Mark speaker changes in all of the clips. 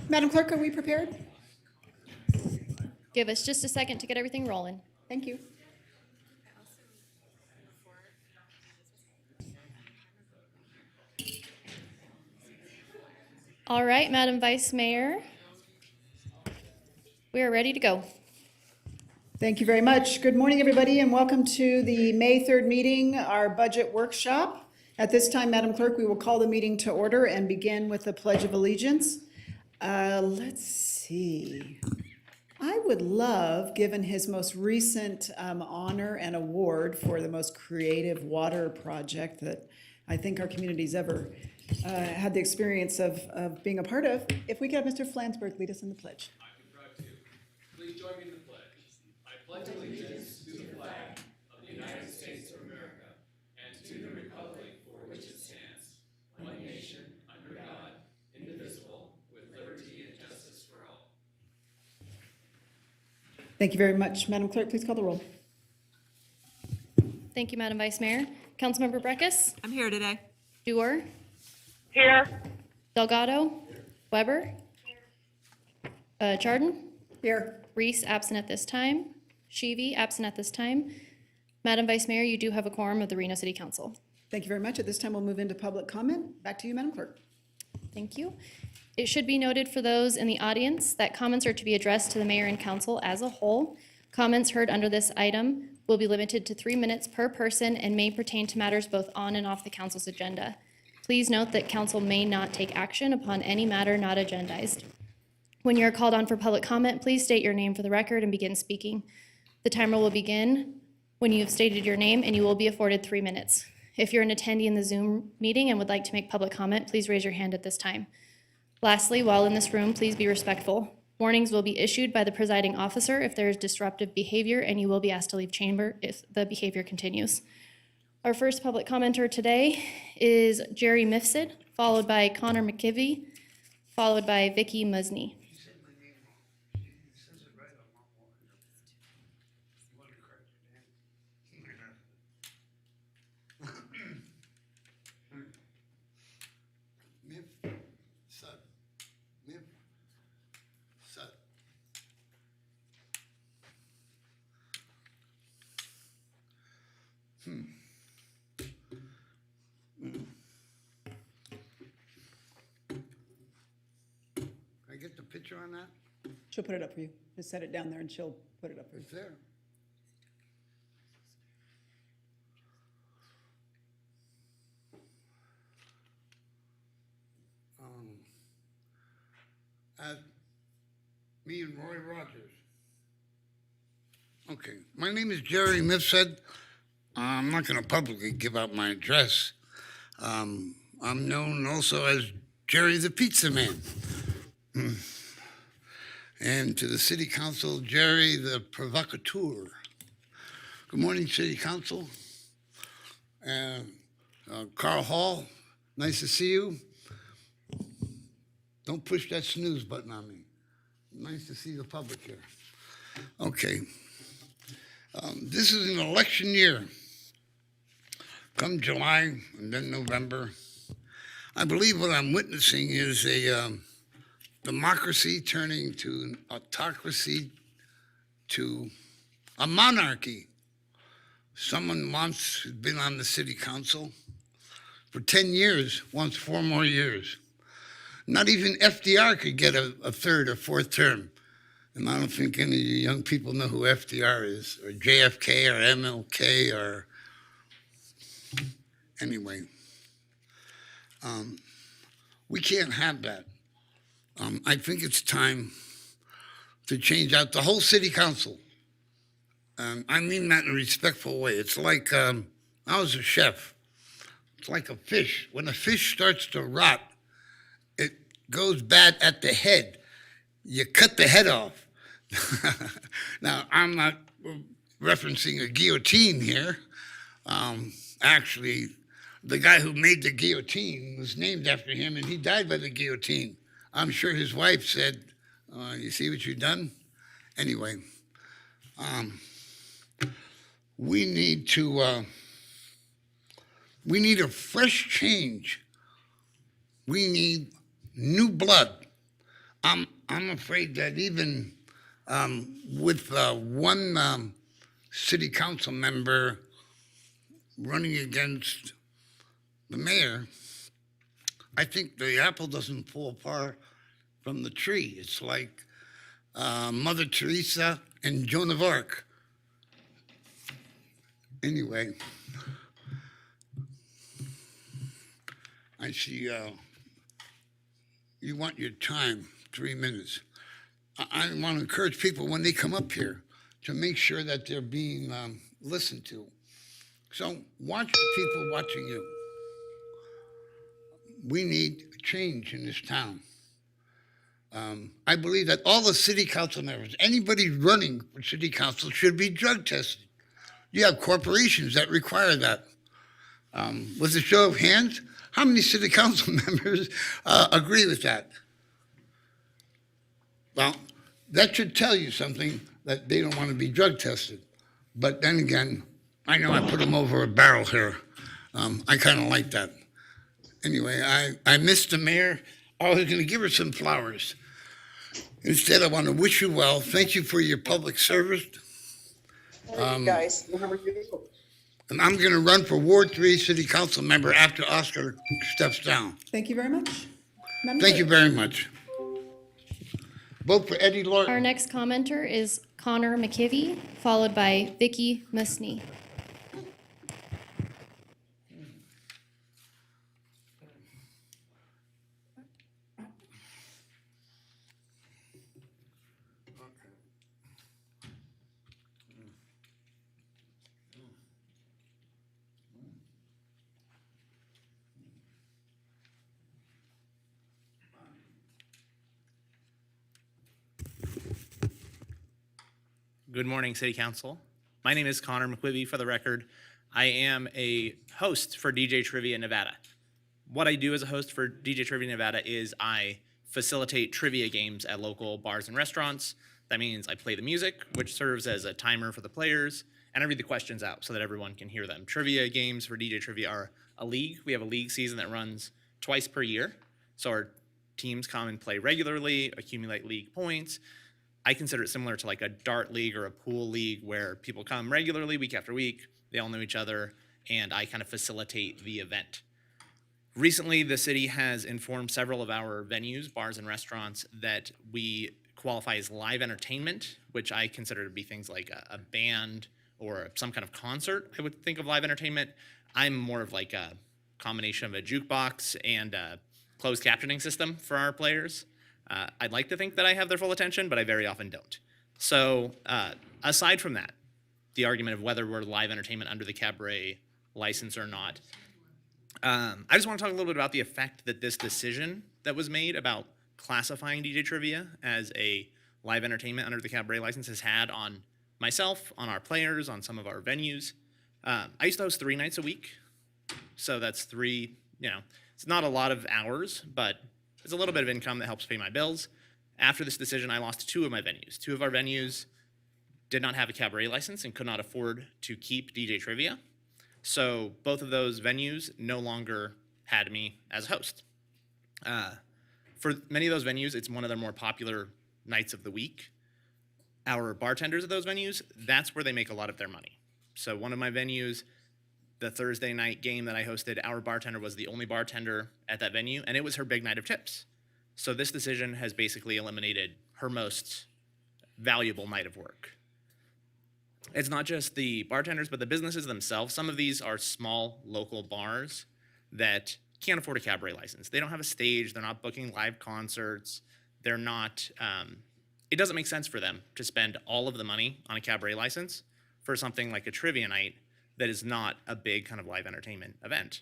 Speaker 1: Madam Clerk, are we prepared?
Speaker 2: Give us just a second to get everything rolling.
Speaker 1: Thank you.
Speaker 2: All right, Madam Vice Mayor, we are ready to go.
Speaker 1: Thank you very much. Good morning, everybody, and welcome to the May 3rd meeting, our budget workshop. At this time, Madam Clerk, we will call the meeting to order and begin with the Pledge of Allegiance. Let's see. I would love, given his most recent honor and award for the most creative water project that I think our community's ever had the experience of being a part of, if we could have Mr. Flansburgh lead us in the pledge.
Speaker 3: I can try to. Please join me in the pledge. I pledge allegiance to the flag of the United States of America and to the republic for which it stands, one nation, under God, indivisible, with liberty and justice for all.
Speaker 1: Thank you very much. Madam Clerk, please call the roll.
Speaker 2: Thank you, Madam Vice Mayor. Councilmember Breckus?
Speaker 4: I'm here today.
Speaker 2: Dewar?
Speaker 5: Here.
Speaker 2: Delgado? Weber? Chardon?
Speaker 1: Here.
Speaker 2: Reese, absent at this time. Sheevy, absent at this time. Madam Vice Mayor, you do have a quorum of the Reno City Council.
Speaker 1: Thank you very much. At this time, we'll move into public comment. Back to you, Madam Clerk.
Speaker 2: Thank you. It should be noted for those in the audience that comments are to be addressed to the mayor and council as a whole. Comments heard under this item will be limited to 3 minutes per person and may pertain to matters both on and off the council's agenda. Please note that council may not take action upon any matter not agendized. When you are called on for public comment, please state your name for the record and begin speaking. The timer will begin when you have stated your name, and you will be afforded 3 minutes. If you're an attendee in the Zoom meeting and would like to make public comment, please raise your hand at this time. Lastly, while in this room, please be respectful. Warnings will be issued by the presiding officer if there is disruptive behavior, and you will be asked to leave chamber if the behavior continues. Our first public commenter today is Jerry Mifsud, followed by Connor McKivy, followed by Vicky Musney.
Speaker 6: Can I get the picture on that?
Speaker 1: She'll put it up for you. Just set it down there and she'll put it up for you.
Speaker 6: It's there. Me and Roy Rogers. Okay, my name is Jerry Mifsud. I'm not going to publicly give out my address. I'm known also as Jerry the Pizza Man. And to the City Council, Jerry the Provocateur. Good morning, City Council. Carl Hall, nice to see you. Don't push that snooze button on me. Nice to see the public here. Okay. This is an election year. Come July and then November, I believe what I'm witnessing is a democracy turning to an autocracy, to a monarchy. Someone once who'd been on the city council for 10 years wants 4 more years. Not even FDR could get a 3rd or 4th term. And I don't think any of you young people know who FDR is, or JFK, or MLK, or anyway. We can't have that. I think it's time to change out the whole city council. I mean that in a respectful way. It's like, I was a chef. It's like a fish. When a fish starts to rot, it goes bad at the head. You cut the head off. Now, I'm not referencing a guillotine here. Actually, the guy who made the guillotine was named after him, and he died by the guillotine. I'm sure his wife said, you see what you've done? Anyway, we need a fresh change. We need new blood. I'm afraid that even with one city council member running against the mayor, I think the apple doesn't fall far from the tree. It's like Mother Teresa and Joan of Arc. Anyway, I see you want your time, 3 minutes. I want to encourage people when they come up here to make sure that they're being listened to. So watch the people watching you. We need change in this town. I believe that all the city council members, anybody running for city council should be drug tested. You have corporations that require that. With a show of hands, how many city council members agree with that? Well, that should tell you something, that they don't want to be drug tested. But then again, I know I put them over a barrel here. I kind of like that. Anyway, I missed the mayor. I was going to give her some flowers. Instead, I want to wish you well. Thank you for your public service.
Speaker 4: Hey, guys, how are you?
Speaker 6: And I'm going to run for Ward 3 City Council member after Oscar steps down.
Speaker 1: Thank you very much. Madam
Speaker 6: Thank you
Speaker 1: Clerk.
Speaker 6: very much. Vote for Eddie
Speaker 2: Our
Speaker 6: Lorton.
Speaker 2: next commenter is Connor McKivy, followed by Vicky Musney.
Speaker 5: Good morning, City Council. My name is Connor McQuivy. For the record, I am a host for DJ Trivia Nevada. What I do as a host for DJ Trivia Nevada is I facilitate trivia games at local bars and restaurants. That means I play the music, which serves as a timer for the players, and I read the questions out so that everyone can hear them. Trivia games for DJ Trivia are a league. We have a league season that runs twice per year. So our teams come and play regularly, accumulate league points. I consider it similar to like a dart league or a pool league where people come regularly week after week, they all know each other, and I kind of facilitate the event. Recently, the city has informed several of our venues, bars and restaurants, that we qualify as live entertainment, which I consider to be things like a band or some kind of concert. I would think of live entertainment. I'm more of like a combination of a jukebox and a closed captioning system for our players. I'd like to think that I have their full attention, but I very often don't. So aside from that, the argument of whether we're live entertainment under the cabaret license or not, I just want to talk a little bit about the effect that this decision that was made about classifying DJ Trivia as a live entertainment under the cabaret license has had on myself, on our players, on some of our venues. I used to host 3 nights a week, so that's 3, it's not a lot of hours, but it's a little bit of income that helps pay my bills. After this decision, I lost 2 of my venues. 2 of our venues did not have a cabaret license and could not afford to keep DJ Trivia. So both of those venues no longer had me as a host. For many of those venues, it's one of their more popular nights of the week. Our bartenders at those venues, that's where they make a lot of their money. So one of my venues, the Thursday night game that I hosted, our bartender was the only bartender at that venue, and it was her big night of tips. So this decision has basically eliminated her most valuable night of work. It's not just the bartenders, but the businesses themselves. Some of these are small local bars that can't afford a cabaret license. They don't have a stage. They're not booking live concerts. They're not, it doesn't make sense for them to spend all of the money on a cabaret license for something like a trivia night that is not a big kind of live entertainment event.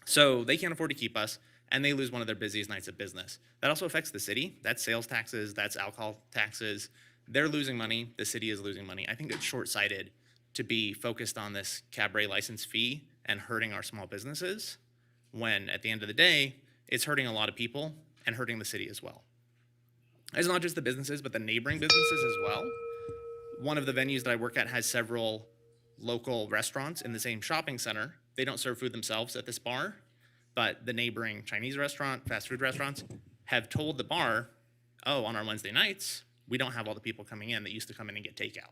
Speaker 5: So they can't afford to keep us, and they lose one of their busiest nights of business. That also affects the city. That's sales taxes, that's alcohol taxes. They're losing money, the city is losing money. I think it's short-sighted to be focused on this cabaret license fee and hurting our small businesses, when at the end of the day, it's hurting a lot of people and hurting the city as well. It's not just the businesses, but the neighboring businesses as well. One of the venues that I work at has several local restaurants in the same shopping center. They don't serve food themselves at this bar, but the neighboring Chinese restaurant, fast food restaurants, have told the bar, oh, on our Wednesday nights, we don't have all the people coming in that used to come in and get takeout.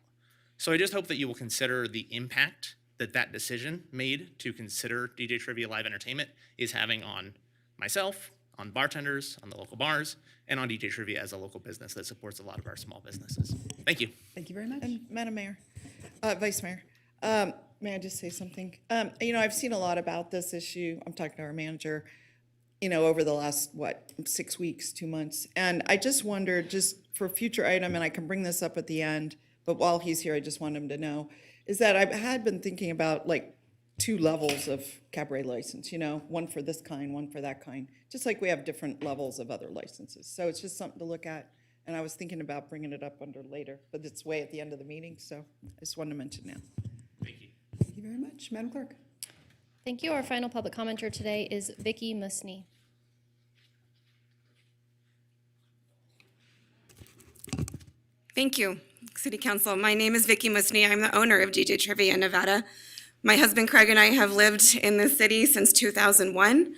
Speaker 5: So I just hope that you will consider the impact that that decision made to consider DJ Trivia live entertainment is having on myself, on bartenders, on the local bars, and on DJ Trivia as a local business that supports a lot of our small businesses. Thank you.
Speaker 1: Thank you very much.
Speaker 7: And Madam Mayor, Vice Mayor, may I just say something? I've seen a lot about this issue. I'm talking to our manager, over the last, 6 weeks, 2 months. And I just wondered, just for a future item, and I can bring this up at the end, but while he's here, I just want him to know, is that I had been thinking about like 2 levels of cabaret license, one for this kind, one for that kind, just like we have different levels of other licenses. So it's just something to look at. And I was thinking about bringing it up under later, but it's way at the end of the meeting, so I just wanted to mention now.
Speaker 5: Thank you.
Speaker 1: Thank you very much. Madam Clerk.
Speaker 2: Thank you. Our final public commenter today is Vicky Musney.
Speaker 8: Thank you, City Council. My name is Vicky Musney. I'm the owner of DJ Trivia in Nevada. My husband Craig and I have lived in this city since 2001.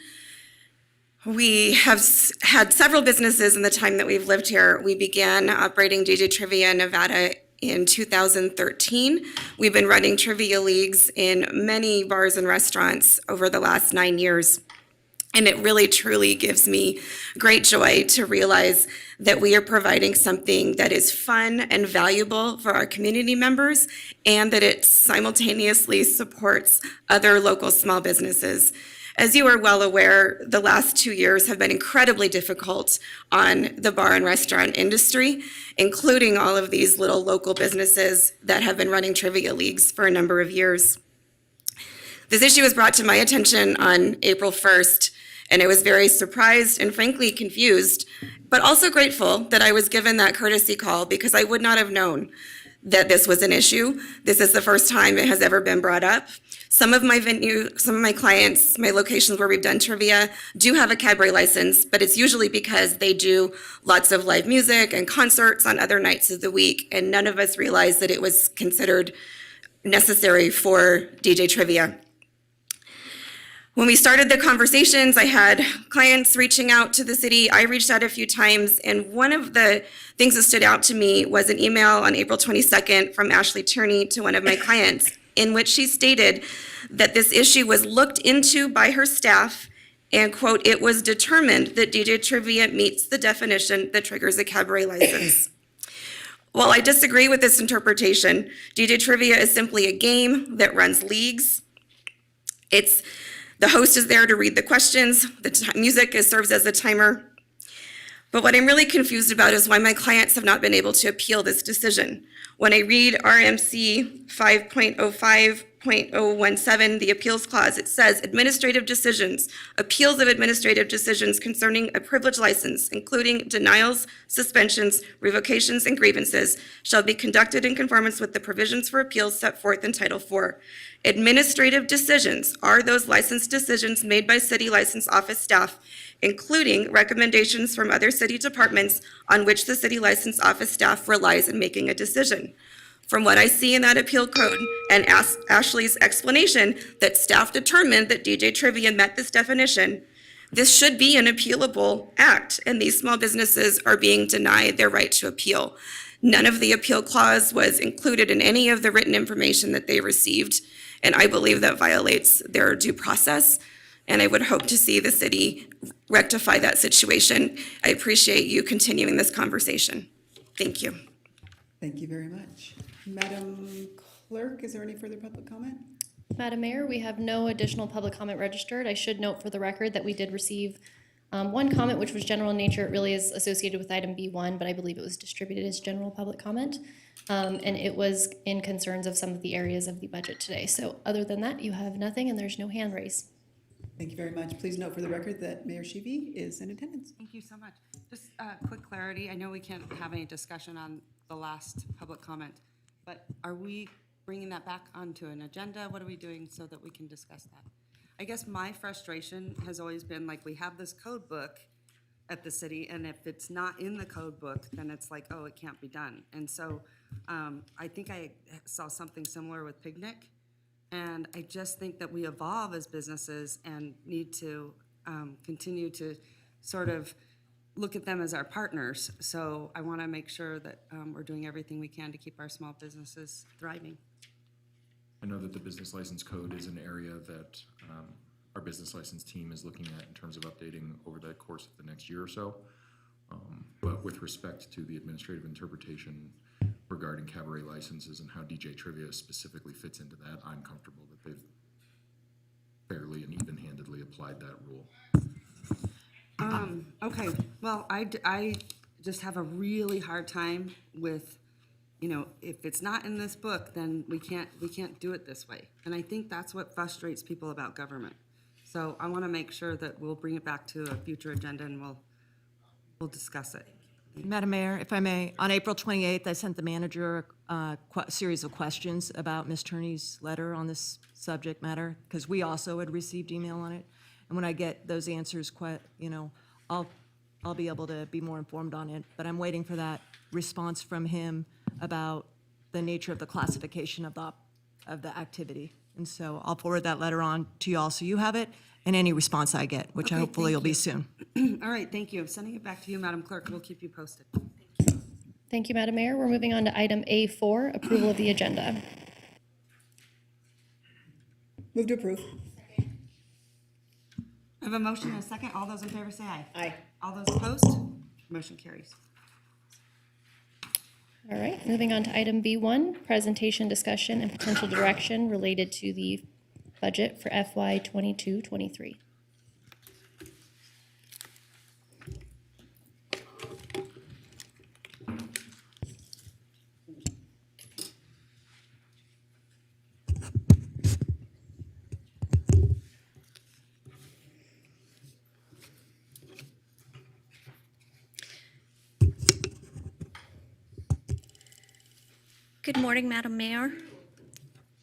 Speaker 8: We have had several businesses in the time that we've lived here. We began operating DJ Trivia in Nevada in 2013. We've been running trivia leagues in many bars and restaurants over the last 9 years. And it really, truly gives me great joy to realize that we are providing something that is fun and valuable for our community members, and that it simultaneously supports other local small businesses. As you are well aware, the last 2 years have been incredibly difficult on the bar and restaurant industry, including all of these little local businesses that have been running trivia leagues for a number of years. This issue was brought to my attention on April 1st, and I was very surprised and frankly confused, but also grateful that I was given that courtesy call, because I would not have known that this was an issue. This is the first time it has ever been brought up. Some of my clients, my locations where we've done trivia do have a cabaret license, but it's usually because they do lots of live music and concerts on other nights of the week, and none of us realized that it was considered necessary for DJ Trivia. When we started the conversations, I had clients reaching out to the city. I reached out a few times, and one of the things that stood out to me was an email on April 22nd from Ashley Tierney to one of my clients, in which she stated that this issue was looked into by her staff, and, quote, it was determined that DJ Trivia meets the definition that triggers a cabaret license. While I disagree with this interpretation, DJ Trivia is simply a game that runs leagues. The host is there to read the questions. The music serves as a timer. But what I'm really confused about is why my clients have not been able to appeal this decision. When I read RMC 5.05.017, the appeals clause, it says administrative decisions, appeals of administrative decisions concerning a privilege license, including denials, suspensions, revocations, and grievances, shall be conducted in conformance with the provisions for appeals set forth in Title IV. Administrative decisions are those license decisions made by city license office staff, including recommendations from other city departments on which the city license office staff relies in making a decision. From what I see in that appeal code and Ashley's explanation that staff determined that DJ Trivia met this definition, this should be an appealable act, and these small businesses are being denied their right to appeal. None of the appeal clause was included in any of the written information that they received, and I believe that violates their due process, and I would hope to see the city rectify that situation. I appreciate you continuing this conversation. Thank you.
Speaker 1: Thank you very much. Madam Clerk, is there any further public comment?
Speaker 2: Madam Mayor, we have no additional public comment registered. I should note for the record that we did receive one comment, which was general in nature. It really is associated with item B1, but I believe it was distributed as general public comment. And it was in concerns of some of the areas of the budget today. So other than that, you have nothing, and there's no hand raised.
Speaker 1: Thank you very much. Please note for the record that Mayor Sheevy is in attendance.
Speaker 9: Thank you so much. Just quick clarity. I know we can't have any discussion on the last public comment, but are we bringing that back onto an agenda? What are we doing so that we can discuss that? I guess my frustration has always been like, we have this code book at the city, and if it's not in the code book, then it's like, oh, it can't be done. And so I think I saw something similar with Picnic, and I just think that we evolve as businesses and need to continue to sort of look at them as our partners. So I want to make sure that we're doing everything we can to keep our small businesses thriving.
Speaker 10: I know that the business license code is an area that our business license team is looking at in terms of updating over the course of the next year or so. But with respect to the administrative interpretation regarding cabaret licenses and how DJ Trivia specifically fits into that, I'm comfortable that they've fairly and even-handedly applied that rule.
Speaker 9: Okay, well, I just have a really hard time with, if it's not in this book, then we can't do it this way. And I think that's what frustrates people about government. So I want to make sure that we'll bring it back to a future agenda and we'll discuss it.
Speaker 11: Madam Mayor, if I may, on April 28th, I sent the manager a series of questions about Ms. Turney's letter on this subject matter, because we also had received email on it. And when I get those answers, I'll be able to be more informed on it. But I'm waiting for that response from him about the nature of the classification of the activity. And so I'll forward that letter on to you all so you have it, and any response I get, which
Speaker 9: Okay,
Speaker 11: hopefully
Speaker 9: thank
Speaker 11: will be
Speaker 9: you.
Speaker 11: soon.
Speaker 9: All right, thank you. Sending it back to you, Madam Clerk. We'll keep you posted.
Speaker 2: Thank you, Madam Mayor. We're moving on to item A4, approval of the agenda.
Speaker 1: Move to approve.
Speaker 9: I have a motion and a second. All those in favor say aye.
Speaker 1: Aye.
Speaker 9: All those opposed? Motion carries.
Speaker 2: All right, moving on to item B1, presentation, discussion, and potential direction related to the budget for FY 22-23.
Speaker 12: Good morning, Madam Mayor.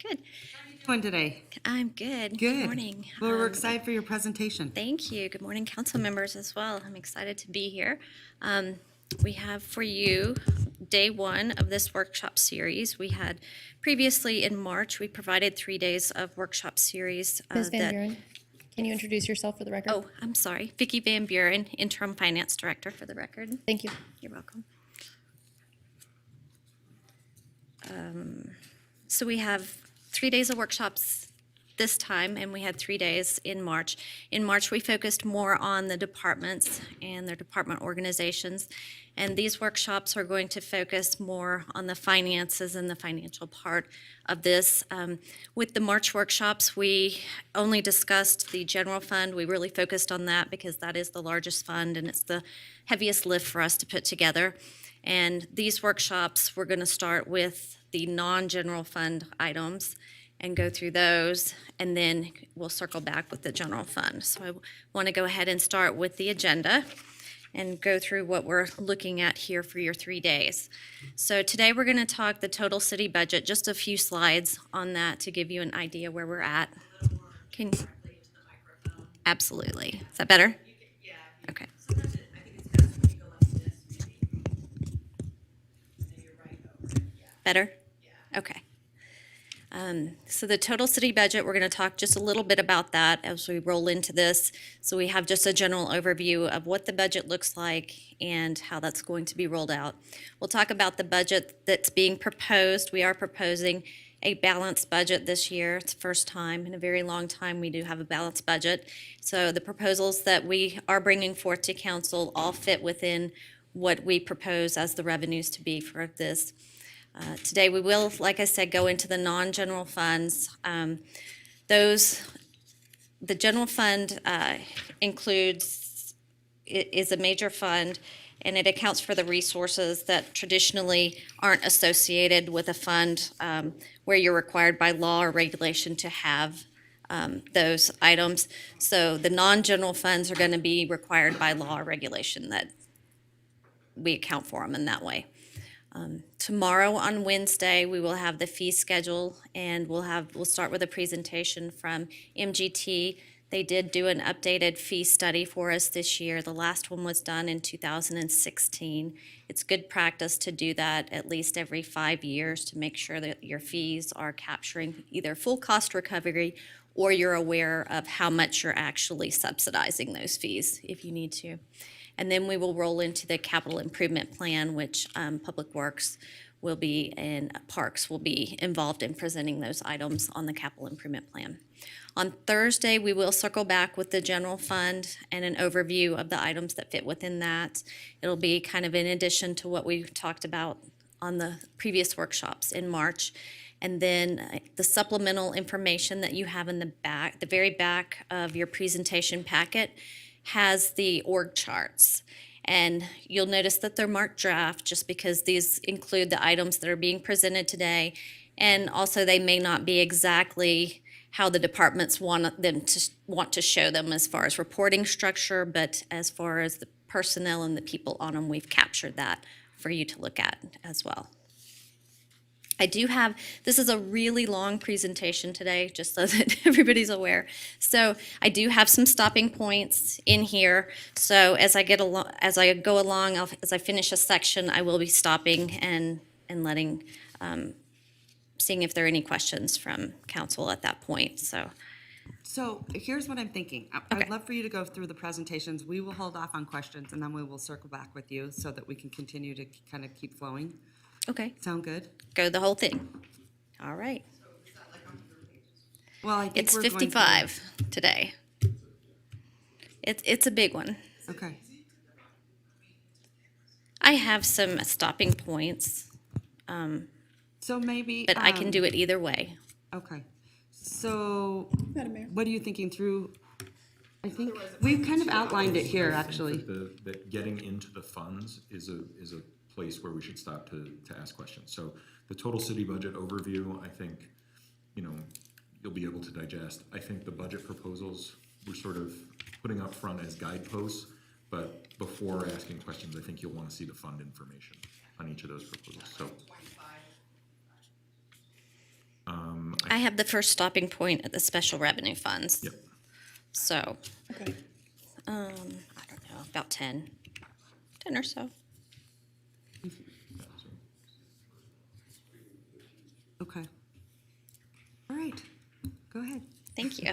Speaker 12: Good.
Speaker 9: How are you doing today?
Speaker 12: I'm good.
Speaker 9: Good.
Speaker 12: Morning.
Speaker 9: Well, we're excited for your presentation.
Speaker 12: Thank you. Good morning, council members as well. I'm excited to be here. We have for you day one of this workshop series. We had previously in March, we provided 3 days of workshop series.
Speaker 2: Ms. Van Buren, can you introduce yourself for the record?
Speaker 12: Oh, I'm sorry. Vicki Van Buren, Interim Finance Director for the record.
Speaker 2: Thank you.
Speaker 12: You're welcome. So we have 3 days of workshops this time, and we had 3 days in March. In March, we focused more on the departments and their department organizations, and these workshops are going to focus more on the finances and the financial part of this. With the March workshops, we only discussed the general fund. We really focused on that because that is the largest fund and it's the heaviest lift for us to put together. And these workshops, we're going to start with the non-general fund items and go through those, and then we'll circle back with the general fund. So I want to go ahead and start with the agenda and go through what we're looking at here for your 3 days. So today we're going to talk the total city budget, just a few slides on that to give you an idea where we're at. Can absolutely. Is that better?
Speaker 11: Yeah.
Speaker 12: Okay.
Speaker 11: Sometimes I think it's best when you go like this, maybe. And then you're right over. Yeah.
Speaker 12: Better?
Speaker 11: Yeah.
Speaker 12: Okay. So the total city budget, we're going to talk just a little bit about that as we roll into this. So we have just a general overview of what the budget looks like and how that's going to be rolled out. We'll talk about the budget that's being proposed. We are proposing a balanced budget this year. It's the first time in a very long time we do have a balanced budget. So the proposals that we are bringing forth to council all fit within what we propose as the revenues to be for this. Today we will, like I said, go into the non-general funds. The general fund is a major fund, and it accounts for the resources that traditionally aren't associated with a fund where you're required by law or regulation to have those items. So the non-general funds are going to be required by law or regulation that we account for them in that way. Tomorrow on Wednesday, we will have the fee schedule, and we'll start with a presentation from MGT. They did do an updated fee study for us this year. The last one was done in 2016. It's good practice to do that at least every 5 years to make sure that your fees are capturing either full cost recovery or you're aware of how much you're actually subsidizing those fees if you need to. And then we will roll into the capital improvement plan, which Public Works will be and Parks will be involved in presenting those items on the capital improvement plan. On Thursday, we will circle back with the general fund and an overview of the items that fit within that. It'll be kind of in addition to what we talked about on the previous workshops in March. And then the supplemental information that you have in the back, the very back of your presentation packet, has the org charts. And you'll notice that they're marked draft just because these include the items that are being presented today. And also they may not be exactly how the departments want to show them as far as reporting structure, but as far as the personnel and the people on them, we've captured that for you to look at as well. This is a really long presentation today, just so that everybody's aware. So I do have some stopping points in here. So as I go along, as I finish a section, I will be stopping and letting, seeing if there are any questions from council at that point, so.
Speaker 9: So here's what I'm thinking. I'd love for you to go through the presentations. We will hold off on questions, and then we will circle back with you so that we can continue to kind of keep flowing.
Speaker 12: Okay.
Speaker 9: Sound good?
Speaker 12: Go the whole thing. All right.
Speaker 9: Well, I think
Speaker 12: It's
Speaker 9: we're going to-
Speaker 12: 55 today. It's a big one.
Speaker 9: Okay.
Speaker 12: I have some stopping points,
Speaker 9: So maybe.
Speaker 12: but I can do it either way.
Speaker 9: Okay. So
Speaker 1: Madam Mayor?
Speaker 9: what are you thinking through? I think we've kind of outlined it here, actually.
Speaker 10: That getting into the funds is a place where we should stop to ask questions. So the total city budget overview, I think, you'll be able to digest. I think the budget proposals we're sort of putting up front as guideposts, but before asking questions, I think you'll want to see the fund information on each of those proposals. So
Speaker 12: I have the first stopping point at the special revenue funds.
Speaker 10: Yep.
Speaker 12: So,
Speaker 1: Okay.
Speaker 12: I don't know, about 10 or so.
Speaker 9: Okay. All right. Go ahead.
Speaker 12: Thank you.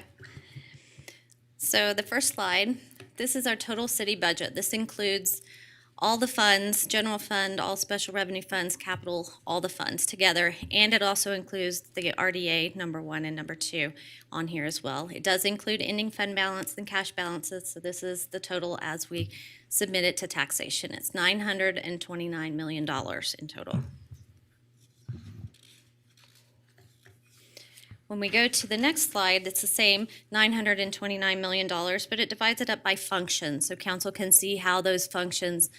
Speaker 12: So the first slide, this is our total city budget. This includes all the funds, general fund, all special revenue funds, capital, all the funds together. And it also includes the RDA number 1 and number 2 on here as well. It does include ending fund balance and cash balances. So this is the total as we submit it to taxation. It's $929 million in total. When we go to the next slide, it's the same $929 million, but it divides it up by function, so council can see how those functions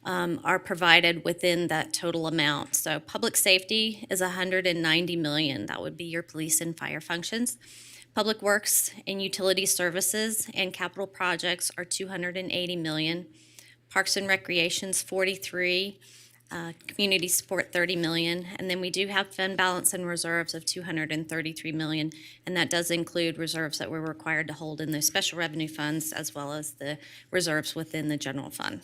Speaker 12: are provided within that total amount. So public safety is $190 million. That would be your police and fire functions. Public works and utility services and capital projects are $280 million. Parks and recreation's $43 million. Community support $30 million, and then we do have fund balance and reserves of $233 million, and that does include reserves that we're required to hold in the special revenue funds as well as the reserves within the general fund.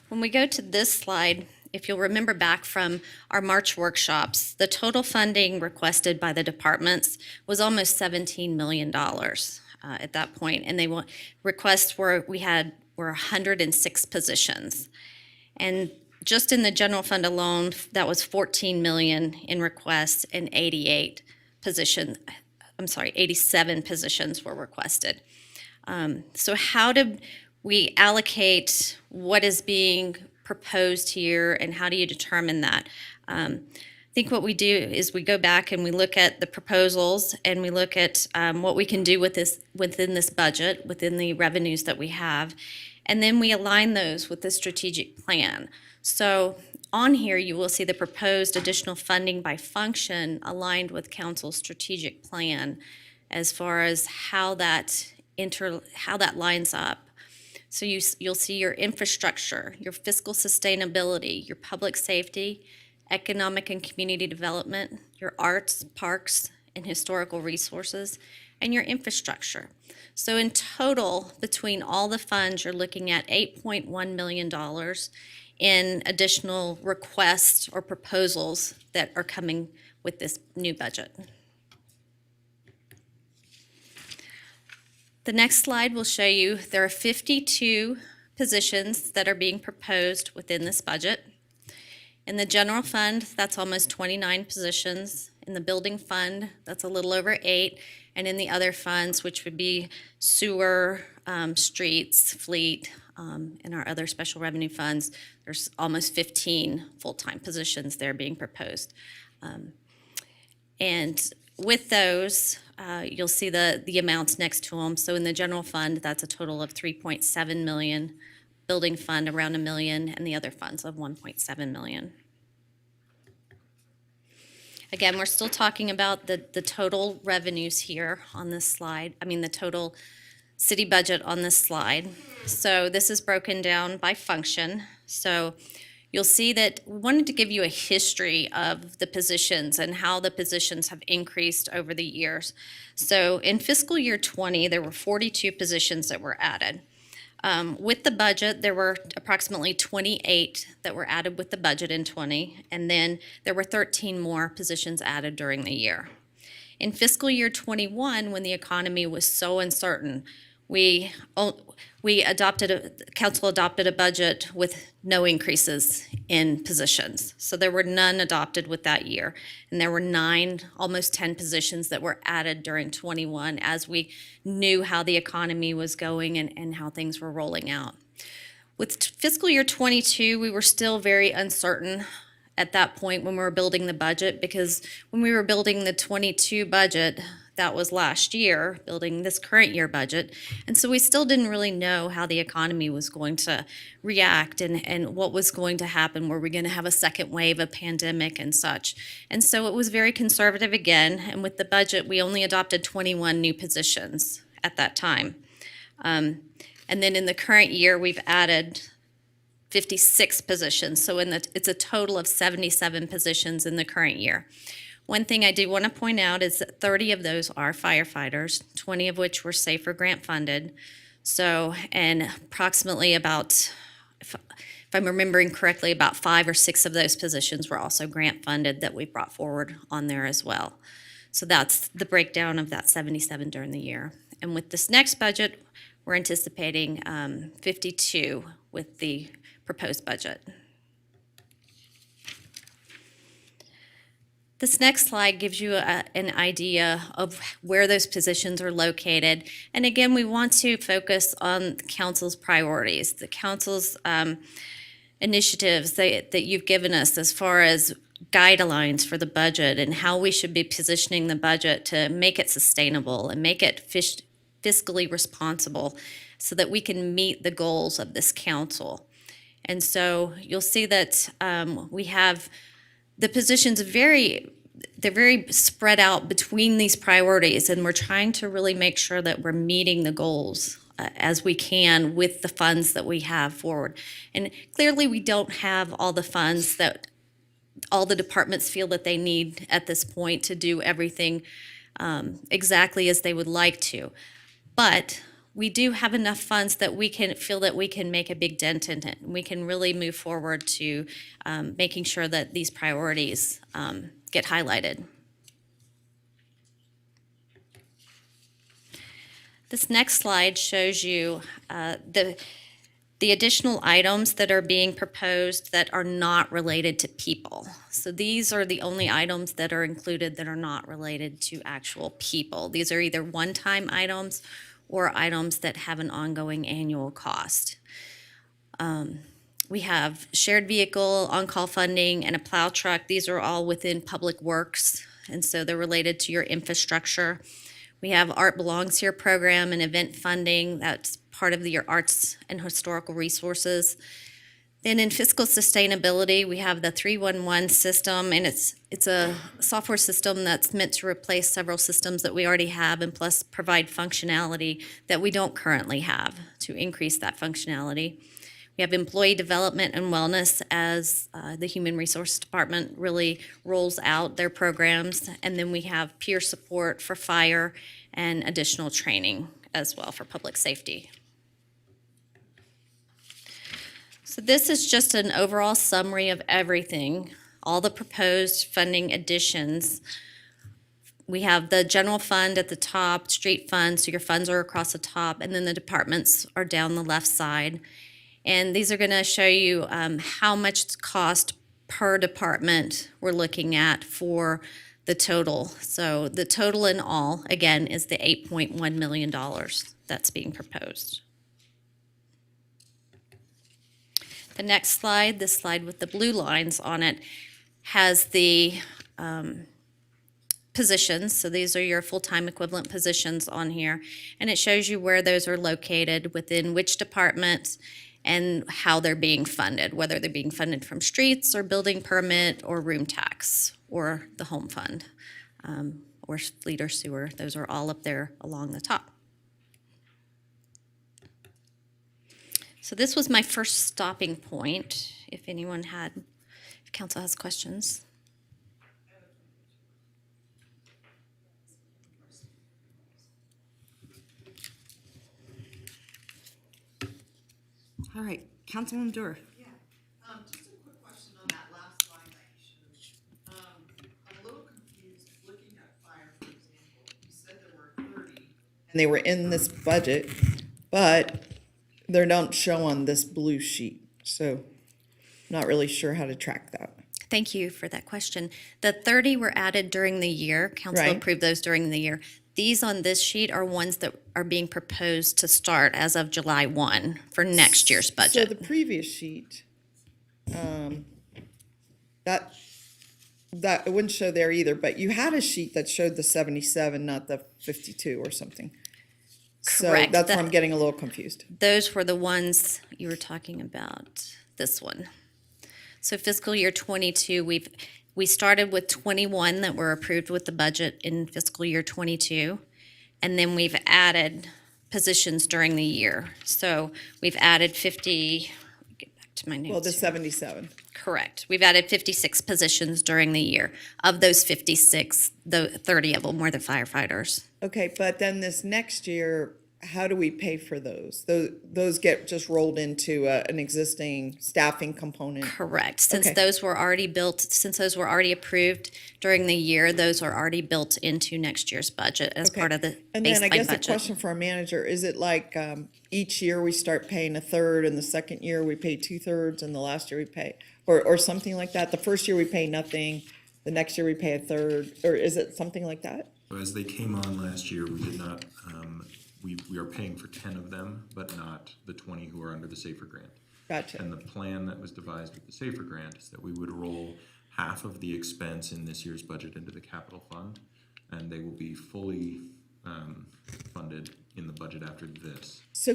Speaker 12: When we go to this slide, if you'll remember back from our March workshops, the total funding requested by the departments was almost $17 million at that point, and requests were 106 positions. And just in the general fund alone, that was 14 million in requests and 87 positions were requested. So how did we allocate what is being proposed here, and how do you determine that? I think what we do is we go back and we look at the proposals and we look at what we can do with within this budget, within the revenues that we have, and then we align those with the strategic plan. So on here, you will see the proposed additional funding by function aligned with council's strategic plan as far as how that lines up. So you'll see your infrastructure, your fiscal sustainability, your public safety, economic and community development, your arts, parks, and historical resources, and your infrastructure. So in total, between all the funds, you're looking at $8.1 million in additional requests or proposals that are coming with this new budget. The next slide will show you there are 52 positions that are being proposed within this budget. In the general fund, that's almost 29 positions. In the building fund, that's a little over 8. And in the other funds, which would be sewer, streets, fleet, and our other special revenue funds, there's almost 15 full-time positions there being proposed. And with those, you'll see the amounts next to them. So in the general fund, that's a total of 3.7 million, building fund around $1 million, and the other funds of 1.7 million. Again, we're still talking about the total revenues here on this slide. I mean, the total city budget on this slide. So this is broken down by function. So you'll see that we wanted to give you a history of the positions and how the positions have increased over the years. So in fiscal year 20, there were 42 positions that were added. With the budget, there were approximately 28 that were added with the budget in 20, and then there were 13 more positions added during the year. In fiscal year 21, when the economy was so uncertain, council adopted a budget with no increases in positions. So there were none adopted with that year. And there were 9, almost 10 positions that were added during 21 as we knew how the economy was going and how things were rolling out. With fiscal year 22, we were still very uncertain at that point when we were building the budget, because when we were building the 22 budget, that was last year, building this current year budget. And so we still didn't really know how the economy was going to react and what was going to happen. Were we going to have a second wave of pandemic and such? And so it was very conservative again. And with the budget, we only adopted 21 new positions at that time. And then in the current year, we've added 56 positions. So it's a total of 77 positions in the current year. One thing I do want to point out is that 30 of those are firefighters, 20 of which were SAFER grant funded. So, and approximately about, if I'm remembering correctly, about 5 or 6 of those positions were also grant funded that we brought forward on there as well. So that's the breakdown of that 77 during the year. And with this next budget, we're anticipating 52 with the proposed budget. This next slide gives you an idea of where those positions are located. And again, we want to focus on the council's priorities, the council's initiatives that you've given us as far as guidelines for the budget and how we should be positioning the budget to make it sustainable and make it fiscally responsible so that we can meet the goals of this council. And so you'll see that we have the positions they're very spread out between these priorities, and we're trying to really make sure that we're meeting the goals as we can with the funds that we have forward. And clearly we don't have all the funds that all the departments feel that they need at this point to do everything exactly as they would like to. But we do have enough funds that we can feel that we can make a big dent in it. We can really move forward to making sure that these priorities get highlighted. This next slide shows you the additional items that are being proposed that are not related to people. So these are the only items that are included that are not related to actual people. These are either one-time items or items that have an ongoing annual cost. We have shared vehicle, on-call funding, and a plow truck. These are all within public works, and so they're related to your infrastructure. We have Art Belongs Here program and event funding. That's part of your arts and historical resources. Then in fiscal sustainability, we have the 311 system, and it's a software system that's meant to replace several systems that we already have and plus provide functionality that we don't currently have to increase that functionality. We have employee development and wellness as the Human Resource Department really rolls out their programs. And then we have peer support for fire and additional training as well for public safety. So this is just an overall summary of everything, all the proposed funding additions we have the general fund at the top, street fund, so your funds are across the top, and then the departments are down the left side. And these are going to show you how much cost per department we're looking at for the total. So the total in all, again, is the $8.1 million that's being proposed. The next slide, this slide with the blue lines on it, has the positions. So these are your full-time equivalent positions on here. And it shows you where those are located, within which departments, and how they're being funded, whether they're being funded from streets or building permit or room tax or the home fund or fleet or sewer. Those are all up there along the top. So this was my first stopping point. If council has questions.
Speaker 9: All right, Councilwoman Dewar.
Speaker 7: Yeah, just a quick question on that last line that you showed. I'm a little confused looking at fire, for example. You said there were 30. And they were in this budget, but they don't show on this blue sheet. So I'm not really sure how to track that.
Speaker 12: Thank you for that question. The 30 were added during the year. Council
Speaker 7: Right.
Speaker 12: approved those during the year. These on this sheet are ones that are being proposed to start as of July 1 for next year's
Speaker 7: So
Speaker 12: budget.
Speaker 7: the previous sheet, that it wouldn't show there either, but you had a sheet that showed the 77, not the 52 or something. So
Speaker 12: Correct.
Speaker 7: that's where
Speaker 12: That-
Speaker 7: I'm getting a little confused.
Speaker 12: Those were the ones you were talking about, this one. So fiscal year 22, we started with 21 that were approved with the budget in fiscal year 22. And then we've added positions during the year. So we've added 50, let me get back to my notes.
Speaker 7: Well, the
Speaker 12: here.
Speaker 7: 77.
Speaker 12: Correct. We've added 56 positions during the year. Of those 56, the 30 of them were the firefighters.
Speaker 7: Okay, but then this next year, how do we pay for those? Those get just rolled into an existing staffing component?
Speaker 12: Correct. Since
Speaker 7: Okay.
Speaker 12: those were already built, since those were already approved during the year, those are already built into next year's budget as
Speaker 7: Okay.
Speaker 12: part of the
Speaker 7: And then I
Speaker 12: baseline
Speaker 7: guess a
Speaker 12: budget.
Speaker 7: question for our manager, is it like each year we start paying a third and the second year we pay 2/3 and the last year we pay, or something like that? The first year we pay nothing, the next year we pay a third, or is it something like that?
Speaker 10: So as they came on last year, we did not, we are paying for 10 of them, but not the 20 who are under the SAFER grant.
Speaker 7: Gotcha.
Speaker 10: And the plan that was devised with the SAFER grant is that we would roll half of the expense in this year's budget into the capital fund, and they will be fully funded in the budget after this.
Speaker 7: So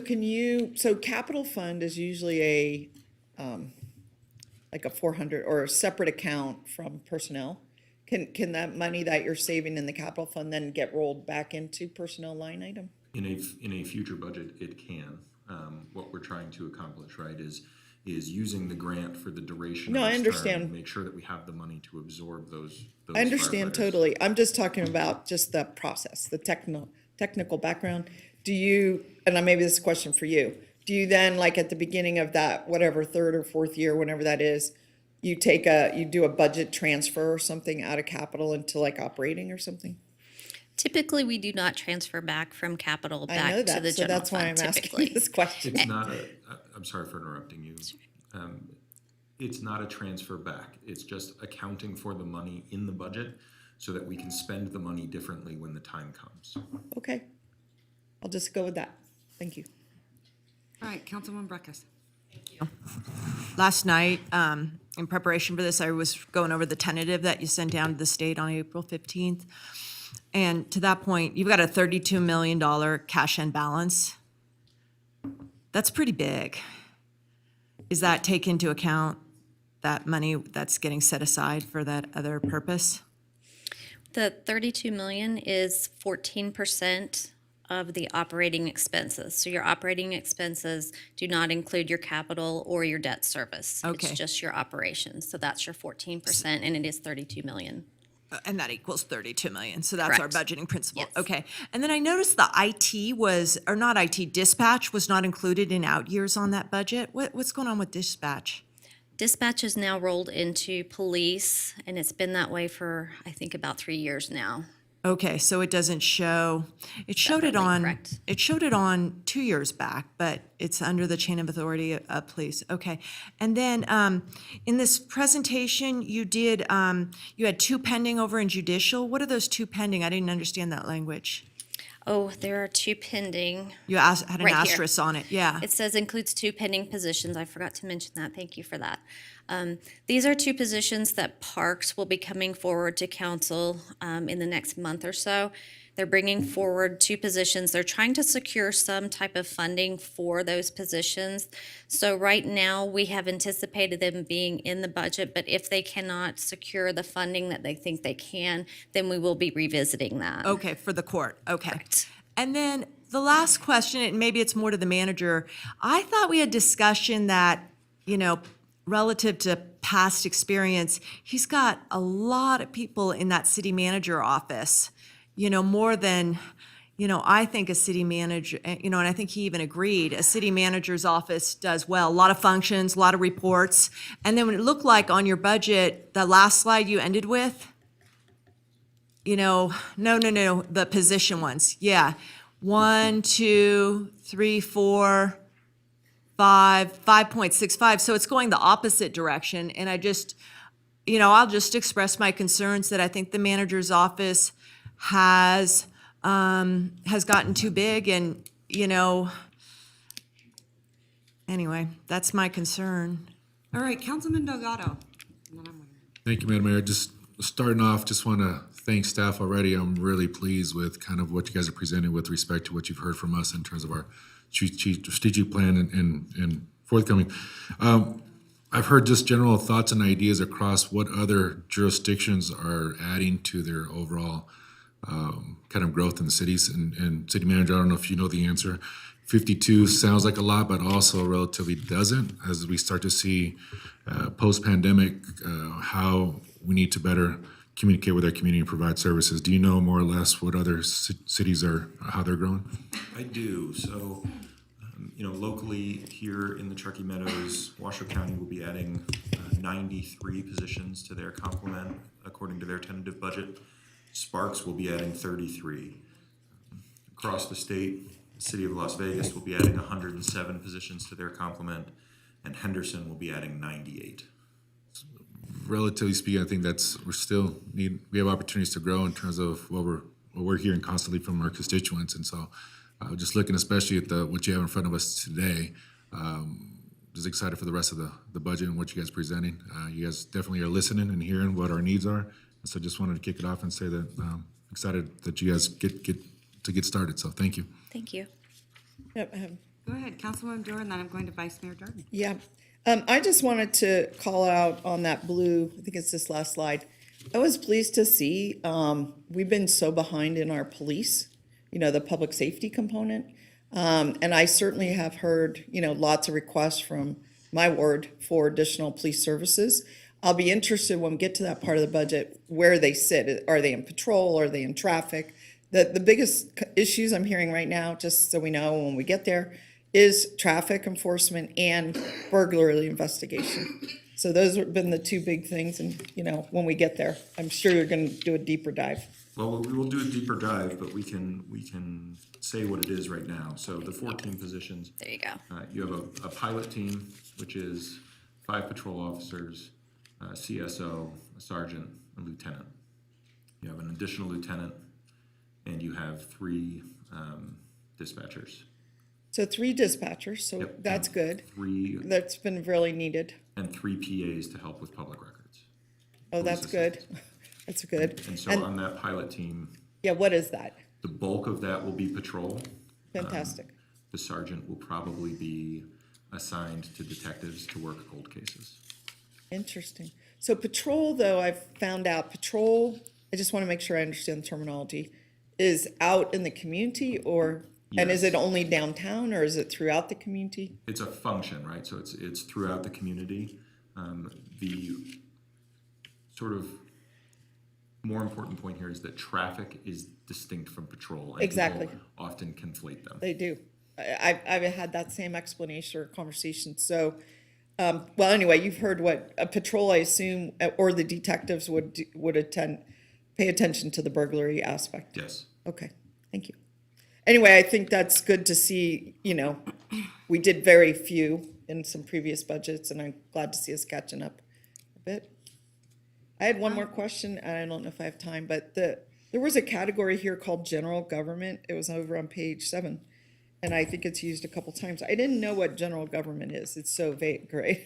Speaker 7: so capital fund is usually like a 400 or a separate account from personnel. Can that money that you're saving in the capital fund then get rolled back into personnel line item?
Speaker 10: In a future budget, it can. What we're trying to accomplish, right, is using the grant for the duration
Speaker 7: No,
Speaker 10: of
Speaker 7: I
Speaker 10: its
Speaker 7: understand.
Speaker 10: term, make sure that we have the money to absorb those
Speaker 7: I understand
Speaker 10: firefighters.
Speaker 7: totally. I'm just talking about just the process, the technical background. Do you, and maybe this is a question for you, do you then, like at the beginning of that, whatever, third or fourth year, whenever that is, you do a budget transfer or something out of capital into like operating or something?
Speaker 12: Typically, we do not transfer back from capital
Speaker 7: I
Speaker 12: back
Speaker 7: know
Speaker 12: to the
Speaker 7: that, so
Speaker 12: general
Speaker 7: that's why I'm
Speaker 12: fund
Speaker 7: asking
Speaker 12: typically.
Speaker 7: this question.
Speaker 10: It's not I'm sorry for interrupting you. It's not a transfer back. It's just accounting for the money in the budget so that we can spend the money differently when the time comes.
Speaker 7: Okay. I'll just go with that. Thank you.
Speaker 9: All right, Councilwoman Breckus.
Speaker 11: Last night, in preparation for this, I was going over the tentative that you sent down to the state on April 15th. And to that point, you've got a $32 million cash end balance. That's pretty big. Is that take into account that money that's getting set aside for that other purpose?
Speaker 12: The 32 million is 14% of the operating expenses. So your operating expenses do not include your capital or your debt service.
Speaker 11: Okay.
Speaker 12: It's just your operations. So that's your 14%, and it is 32 million.
Speaker 11: And that equals 32 million. So that's our
Speaker 12: Correct.
Speaker 11: budgeting principle.
Speaker 12: Yes.
Speaker 11: Okay. And then I noticed the IT or not IT, dispatch was not included in out years on that budget. What's going on with dispatch?
Speaker 12: Dispatch is now rolled into police, and it's been that way for, I think, about 3 years now.
Speaker 11: Okay, so it doesn't show, it showed it
Speaker 12: Separately,
Speaker 11: on,
Speaker 12: correct.
Speaker 11: it showed it on 2 years back, but it's under the chain of authority of police. Okay. And then in this presentation, you did, you had 2 pending over in judicial. What are those 2 pending? I didn't understand that language.
Speaker 12: Oh, there are 2 pending.
Speaker 11: You had an
Speaker 12: Right here.
Speaker 11: asterisk on it, yeah.
Speaker 12: It says includes 2 pending positions. I forgot to mention that. Thank you for that. These are 2 positions that Parks will be coming forward to council in the next month or so. They're bringing forward 2 positions. They're trying to secure some type of funding for those positions. So right now, we have anticipated them being in the budget, but if they cannot secure the funding that they think they can, then we will be revisiting that.
Speaker 11: Okay, for the court, okay.
Speaker 12: Correct.
Speaker 11: And then the last question, and maybe it's more to the manager. I thought we had discussion that, relative to past experience, he's got a lot of people in that city manager office, more than, I think a city manager, and I think he even agreed, a city manager's office does well, a lot of functions, a lot of reports. And then when it looked like on your budget, the last slide you ended with, no, the position ones. Yeah. 1, 2, 3, 4, 5.65. So it's going the opposite direction. And I just, I'll just express my concerns that I think the manager's office has gotten too big and, anyway, that's my concern.
Speaker 9: All right, Councilman Delgado. And then I'm wondering.
Speaker 13: Thank you, Madam Mayor. Just starting off, just want to thank staff already. I'm really pleased with kind of what you guys are presenting with respect to what you've heard from us in terms of our strategic plan and forthcoming. I've heard just general thoughts and ideas across what other jurisdictions are adding to their overall kind of growth in the cities. And City Manager, I don't know if you know the answer. 52 sounds like a lot, but also relatively doesn't, as we start to see post-pandemic how we need to better communicate with our community and provide services. Do you know more or less what other cities are, how they're growing?
Speaker 10: I do. So, locally here in the Truckee Meadows, Washoe County will be adding 93 positions to their complement according to their tentative budget. Sparks will be adding 33. Across the state, the city of Las Vegas will be adding 107 positions to their complement, and Henderson will be adding 98.
Speaker 13: Relatively speaking, I think we have opportunities to grow in terms of what we're hearing constantly from our constituents. And so just looking especially at what you have in front of us today, just excited for the rest of the budget and what you guys are presenting. You guys definitely are listening and hearing what our needs are. And so just wanted to kick it off and say that excited that you guys get started. So thank you.
Speaker 12: Thank you.
Speaker 7: Yep,
Speaker 9: Go ahead, Councilwoman Dewar, and then I'm going to Vice Mayor Darden.
Speaker 7: Yeah, I just wanted to call out on that blue, I think it's this last slide. I was pleased to see, we've been so behind in our police, the public safety component. And I certainly have heard, lots of requests from my ward for additional police services. I'll be interested when we get to that part of the budget, where they sit. Are they in patrol? Are they in traffic? The biggest issues I'm hearing right now, just so we know when we get there, is traffic enforcement and burglary investigation. So those have been the 2 big things, and, when we get there, I'm sure you're gonna do a deeper dive.
Speaker 10: Well, we will do a deeper dive, but we can say what it is right now. So the 14 positions.
Speaker 12: There you go.
Speaker 10: You have a pilot team, which is 5 patrol officers, CSO, a sergeant, a lieutenant. You have an additional lieutenant, and you have 3 dispatchers.
Speaker 7: So 3 dispatchers, so
Speaker 10: Yep,
Speaker 7: that's
Speaker 10: and
Speaker 7: good.
Speaker 10: 3
Speaker 7: That's been really needed.
Speaker 10: and 3 PAs to help with public records.
Speaker 7: Oh, that's good. That's good.
Speaker 10: And so on that pilot team,
Speaker 7: Yeah, what is that?
Speaker 10: the bulk of that will be patrol.
Speaker 7: Fantastic.
Speaker 10: The sergeant will probably be assigned to detectives to work cold cases.
Speaker 7: Interesting. So patrol, though, I've found out patrol, I just want to make sure I understand the terminology, is out in the community and is
Speaker 10: Yes.
Speaker 7: it only downtown or is it throughout the community?
Speaker 10: It's a function, right? So it's throughout the community. The sort of more important point here is that traffic is distinct from patrol. And
Speaker 7: Exactly.
Speaker 10: people often conflate them.
Speaker 7: They do. I've had that same explanation or conversation. So, well, anyway, you've heard what a patrol, I assume, or the detectives would attend pay attention to the burglary aspect.
Speaker 10: Yes.
Speaker 7: Okay, thank you. Anyway, I think that's good to see, we did very few in some previous budgets, and I'm glad to see us catching up a bit. I had one more question, and I don't know if I have time, but there was a category here called general government. It was over on page 7, and I think it's used a couple times. I didn't know what general government is. It's so vague, right?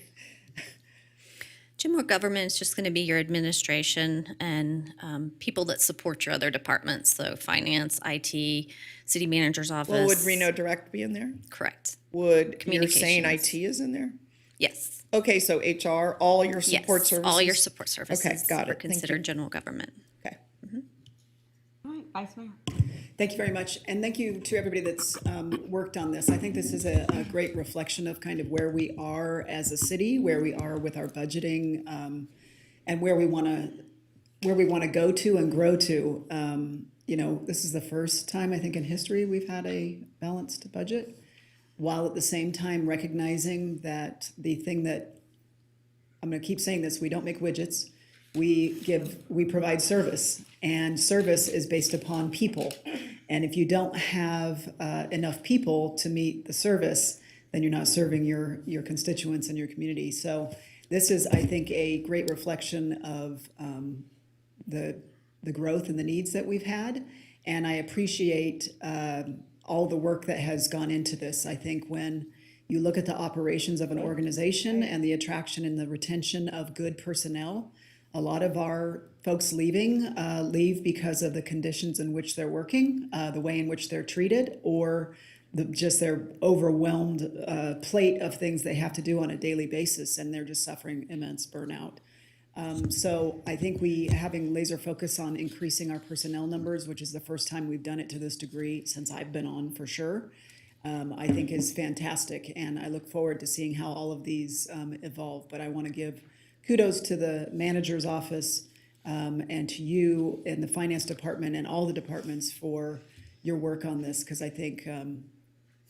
Speaker 12: General government is just going to be your administration and people that support your other departments, so finance, IT, city manager's office.
Speaker 7: Well, would Reno Direct be in there?
Speaker 12: Correct.
Speaker 7: Would, you're saying
Speaker 12: Communications.
Speaker 7: IT is in there?
Speaker 12: Yes.
Speaker 7: Okay, so HR, all your support
Speaker 12: Yes,
Speaker 7: services?
Speaker 12: all your support services
Speaker 7: Okay, got
Speaker 12: are
Speaker 7: it. Thank you.
Speaker 12: considered general government.
Speaker 7: Okay.
Speaker 9: All right, Vice Mayor.
Speaker 1: Thank you very much, and thank you to everybody that's worked on this. I think this is a great reflection of kind of where we are as a city, where we are with our budgeting, and where we want to go to and grow to. This is the first time I think in history we've had a balanced budget, while at the same time recognizing that the thing that I'm going to keep saying this: we don't make widgets. We provide service, and service is based upon people. And if you don't have enough people to meet the service, then you're not serving your constituents and your community. So this is, I think, a great reflection of the growth and the needs that we've had. And I appreciate all the work that has gone into this. I think when you look at the operations of an organization and the attraction and the retention of good personnel, a lot of our folks leaving leave because of the conditions in which they're working, the way in which they're treated, or just their overwhelmed plate of things they have to do on a daily basis, and they're just suffering immense burnout. So I think having laser focus on increasing our personnel numbers, which is the first time we've done it to this degree since I've been on for sure, I think is fantastic. And I look forward to seeing how all of these evolve. But I want to give kudos to the manager's office and to you and the finance department and all the departments for your work on this, because I think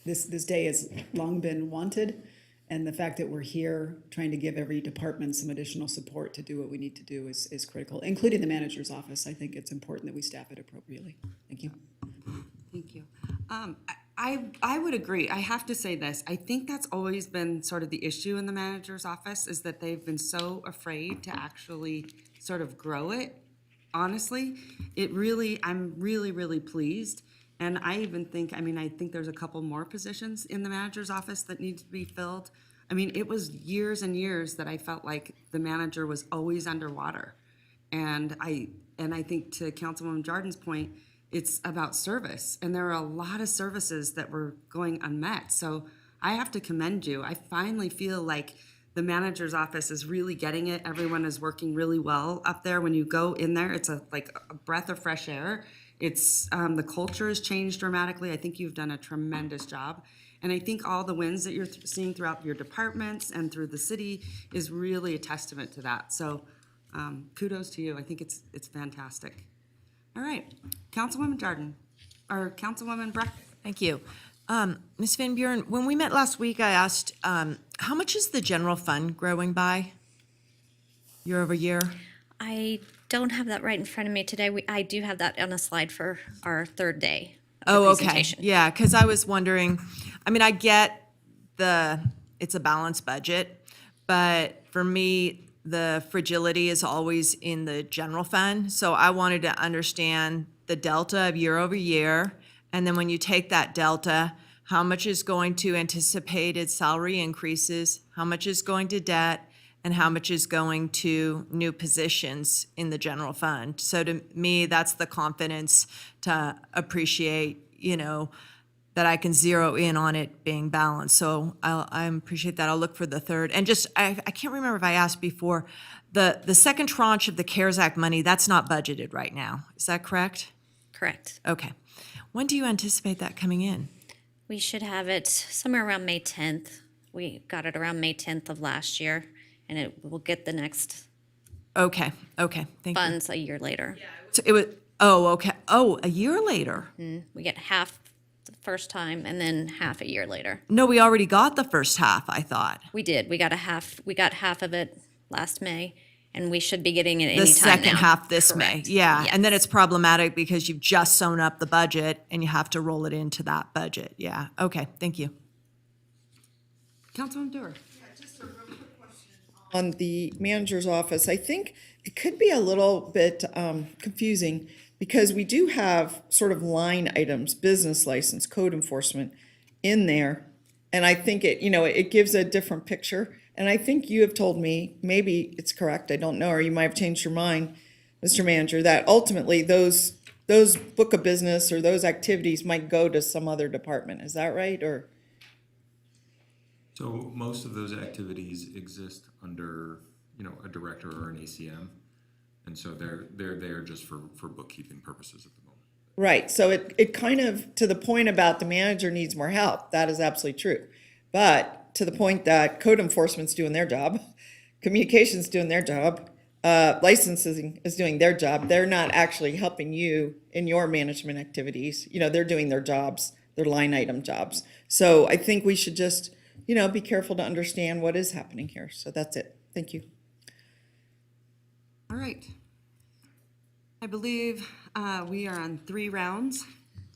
Speaker 1: this day has long been wanted, and the fact that we're here trying to give every department some additional support to do what we need to do is critical, including the manager's office. I think it's important that we staff it appropriately. Thank you.
Speaker 9: Thank you. I would agree. I have to say this. I think that's always been sort of the issue in the manager's office, is that they've been so afraid to actually sort of grow it. Honestly, I'm really, really pleased. And I even think, I think there's a couple more positions in the manager's office that need to be filled. It was years and years that I felt like the manager was always underwater. And I think, to Councilwoman Jordan's point, it's about service, and there are a lot of services that were going unmet. So I have to commend you. I finally feel like the manager's office is really getting it. Everyone is working really well up there. When you go in there, it's like a breath of fresh air. It's the culture has changed dramatically. I think you've done a tremendous job. And I think all the wins that you're seeing throughout your departments and through the city is really a testament to that. So kudos to you. I think it's fantastic. All right, Councilwoman Jordan, or Councilwoman Breck.
Speaker 11: Thank you. Ms. Van Buren, when we met last week, I asked, how much is the general fund growing by year over year?
Speaker 12: I don't have that right in front of me today. I do have that on a slide for our third day.
Speaker 11: Oh, okay.
Speaker 12: Presentation.
Speaker 11: Yeah, because I was wondering, I get it's a balanced budget, but for me, the fragility is always in the general fund. So I wanted to understand the delta of year over year. And then when you take that delta, how much is going to anticipated salary increases, how much is going to debt, and how much is going to new positions in the general fund. So to me, that's the confidence to appreciate, that I can zero in on it being balanced. So I appreciate that. I'll look for the third. And just, I can't remember if I asked before, the second tranche of the CARES Act money, that's not budgeted right now. Is that correct?
Speaker 12: Correct.
Speaker 11: Okay. When do you anticipate that coming in?
Speaker 12: We should have it somewhere around May 10th. We got it around May 10th of last year, and it will get the next
Speaker 11: Okay, thank you.
Speaker 12: funds a year later.
Speaker 11: So it was, okay. Oh, a year later?
Speaker 12: We get half the first time and then half a year later.
Speaker 11: No, we already got the first half, I thought.
Speaker 12: We did. We got half of it last May, And we should be getting it
Speaker 11: The
Speaker 12: anytime
Speaker 11: second
Speaker 12: now.
Speaker 11: half this May,
Speaker 12: Correct.
Speaker 11: yeah. And then
Speaker 12: Yes.
Speaker 11: it's problematic because you've just sewn up the budget and you have to roll it into that budget. Yeah, okay, thank you.
Speaker 9: Councilman Dewar.
Speaker 7: On the manager's office, I think it could be a little bit confusing because we do have sort of line items, business license, code enforcement in there. And I think it gives a different picture. And I think you have told me, maybe it's correct, I don't know, or you might have changed your mind, Mr. Manager, that ultimately those book of business or those activities might go to some other department. Is that right? Or?
Speaker 10: So most of those activities exist under, a director or an ACM. And so they're there just for bookkeeping purposes at the moment.
Speaker 7: Right, so it kind of, to the point about the manager needs more help, that is absolutely true. But to the point that code enforcement's doing their job, communications doing their job, licensing is doing their job, they're not actually helping you in your management activities. They're doing their jobs, their line item jobs. So I think we should just, be careful to understand what is happening here. So that's it. Thank you.
Speaker 9: All right. I believe we are on 3 rounds,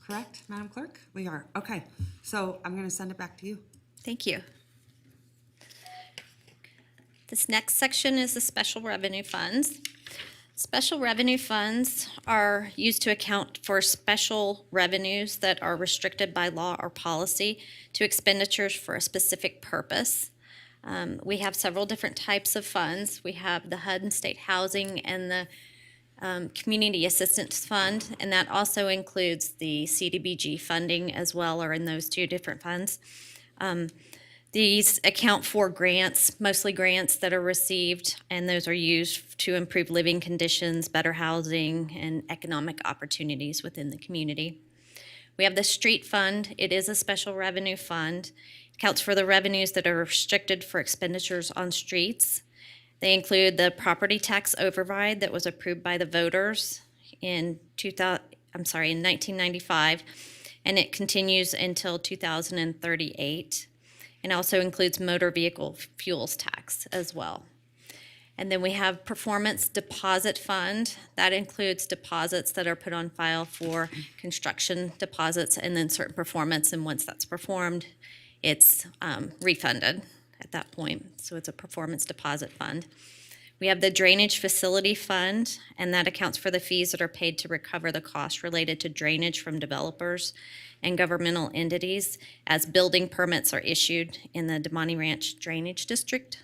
Speaker 9: correct, Madam Clerk? We are, okay. So I'm going to send it back to you.
Speaker 12: Thank you. This next section is the special revenue funds. Special revenue funds are used to account for special revenues that are restricted by law or policy to expenditures for a specific purpose. We have several different types of funds. We have the HUD and State Housing and the Community Assistance Fund, and that also includes the CDBG funding as well, or in those 2 different funds. These account for grants, mostly grants that are received, and those are used to improve living conditions, better housing, and economic opportunities within the community. We have the street fund. It is a special revenue fund. It accounts for the revenues that are restricted for expenditures on streets. They include the property tax override that was approved by the voters in 1995, and it continues until 2038. And also includes motor vehicle fuels tax as well. And then we have performance deposit fund. That includes deposits that are put on file for construction deposits and then certain performance. And once that's performed, it's refunded at that point. So it's a performance deposit fund. We have the drainage facility fund, and that accounts for the fees that are paid to recover the costs related to drainage from developers and governmental entities as building permits are issued in the Demonte Ranch Drainage District.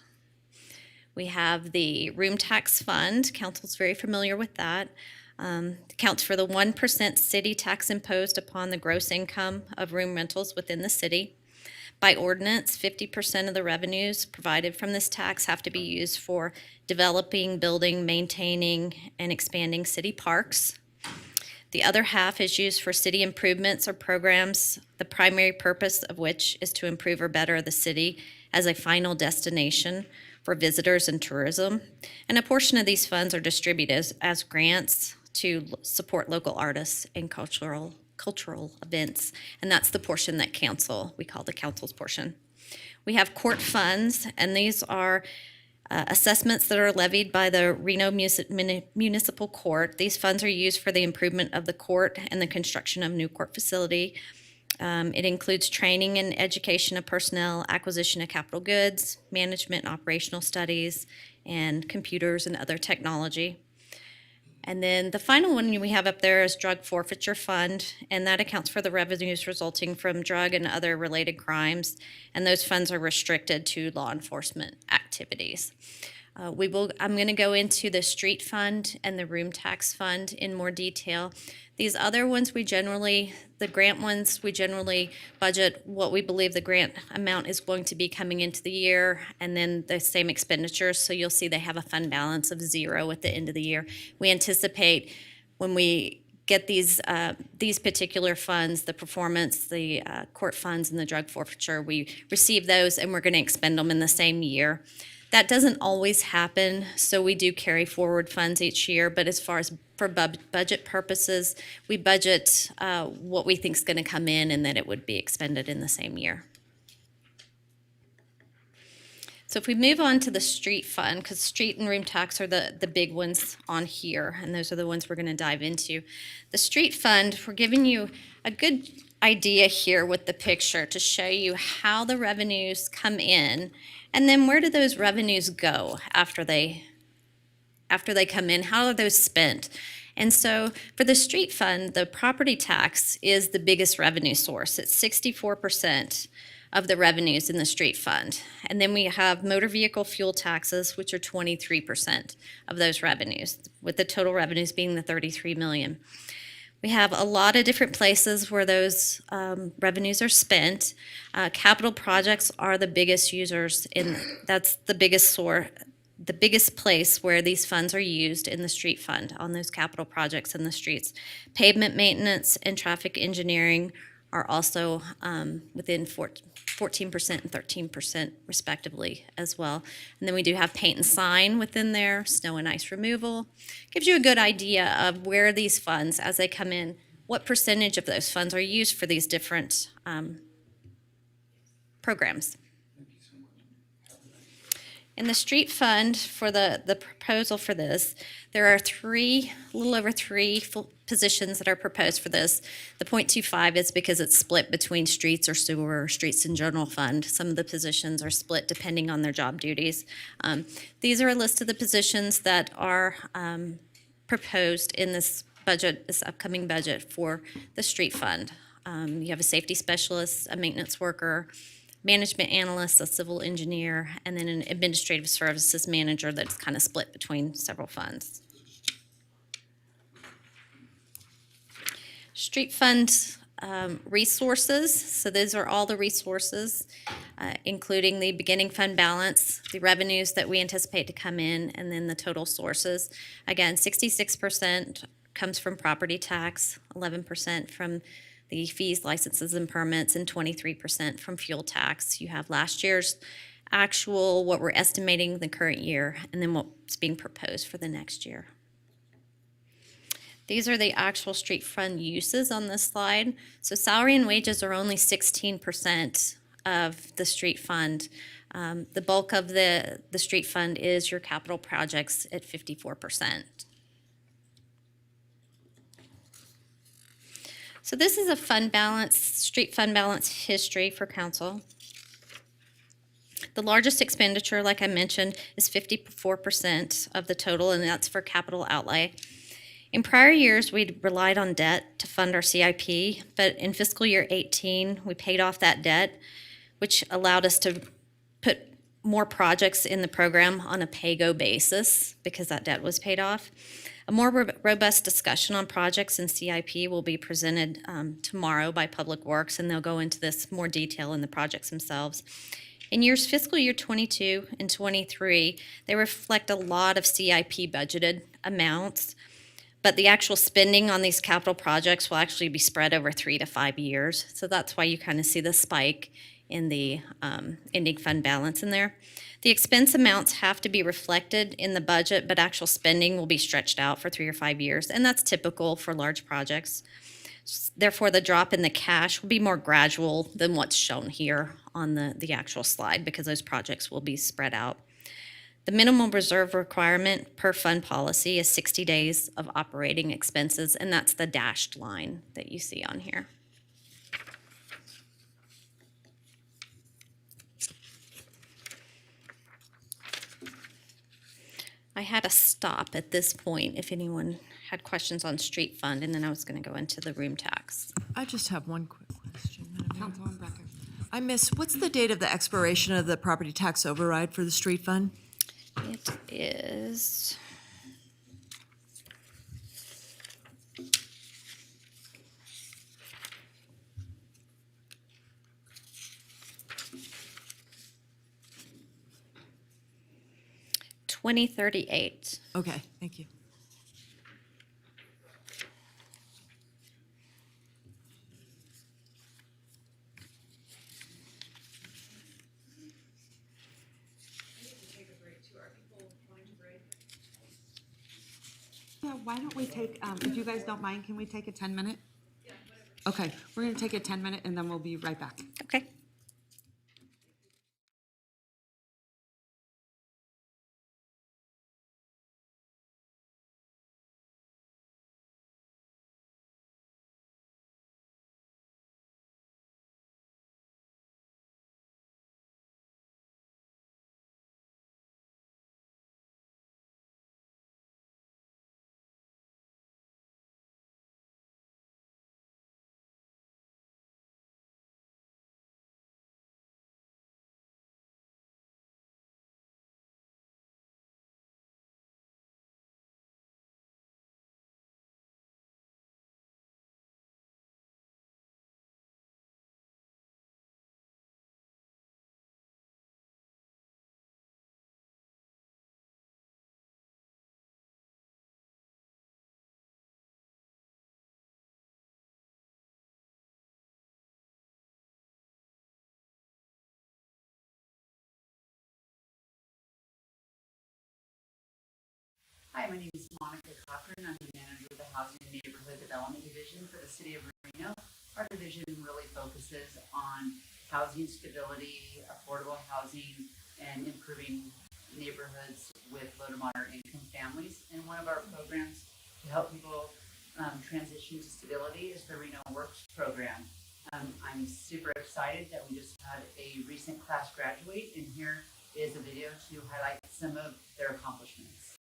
Speaker 12: We have the room tax fund. Council's very familiar with that. Accounts for the 1% city tax imposed upon the gross income of room rentals within the city. By ordinance, 50% of the revenues provided from this tax have to be used for developing, building, maintaining, and expanding city parks. The other half is used for city improvements or programs, the primary purpose of which is to improve or better the city as a final destination for visitors and tourism. And a portion of these funds are distributed as grants to support local artists and cultural events. And that's the portion that we call the council's portion. We have court funds, and these are assessments that are levied by the Reno Municipal Court. These funds are used for the improvement of the court and the construction of new court facility. It includes training and education of personnel, acquisition of capital goods, management and operational studies, and computers and other technology. And then the final one we have up there is Drug Forfeiture Fund, and that accounts for the revenues resulting from drug and other related crimes, and those funds are restricted to law enforcement activities. I'm going to go into the street fund and the room tax fund in more detail. These other ones, the grant ones, we generally budget what we believe the grant amount is going to be coming into the year, and then the same expenditures. So you'll see they have a fund balance of 0 at the end of the year. We anticipate when we get these particular funds, the performance, the court funds, and the drug forfeiture, we receive those and we're going to expend them in the same year. That doesn't always happen, so we do carry forward funds each year, but as far as for budget purposes, we budget what we think is going to come in and that it would be expended in the same year. So if we move on to the street fund, because street and room tax are the big ones on here, and those are the ones we're going to dive into. The street fund, we're giving you a good idea here with the picture to show you how the revenues come in, and then where do those revenues go after they come in? How are those spent? And so for the street fund, the property tax is the biggest revenue source. It's 64% of the revenues in the street fund. And then we have motor vehicle fuel taxes, which are 23% of those revenues, with the total revenues being the 33 million. We have a lot of different places where those revenues are spent. Capital projects are the biggest users, that's the biggest place where these funds are used in the street fund, on those capital projects in the streets. Pavement maintenance and traffic engineering are also within 14% and 13% respectively as well. And then we do have paint and sign within there, snow and ice removal. Gives you a good idea of where these funds, as they come in, what percentage of those funds are used for these different programs. In the street fund, for the proposal for this, there are a little over three full positions that are proposed for this. The 0.25 is because it's split between streets or sewer or streets and general fund. Some of the positions are split depending on their job duties. These are a list of the positions that are proposed in this budget, this upcoming budget for the street fund. You have a safety specialist, a maintenance worker, management analyst, a civil engineer, and then an administrative services manager that's kind of split between several funds. Street fund resources, so those are all the resources, including the beginning fund balance, the revenues that we anticipate to come in, and then the total sources. Again, 66% comes from property tax, 11% from the fees, licenses, and permits, and 23% from fuel tax. You have last year's actual, what we're estimating the current year, and then what's being proposed for the next year. These are the actual street fund uses on this slide. So salary and wages are only 16% of the street fund. The bulk of the street fund is your capital projects at 54%. So this is a fund balance, street fund balance history for council. The largest expenditure, like I mentioned, is 54% of the total, and that's for capital outlay. In prior years, we relied on debt to fund our CIP, but in fiscal year 18, we paid off that debt, which allowed us to put more projects in the program on a pay-go basis because that debt was paid off. A more robust discussion on projects in CIP will be presented tomorrow by Public Works, and they'll go into this more detail in the projects themselves. In fiscal year 22 and 23, they reflect a lot of CIP budgeted amounts, but the actual spending on these capital projects will actually be spread over 3 to 5 years. So that's why you kind of see the spike in the ending fund balance in there. The expense amounts have to be reflected in the budget, but actual spending will be stretched out for 3 or 5 years, and that's typical for large projects. Therefore, the drop in the cash will be more gradual than what's shown here on the actual slide because those projects will be spread out. The minimum reserve requirement per fund policy is 60 days of operating expenses, and that's the dashed line that you see on here. I had a stop at this point if anyone had questions on street fund, and then I was going to go into the room tax.
Speaker 11: I just have one quick question, Madam Mayor.
Speaker 9: Councilwoman Becker.
Speaker 11: I missed, what's the date of the expiration of the property tax override for the street fund?
Speaker 12: It is $2038.
Speaker 11: Okay, thank you.
Speaker 9: Yeah, why don't we take, if you guys don't mind, can we take a 10-minute? Yeah, whatever. Okay, we're going to take a 10-minute and then we'll be right back.
Speaker 12: Okay.
Speaker 14: Hi, my name is Monica Cochran. I'm the manager of the Housing and Neighborhood Development Division for the City of Reno. Our division really focuses on housing stability, affordable housing, and improving neighborhoods with low to moderate income families. And one of our programs to help people transition to stability is the Reno Works program. I'm super excited that we just had a recent class graduate, and here is a video to highlight some of their accomplishments.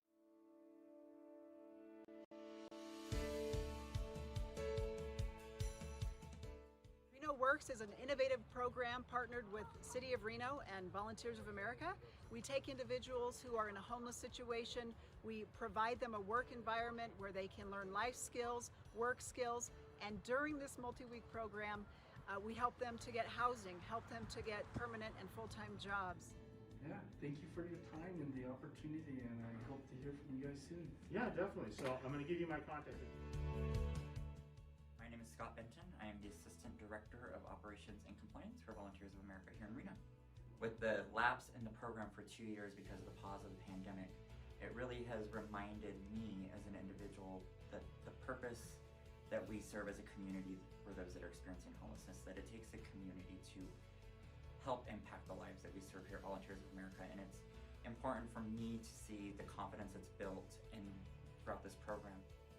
Speaker 1: Reno Works is an innovative program partnered with City of Reno and Volunteers of America. We take individuals who are in a homeless situation, we provide them a work environment where they can learn life skills, work skills, and during this multi-week program, we help them to get housing, help them to get permanent and full-time jobs.
Speaker 15: Yeah, thank you for your time and the opportunity, and I hope to hear from you guys soon. Yeah, definitely. So I'm going to give you my contact.
Speaker 16: My name is Scott Benton. I am the Assistant Director of Operations and Compliance for Volunteers of America here in Reno. With the lapse in the program for 2 years because of the pause of the pandemic, it really has reminded me as an individual that the purpose that we serve as a community for those that are experiencing homelessness, that it takes a community to help impact the lives that we serve here at Volunteers of America. And it's important for me to see the confidence that's built throughout this program.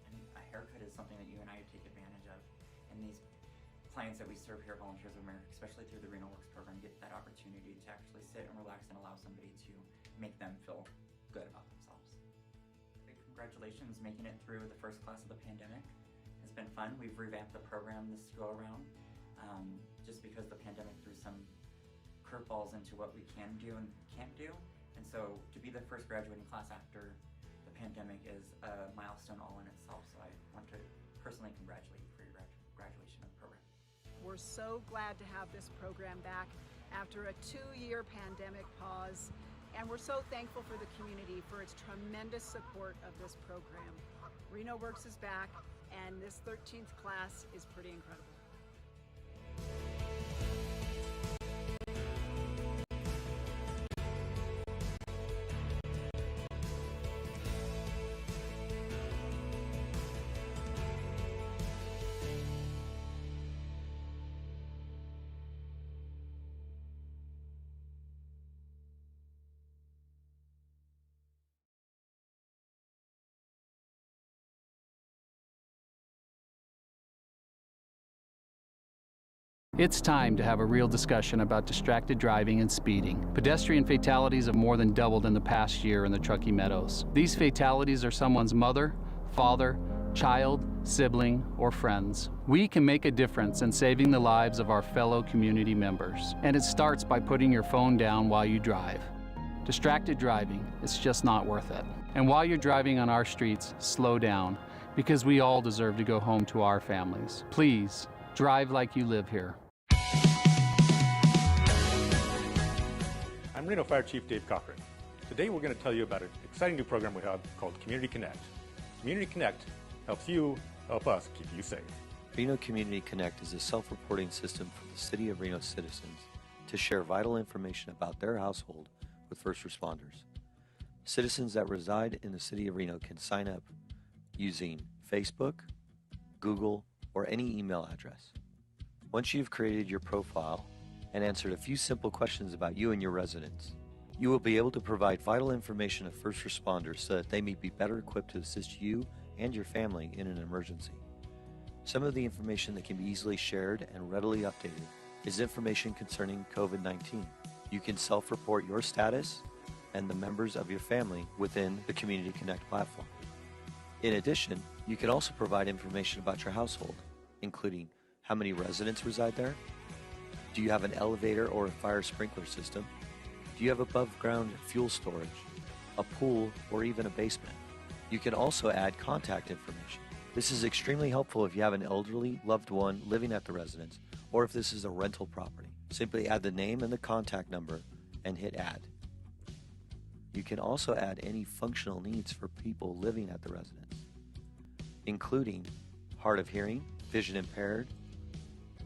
Speaker 16: And a haircut is something that you and I take advantage of. And these clients that we serve here at Volunteers of America, especially through the Reno Works program, get that opportunity to actually sit and relax and allow somebody to make them feel good about themselves. Big congratulations making it through the first class of the pandemic. It's been fun. We've revamped the program this go around just because the pandemic threw some curveballs into what we can do and can't do. And so to be the first graduating class after the pandemic is a milestone all in itself. So I want to personally congratulate you for your graduation of the program.
Speaker 1: We're so glad to have this program back after a 2-year pandemic pause. And we're so thankful for the community for its tremendous support of this program. Reno Works is back, and this 13th class is pretty incredible.
Speaker 17: It's time to have a real discussion about distracted driving and speeding. Pedestrian fatalities have more than doubled in the past year in the Truckee Meadows. These fatalities are someone's mother, father, child, sibling, or friends. We can make a difference in saving the lives of our fellow community members. And it starts by putting your phone down while you drive. Distracted driving, it's just not worth it. And while you're driving on our streets, slow down, because we all deserve to go home to our families. Please, drive like you live here.
Speaker 18: I'm Reno Fire Chief Dave Cochran. Today we're going to tell you about an exciting new program we have called Community Connect. Community Connect helps you help us keep you safe.
Speaker 19: Reno Community Connect is a self-reporting system for the City of Reno citizens to share vital information about their household with first responders. Citizens that reside in the City of Reno can sign up using Facebook, Google, or any email address. Once you've created your profile and answered a few simple questions about you and your residents, you will be able to provide vital information to first responders so that they may be better equipped to assist you and your family in an emergency. Some of the information that can be easily shared and readily updated is information concerning COVID-19. You can self-report your status and the members of your family within the Community Connect platform. In addition, you can also provide information about your household, including how many residents reside there, do you have an elevator or a fire sprinkler system, do you have above-ground fuel storage, a pool, or even a basement. You can also add contact information. This is extremely helpful if you have an elderly loved one living at the residence, or if this is a rental property. Simply add the name and the contact number and hit add. You can also add any functional needs for people living at the residence, including hard of hearing, vision impaired,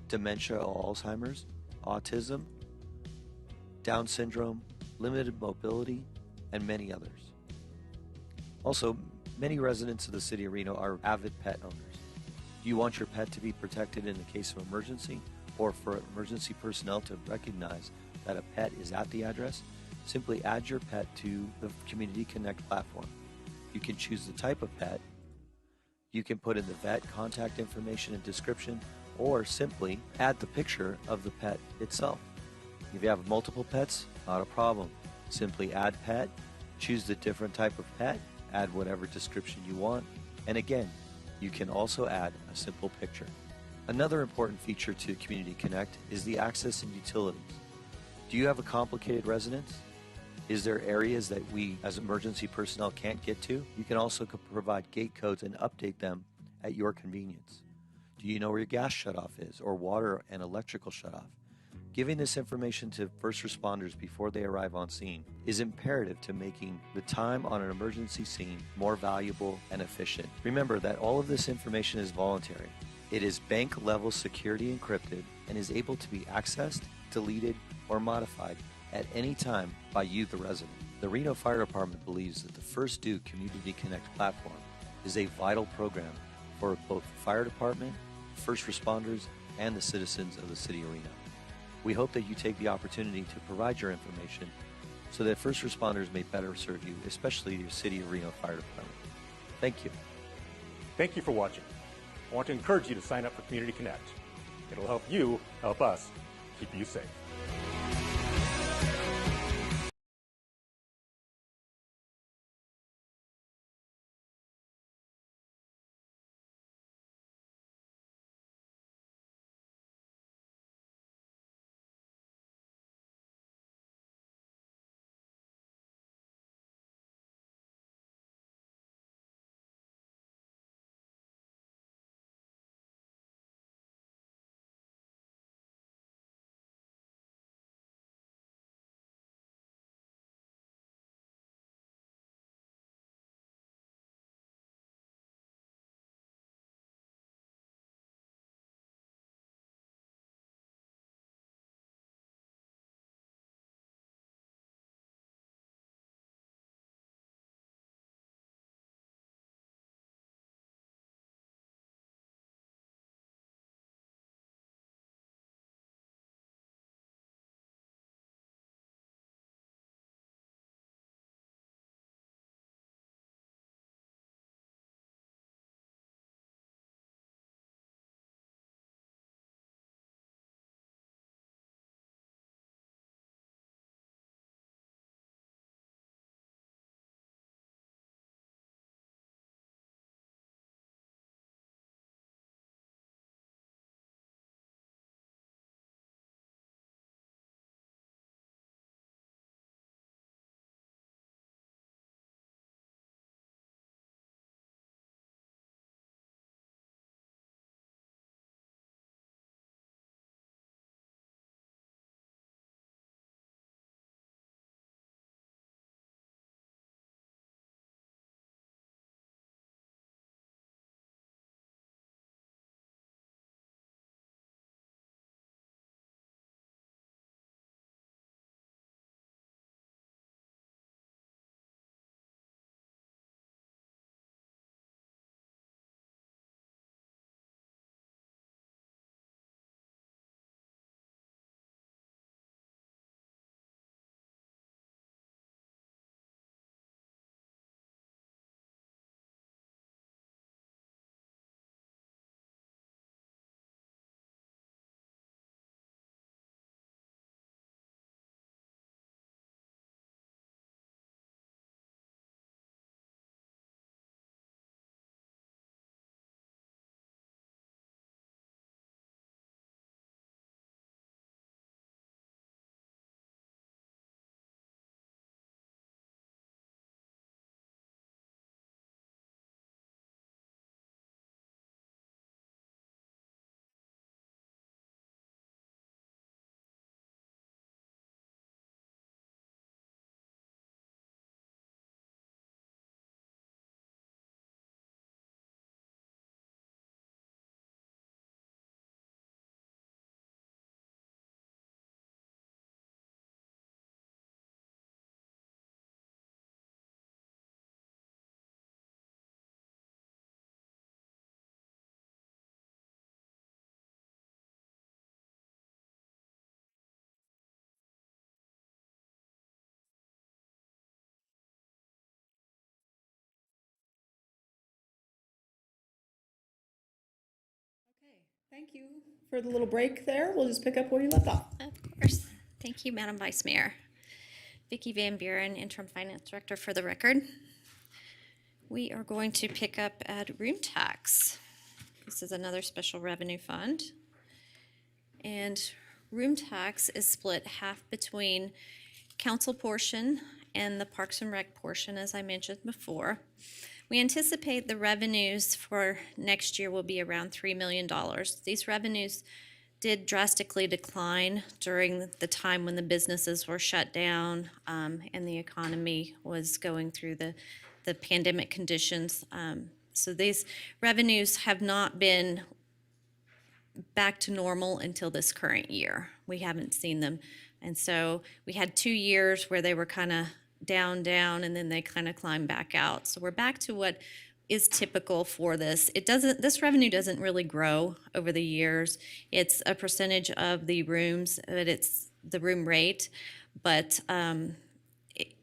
Speaker 19: dementia or Alzheimer's, autism, Down syndrome, limited mobility, and many others. Also, Many residents of the city of Reno are avid pet owners. Do you want your pet to be protected in the case of emergency, or for emergency personnel to recognize that a pet is at the address? Simply add your pet to the Community Connect platform. You can choose the type of pet. You can put in the vet contact information and description, or simply add the picture of the pet itself. If you have multiple pets, not a problem. Simply add pet, choose the different type of pet, add whatever description you want, and again, you can also add a simple picture. Another important feature to Community Connect is the access and utilities. Do you have a complicated residence? Is there areas that we as emergency personnel can't get to? You can also provide gate codes and update them at your convenience. Do you know where your gas shutoff is, or water and electrical shutoff? Giving this information to first responders before they arrive on scene is imperative to making the time on an emergency scene more valuable and efficient. Remember that all of this information is voluntary. It is bank-level security encrypted and is able to be accessed, deleted, or modified at any time by you, the resident. The Reno Fire Department believes that the First Due Community Connect platform is a vital program for both the fire department, first responders, and the citizens of the city of Reno. We hope that you take the opportunity to provide your information so that first responders may better serve you, especially your City of Reno Fire Department. Thank you.
Speaker 18: Thank you for watching. I want to encourage you to sign up for Community Connect. It'll help you help us keep you safe.
Speaker 1: Thank you for the little break there. We'll just pick up where you left off.
Speaker 12: Of course. Thank you, Madam Vice Mayor. Vicki Van Buren, Interim Finance Director for the record. We are going to pick up at room tax. This is another special revenue fund. And room tax is split half between council portion and the Parks and Rec portion, as I mentioned before. We anticipate the revenues for next year will be around $3 million. These revenues did drastically decline during the time when the businesses were shut down and the economy was going through the pandemic conditions. So these revenues have not been back to normal until this current year. We haven't seen them. And so we had 2 years where they were kind of down, and then they kind of climbed back out. So we're back to what is typical for this. This revenue doesn't really grow over the years. It's a percentage of the rooms, but it's the room rate, but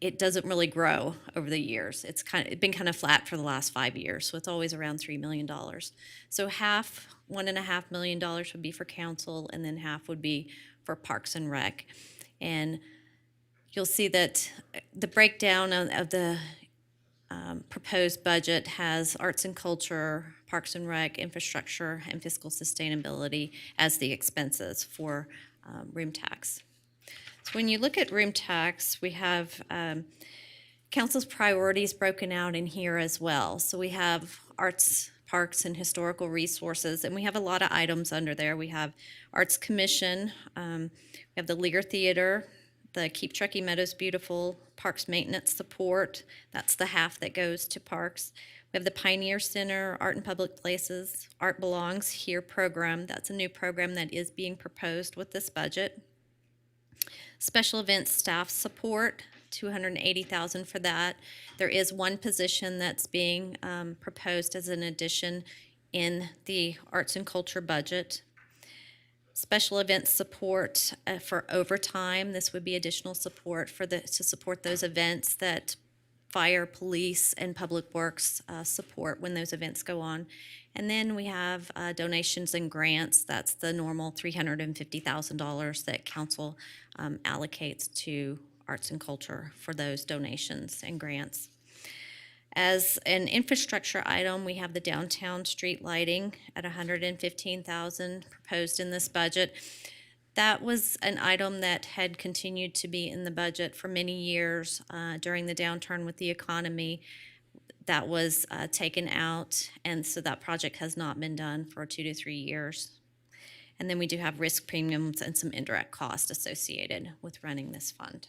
Speaker 12: it doesn't really grow over the years. It's been kind of flat for the last 5 years, so it's always around $3 million. So half, $1.5 million would be for council, and then half would be for Parks and Rec. And you'll see that the breakdown of the proposed budget has arts and culture, Parks and Rec, infrastructure, and fiscal sustainability as the expenses for room tax. So when you look at room tax, we have council's priorities broken out in here as well. So we have arts, parks, and historical resources, and we have a lot of items under there. We have Arts Commission, we have the Lear Theater, the Keep Truckee Meadows Beautiful, Parks Maintenance Support, that's the half that goes to Parks. We have the Pioneer Center, Art in Public Places, Art Belongs Here program, that's a new program that is being proposed with this budget. Special Events Staff Support, $280,000 for that. There is one position that's being proposed as an addition in the Arts and Culture budget. Special events support for overtime. This would be additional support to support those events that fire, police, and public works support when those events go on. And then we have donations and grants. That's the normal $350,000 that council allocates to arts and culture for those donations and grants. As an infrastructure item, we have the downtown street lighting at $115,000 proposed in this budget. That was an item that had continued to be in the budget for many years during the downturn with the economy. That was taken out, and so that project has not been done for 2 to 3 years. And then we do have risk premiums and some indirect costs associated with running this fund.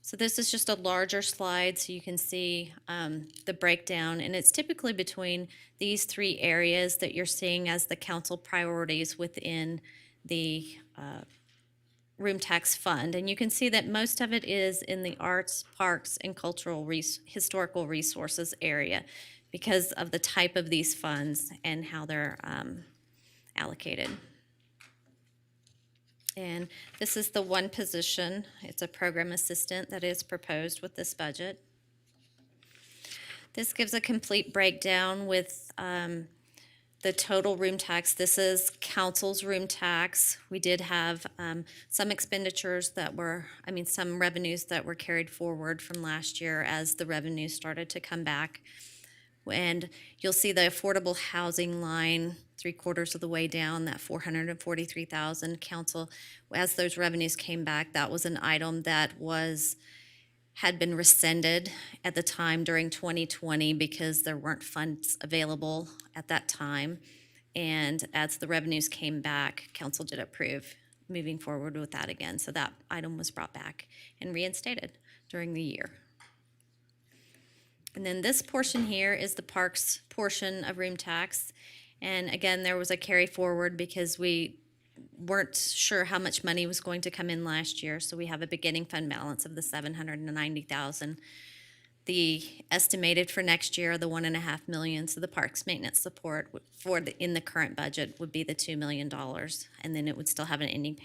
Speaker 12: So this is just a larger slide so you can see the breakdown, and it's typically between these 3 areas that you're seeing as the council priorities within the room tax fund. And you can see that most of it is in the arts, parks, and cultural historical resources area because of the type of these funds and how they're allocated. And this is the one position. It's a program assistant that is proposed with this budget. This gives a complete breakdown with the total room tax. This is council's room tax. We did have some expenditures that were, some revenues that were carried forward from last year as the revenues started to come back. And you'll see the affordable housing line 3/4 of the way down, that $443,000. Council, as those revenues came back, that was an item that had been rescinded at the time during 2020 because there weren't funds available at that time. And as the revenues came back, council did approve moving forward with that again. So that item was brought back and reinstated during the year. And then this portion here is the parks portion of room tax. And again, there was a carry forward because we weren't sure how much money was going to come in last year. So we have a beginning fund balance of the $790,000. The estimated for next year, the $1.5 million. So the parks maintenance support in the current budget would be the $2 million. And then it would still have an ending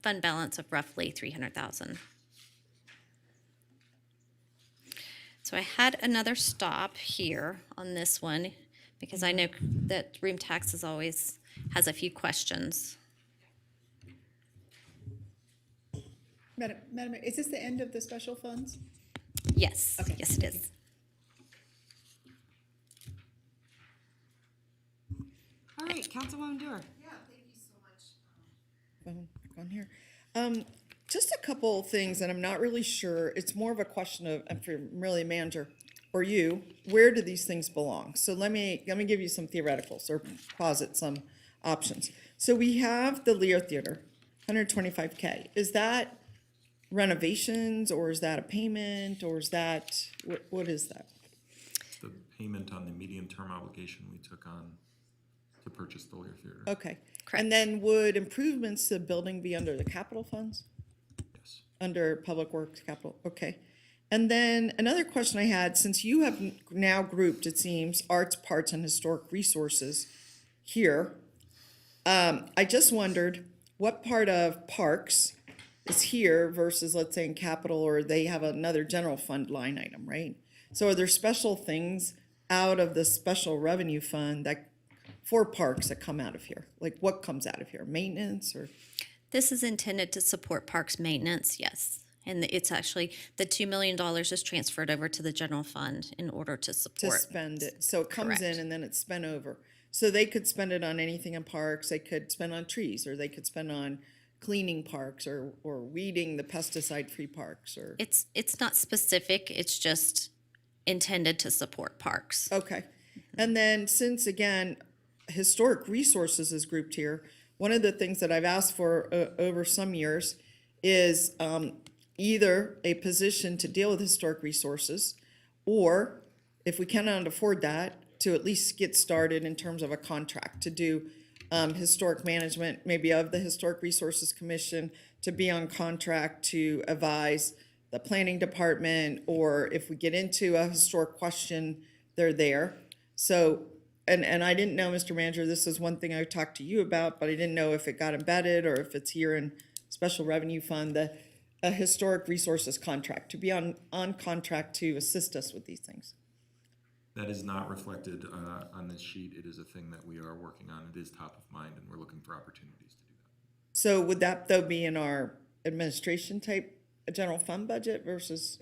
Speaker 12: fund balance of roughly $300,000. So I had another stop here on this one because I know that room tax is always, has a few questions.
Speaker 1: Madam, Mayor, is this the end of the special funds?
Speaker 12: Yes,
Speaker 1: Okay,
Speaker 12: yes it is.
Speaker 9: All right, Councilwoman Dewar.
Speaker 7: On here. Just a couple of things, and I'm not really sure, it's more of a question of, if you're really manager, or you, where do these things belong? So let me give you some theoreticals, or posit some options. So we have the Lear Theater, 125K. Is that renovations, or is that a payment, or is that, what is that?
Speaker 10: The payment on the medium-term obligation we took on to purchase the Lear Theater.
Speaker 7: Okay. And then would improvements to the building be under the capital funds?
Speaker 10: Yes.
Speaker 7: Under Public Works capital, okay. And then another question I had, since you have now grouped, it seems, arts, parts, and historic resources here, I just wondered what part of parks is here versus, let's say, in capital, or they have another general fund line item, right? So are there special things out of the special revenue fund that, for parks, that come out of here? Like, what comes out of here? Maintenance, or?
Speaker 12: This is intended to support parks maintenance, yes. And it's actually, the $2 million is transferred over to the general fund in order to support.
Speaker 7: To spend it, so it comes in
Speaker 12: Correct.
Speaker 7: and then it's spent over. So they could spend it on anything in parks, they could spend on trees, or they could spend on cleaning parks, or weeding the pesticide-free parks, or?
Speaker 12: It's not specific, it's just intended to support parks.
Speaker 7: Okay, and then since, again, historic resources is grouped here, one of the things that I've asked for over some years is either a position to deal with historic resources, or if we cannot afford that, to at least get started in terms of a contract to do historic management, maybe of the Historic Resources Commission, to be on contract to advise the planning department, or if we get into a historic question, they're there. So, and I didn't know, Mr. Manager, this is one thing I talked to you about, but I didn't know if it got embedded or if it's here in Special Revenue Fund, a Historic Resources contract, to be on contract to assist us with these things.
Speaker 10: That is not reflected on this sheet. It is a thing that we are working on. It is top of mind, and we're looking for opportunities to do that.
Speaker 7: So would that, though, be in our administration type general fund budget versus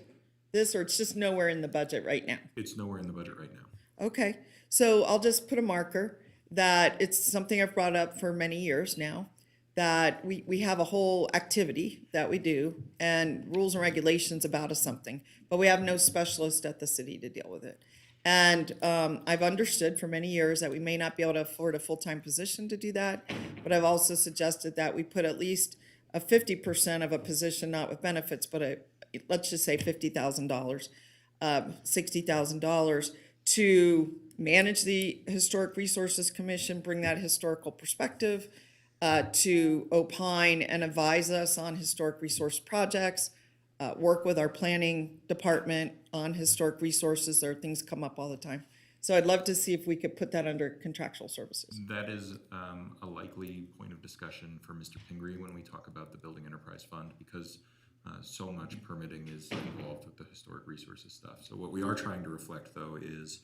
Speaker 7: this, or it's just nowhere in the budget right now?
Speaker 10: It's nowhere in the budget right now.
Speaker 7: Okay, so I'll just put a marker that it's something I've brought up for many years now, that we have a whole activity that we do and rules and regulations about something, but we have no specialist at the city to deal with it. And I've understood for many years that we may not be able to afford a full-time position to do that, but I've also suggested that we put at least a 50% of a position, not with benefits, but let's just say $50,000, $60,000 to manage the Historic Resources Commission, bring that historical perspective, to opine and advise us on historic resource projects, work with our planning department on historic resources. There are things come up all the time. So I'd love to see if we could put that under contractual services.
Speaker 10: That is a likely point of discussion for Mr. Pingree when we talk about the Building Enterprise Fund, because so much permitting is involved with the historic resources stuff. So what we are trying to reflect, though, is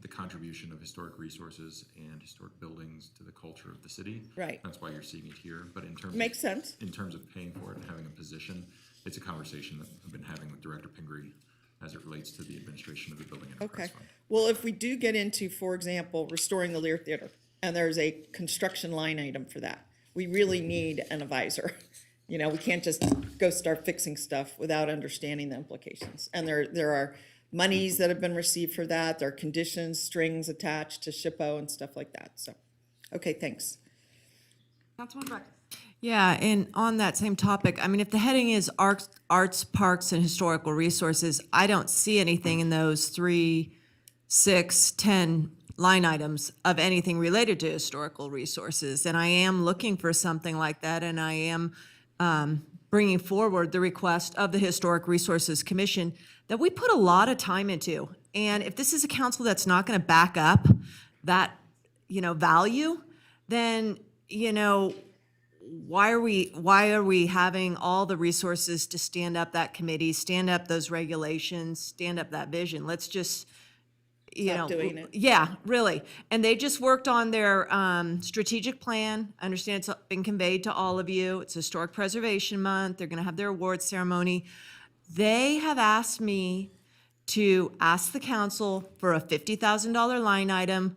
Speaker 10: the contribution of historic resources and historic buildings to the culture of the city.
Speaker 7: Right.
Speaker 10: That's why you're seeing it here. But in terms
Speaker 7: Makes sense.
Speaker 10: In terms of paying for it and having a position, it's a conversation that I've been having with Director Pingree as it relates to the administration of the Building Enterprise
Speaker 7: Okay.
Speaker 10: Fund.
Speaker 7: Well, if we do get into, for example, restoring the Lear Theater, and there's a construction line item for that, we really need an advisor. You know, we can't just go start fixing stuff without understanding the implications. And there are monies that have been received for that. There are conditions, strings attached to SHPO and stuff like that. So, okay, thanks.
Speaker 9: Councilwoman Breck.
Speaker 11: Yeah, and on that same topic, I mean, if the heading is arts, parks, and historical resources, I don't see anything in those 3, 6, 10 line items of anything related to historical resources. And I am looking for something like that, and I am bringing forward the request of the Historic Resources Commission that we put a lot of time into. And if this is a council that's not going to back up that, value, then, why are we having all the resources to stand up that committee, stand up those regulations, stand up that vision? Let's just, you
Speaker 7: Stop
Speaker 11: know,
Speaker 7: doing it.
Speaker 11: yeah, really. And they just worked on their strategic plan. I understand it's been conveyed to all of you. It's Historic Preservation Month. They're going to have their awards ceremony. They have asked me to ask the council for a $50,000 line item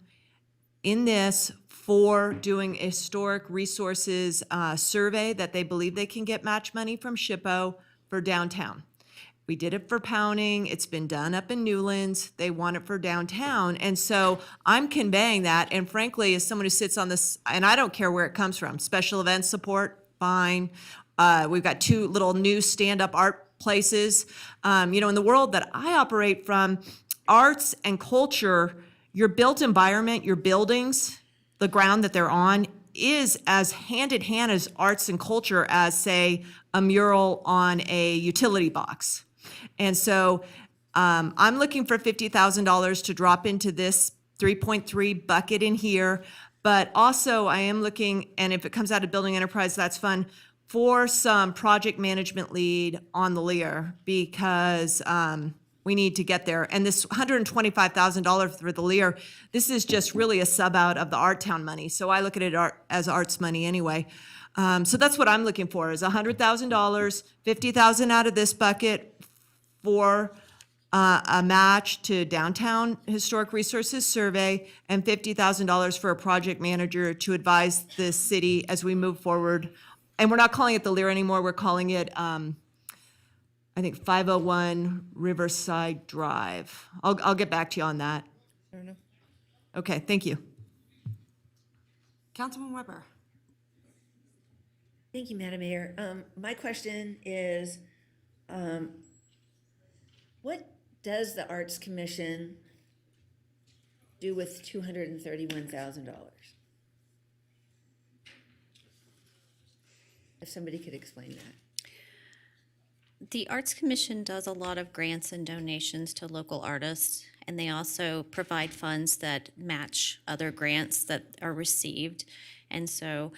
Speaker 11: in this for doing a historic resources survey that they believe they can get match money from SHPO for downtown. We did it for Pounding. It's been done up in Newlands. They want it for downtown. And so I'm conveying that. And frankly, as someone who sits on this, and I don't care where it comes from, special events support, fine. We've got 2 little new stand-up art places. You know, in the world that I operate from, arts and culture, your built environment, your buildings, the ground that they're on, is as hand in hand as arts and culture as, say, a mural on a utility box. And so I'm looking for $50,000 to drop into this 3.3 bucket in here. But also I am looking, and if it comes out of building enterprise, that's fun, for some project management lead on the Lear, because we need to get there. And this $125,000 for the Lear, this is just really a sub out of the Art Town money. So I look at it as arts money anyway. So that's what I'm looking for, is $100,000, $50,000 out of this bucket for a match to Downtown Historic Resources Survey, and $50,000 for a project manager to advise the city as we move forward. And we're not calling it the Lear anymore. We're calling it, I think, 501 Riverside Drive. I'll get back to you on that.
Speaker 7: I don't know.
Speaker 11: Okay, thank you.
Speaker 9: Councilman Weber.
Speaker 20: Thank you, Madam Mayor. My question is, what does the Arts Commission do with $231,000? If somebody could explain that.
Speaker 12: The Arts Commission does a lot of grants and donations to local artists, and they also provide funds that match other grants that are received. And so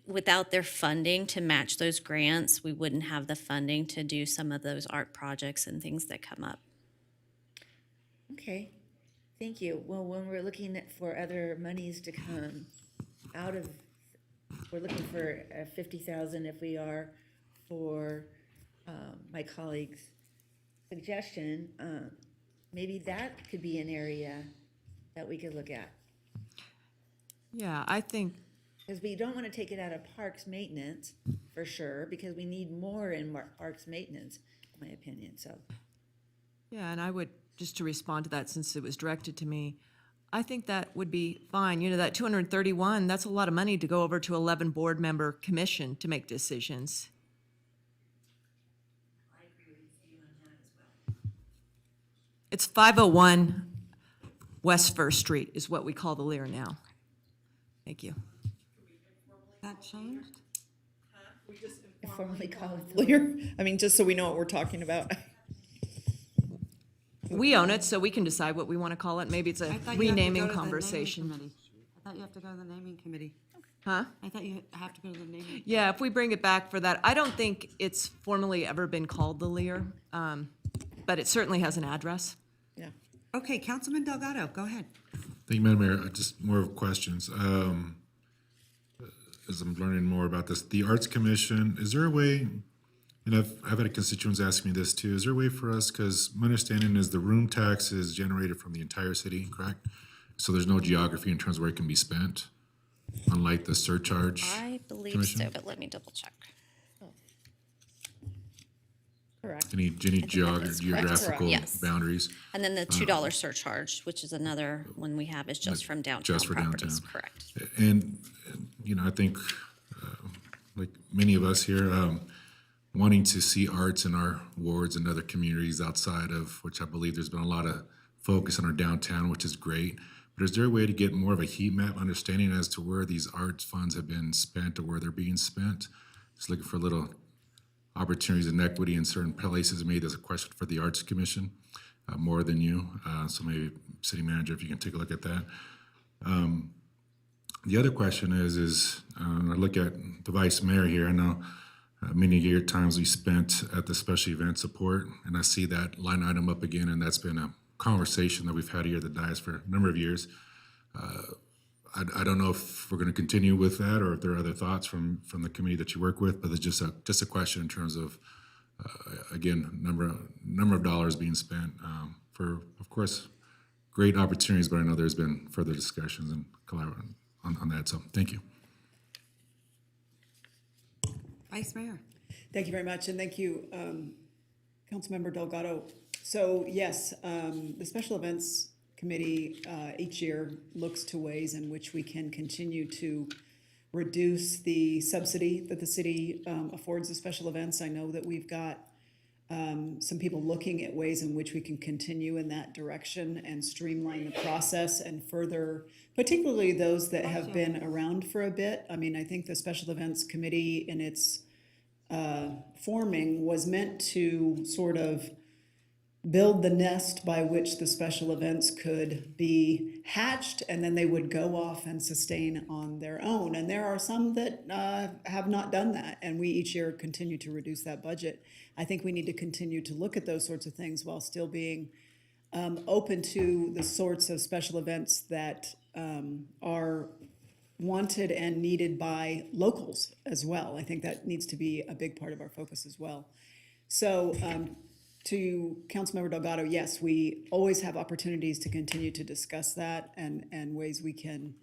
Speaker 12: without their funding to match those grants, we wouldn't have the funding to do some of those art projects and things that come up.
Speaker 20: Okay, thank you. Well, when we're looking for other monies to come out of, we're looking for 50,000 if we are, for my colleague's suggestion, maybe that could be an area that we could look at.
Speaker 11: Yeah, I think,
Speaker 20: Because we don't want to take it out of parks maintenance, for sure, because we need more in parks maintenance, in my opinion, so.
Speaker 11: yeah, and I would, just to respond to that since it was directed to me, I think that would be fine. You know, that 231, that's a lot of money to go over to 11 board member commission to make decisions.
Speaker 20: I agree with you on that as well.
Speaker 11: It's 501 West First Street is what we call the Lear now. Thank you.
Speaker 9: That changed?
Speaker 20: Formally call it the
Speaker 7: Clear? I mean, just so we know what we're talking about.
Speaker 11: We own it, so we can decide what we want to call it. Maybe it's a
Speaker 9: I thought you have to go
Speaker 11: renaming
Speaker 9: to the naming
Speaker 11: conversation.
Speaker 9: committee. I thought you have to go to the naming committee.
Speaker 11: Huh?
Speaker 9: I thought you have to go to the naming.
Speaker 11: Yeah, if we bring it back for that. I don't think it's formally ever been called the Lear, but it certainly has an address.
Speaker 7: Yeah.
Speaker 9: Okay, Councilman Delgado, go ahead.
Speaker 13: Thank you, Madam Mayor. Just more questions. As I'm learning more about this, the Arts Commission, is there a way, and I've had constituents ask me this too, is there a way for us, because my understanding is the room tax is generated from the entire city, correct? So there's no geography in terms of where it can be spent, unlike the surcharge
Speaker 12: I believe
Speaker 13: commission?
Speaker 12: so, but let me double check.
Speaker 20: Correct.
Speaker 13: Any geographical
Speaker 12: Correct. Yes.
Speaker 13: boundaries?
Speaker 12: And then the $2 surcharge, which is another one we have, is just from downtown
Speaker 13: Just for
Speaker 12: properties.
Speaker 13: downtown.
Speaker 12: Correct.
Speaker 13: And, you know, I think, like many of us here, wanting to see arts in our wards and other communities outside of, which I believe there's been a lot of focus on our downtown, which is great. But is there a way to get more of a heat map understanding as to where these arts funds have been spent or where they're being spent? Just looking for little opportunities and equity in certain places. Maybe there's a question for the Arts Commission more than you. So maybe City Manager, if you can take a look at that. The other question is I look at the Vice Mayor here. I know many of your times we spent at the special event support, and I see that line item up again, and that's been a conversation that we've had here at the dais for a number of years. I don't know if we're going to continue with that or if there are other thoughts from the committee that you work with, but it's just a question in terms of, again, number of dollars being spent for, of course, great opportunities, but I know there's been further discussions and collaboration on that, so thank you.
Speaker 9: Vice Mayor.
Speaker 1: Thank you very much, and thank you, Councilmember Delgado. So yes, the Special Events Committee each year looks to ways in which we can continue to reduce the subsidy that the city affords the special events. I know that we've got some people looking at ways in which we can continue in that direction and streamline the process and further, particularly those that have been around for a bit. I mean, I think the Special Events Committee in its forming was meant to sort of build the nest by which the special events could be hatched, and then they would go off and sustain on their own. And there are some that have not done that, and we each year continue to reduce that budget. I think we need to continue to look at those sorts of things while still being open to the sorts of special events that are wanted and needed by locals as well. I think that needs to be a big part of our focus as well. So to Councilmember Delgado, yes, we always have opportunities to continue to discuss that and ways we can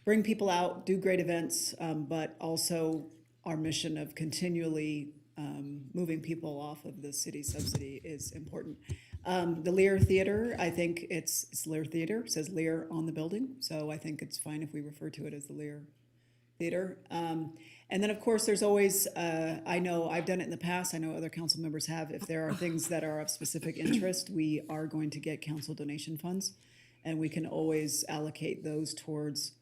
Speaker 1: bring people out, do great events, but also our mission of continually moving people off of the city subsidy is important. The Lear Theater, I think it's Lear Theater, it says Lear on the building, so I think it's fine if we refer to it as the Lear Theater. And then, of course, there's always, I know I've done it in the past, I know other council members have, if there are things that are of specific interest, we are going to get council donation funds, and we can always allocate those towards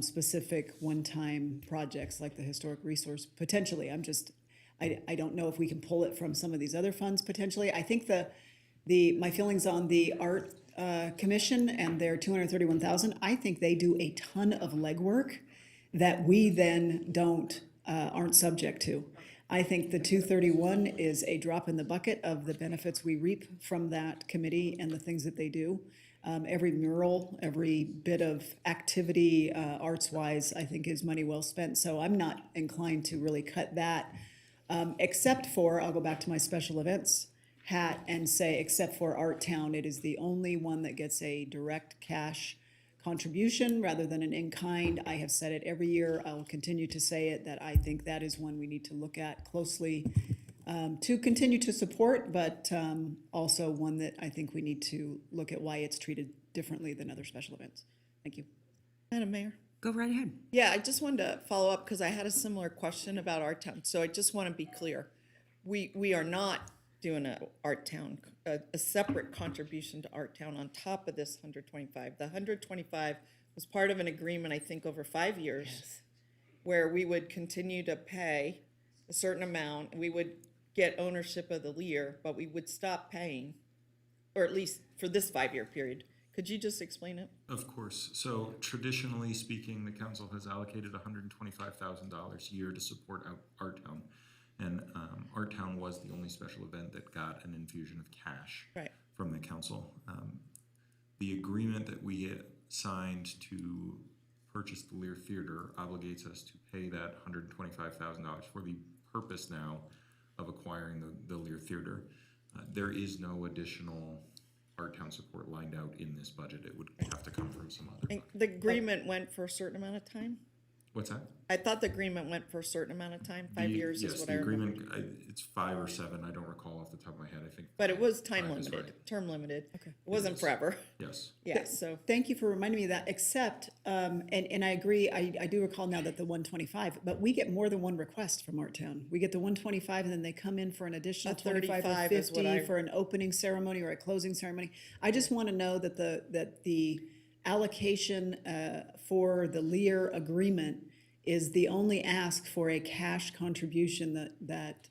Speaker 1: specific one-time projects like the historic resource, potentially. I don't know if we can pull it from some of these other funds, potentially. I think my feelings on the Art Commission and their $231,000, I think they do a ton of legwork that we then aren't subject to. I think the 231 is a drop in the bucket of the benefits we reap from that committee and the things that they do. Every mural, every bit of activity, arts-wise, I think is money well spent. So I'm not inclined to really cut that, except for, I'll go back to my special events hat and say, except for Art Town, it is the only one that gets a direct cash contribution rather than an in-kind. I have said it every year, I will continue to say it, that I think that is one we need to look at closely to continue to support, but also one that I think we need to look at why it's treated differently than other special events. Thank you.
Speaker 7: Madam Mayor.
Speaker 9: Go right ahead.
Speaker 7: Yeah, I just wanted to follow up because I had a similar question about Art Town. So I just want to be clear. We are not doing a Art Town, a separate contribution to Art Town on top of this 125. The 125 was part of an agreement, I think, over 5 years, yes, where we would continue to pay a certain amount. We would get ownership of the Lear, but we would stop paying, or at least for this 5-year period. Could you just explain it?
Speaker 10: Of course. So traditionally speaking, the council has allocated $125,000 a year to support Art Town. And Art Town was the only special event that got an infusion of cash from the council. The agreement that we signed to purchase the Lear Theater obligates us to pay that $125,000 for the purpose now of acquiring the Lear Theater. There is no additional Art Town support lined out in this budget. It would have to come from some other bucket.
Speaker 7: The agreement went for a certain amount of time?
Speaker 10: What's that?
Speaker 7: I thought the agreement went for a certain amount of time. 5 years is what I remember.
Speaker 10: Yes, the agreement, it's 5 or 7. I don't recall off the top of my head. I think.
Speaker 7: But it was time
Speaker 10: 5 is
Speaker 7: limited,
Speaker 10: right.
Speaker 7: term limited. Okay. It wasn't forever.
Speaker 10: Yes.
Speaker 7: Yeah, so.
Speaker 1: Thank you for reminding me of that, except, and I agree, I do recall now that the 125, but we get more than one request from Art Town. We get the 125 and then they come in for an additional 25 or 50 for an opening ceremony or a closing ceremony. I just want to know that the allocation for the Lear agreement is the only ask for a cash contribution that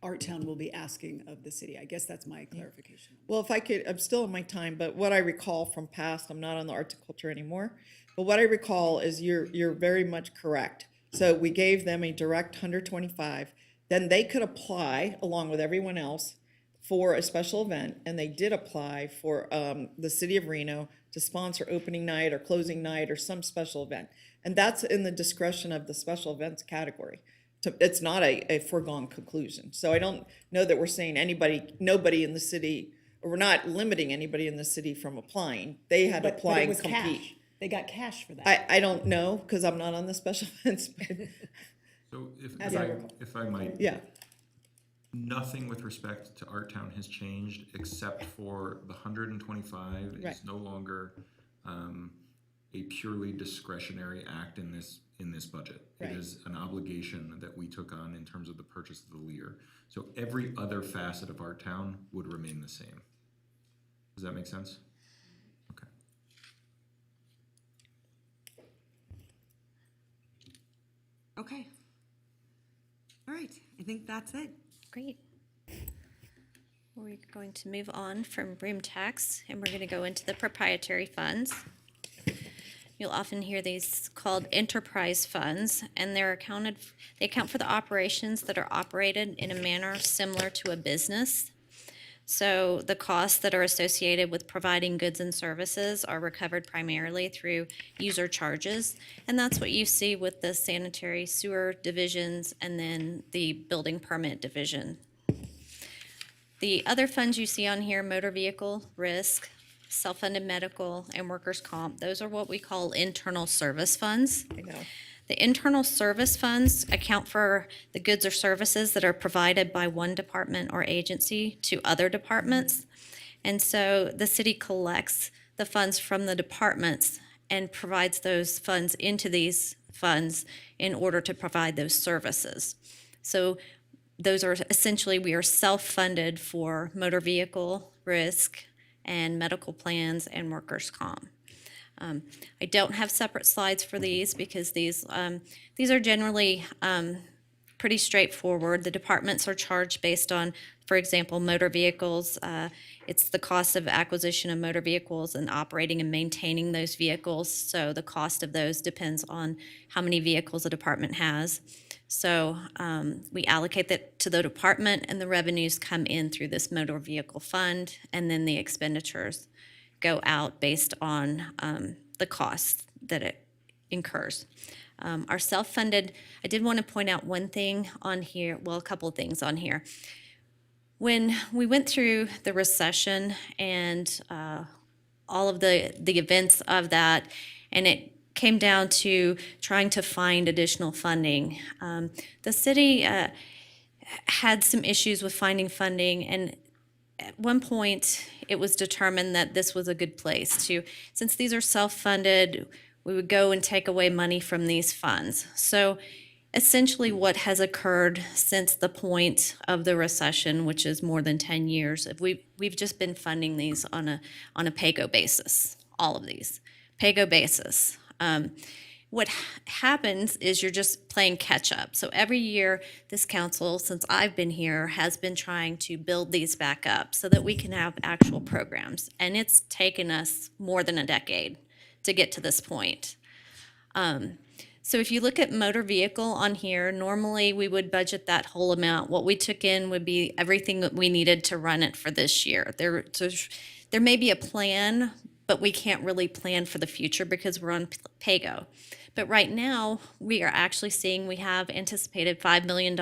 Speaker 1: Art Town will be asking of the city. I guess that's my clarification.
Speaker 7: Well, if I could, I'm still in my time, but what I recall from past, I'm not on the horticulture anymore, but what I recall is you're very much correct. So we gave them a direct 125, then they could apply along with everyone else for a special event, and they did apply for the city of Reno to sponsor opening night or closing night or some special event. And that's in the discretion of the special events category. It's not a foregone conclusion. So I don't know that we're saying nobody in the city, or we're not limiting anybody in the city from applying. They had to
Speaker 1: But
Speaker 7: apply
Speaker 1: it
Speaker 7: and
Speaker 1: was
Speaker 7: compete.
Speaker 1: cash. They got cash for that.
Speaker 7: I don't know, because I'm not on the special events.
Speaker 10: So
Speaker 1: As I recall.
Speaker 10: if I might.
Speaker 7: Yeah.
Speaker 10: Nothing with respect to Art Town has changed except for the 125
Speaker 7: Right.
Speaker 10: is no longer a purely discretionary act in this budget.
Speaker 7: Right.
Speaker 10: It is an obligation that we took on in terms of the purchase of the leader. So every other facet of Art Town would remain the same. Does that make sense? Okay.
Speaker 9: Okay. All right, I think that's it.
Speaker 12: Great. We're going to move on from room tax, and we're going to go into the proprietary funds. You'll often hear these called enterprise funds, and they account for the operations that are operated in a manner similar to a business. So the costs that are associated with providing goods and services are recovered primarily through user charges. And that's what you see with the sanitary sewer divisions and then the building permit division. The other funds you see on here, motor vehicle, risk, self-funded medical, and workers' comp, those are what we call internal service funds.
Speaker 7: I know.
Speaker 12: The internal service funds account for the goods or services that are provided by one department or agency to other departments. And so the city collects the funds from the departments and provides those funds into these funds in order to provide those services. So those are essentially, we are self-funded for motor vehicle, risk, and medical plans and workers' comp. I don't have separate slides for these because these are generally pretty straightforward. The departments are charged based on, for example, motor vehicles. It's the cost of acquisition of motor vehicles and operating and maintaining those vehicles. So the cost of those depends on how many vehicles a department has. So we allocate that to the department, and the revenues come in through this motor vehicle fund, and then the expenditures go out based on the costs that it incurs. Our self-funded, I did want to point out one thing on here, well, a couple of things on here. When we went through the recession and all of the events of that, and it came down to trying to find additional funding, the city had some issues with finding funding, and at one point, it was determined that this was a good place to, since these are self-funded, we would go and take away money from these funds. So essentially what has occurred since the point of the recession, which is more than 10 years, we've just been funding these on a pay-go basis, all of these, pay-go basis. What happens is you're just playing catch up. So every year, this council, since I've been here, has been trying to build these back up so that we can have actual programs. And it's taken us more than a decade to get to this point. So if you look at motor vehicle on here, normally we would budget that whole amount. What we took in would be everything that we needed to run it for this year. There may be a plan, but we can't really plan for the future because we're on pay-go. But right now, we are actually seeing we have anticipated $5 million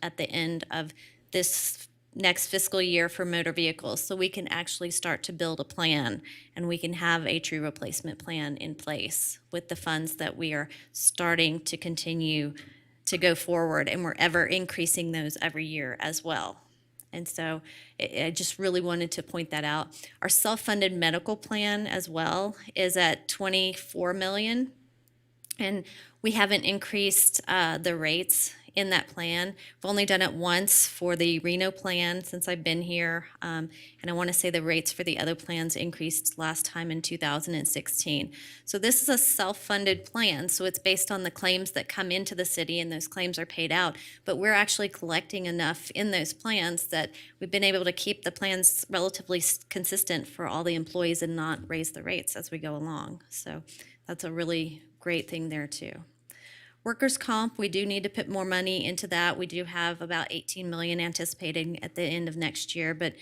Speaker 12: at the end of this next fiscal year for motor vehicles. So we can actually start to build a plan, and we can have a tree replacement plan in place with the funds that we are starting to continue to go forward, and we're ever increasing those every year as well. And so I just really wanted to point that out. Our self-funded medical plan as well is at $24 million. And we haven't increased the rates in that plan. We've only done it once for the Reno plan since I've been here. And I want to say the rates for the other plans increased last time in 2016. So this is a self-funded plan. So it's based on the claims that come into the city, and those claims are paid out. But we're actually collecting enough in those plans that we've been able to keep the plans relatively consistent for all the employees and not raise the rates as we go along. So that's a really great thing there too. Workers' comp, we do need to put more money into that. We do have about 18 million anticipating at the end of next year, but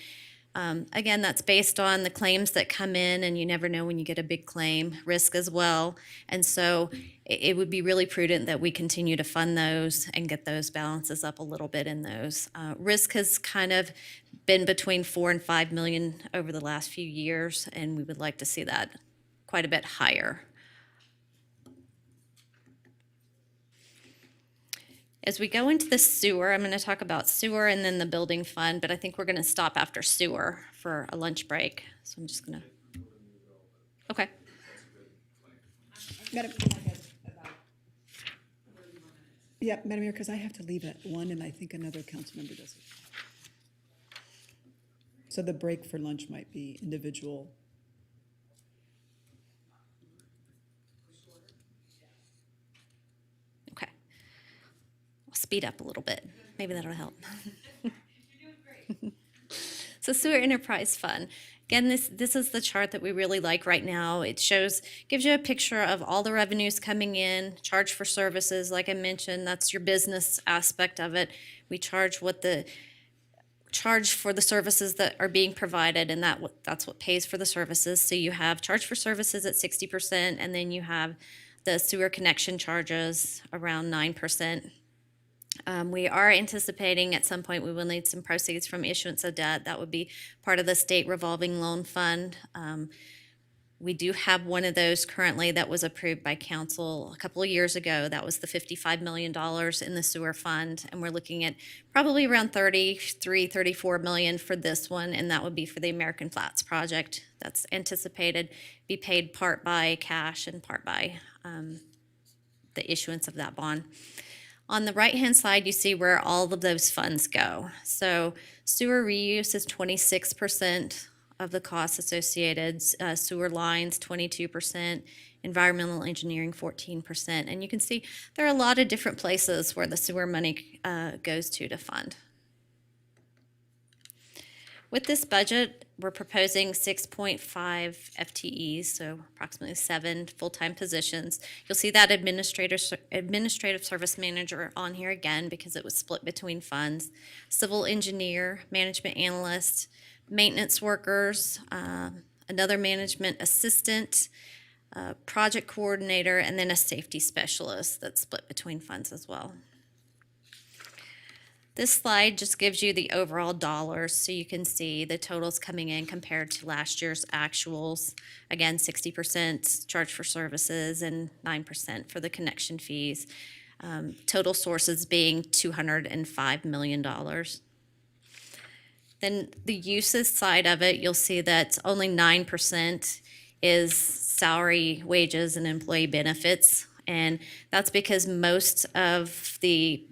Speaker 12: again, that's based on the claims that come in, and you never know when you get a big claim, risk as well. And so it would be really prudent that we continue to fund those and get those balances up a little bit in those. Risk has kind of been between 4 and 5 million over the last few years, and we would like to see that quite a bit higher. As we go into the sewer, I'm going to talk about sewer and then the building fund, but I think we're going to stop after sewer for a lunch break. So I'm just going to. Okay.
Speaker 1: Madam, yeah, Madam Mayor, because I have to leave at 1 and I think another council member does it. So the break for lunch might be individual.
Speaker 12: Okay. I'll speed up a little bit. Maybe that'll help. So Sewer Enterprise Fund. Again, this is the chart that we really like right now. It gives you a picture of all the revenues coming in, charge for services, like I mentioned, that's your business aspect of it. We charge for the services that are being provided, and that's what pays for the services. So you have charge for services at 60%, and then you have the sewer connection charges around 9%. We are anticipating at some point we will need some proceeds from issuance of debt. That would be part of the state revolving loan fund. We do have one of those currently that was approved by council a couple of years ago. That was the $55 million in the sewer fund. And we're looking at probably around 34 million for this one. And that would be for the American Flats project. That's anticipated be paid part by cash and part by the issuance of that bond. On the right-hand side, you see where all of those funds go. So sewer reuse is 26% of the costs associated, sewer lines, 22%, environmental engineering, 14%. And you can see there are a lot of different places where the sewer money goes to fund. With this budget, we're proposing 6.5 FTEs, so approximately 7 full-time positions. You'll see that administrative service manager on here again because it was split between funds. Civil engineer, management analyst, maintenance workers, another management assistant, project coordinator, and then a safety specialist that's split between funds as well. This slide just gives you the overall dollars so you can see the totals coming in compared to last year's actuals. Again, 60% charge for services and 9% for the connection fees. Total sources being $205 million. Then the uses side of it, you'll see that only 9% is salary, wages, and employee benefits. And that's because most of the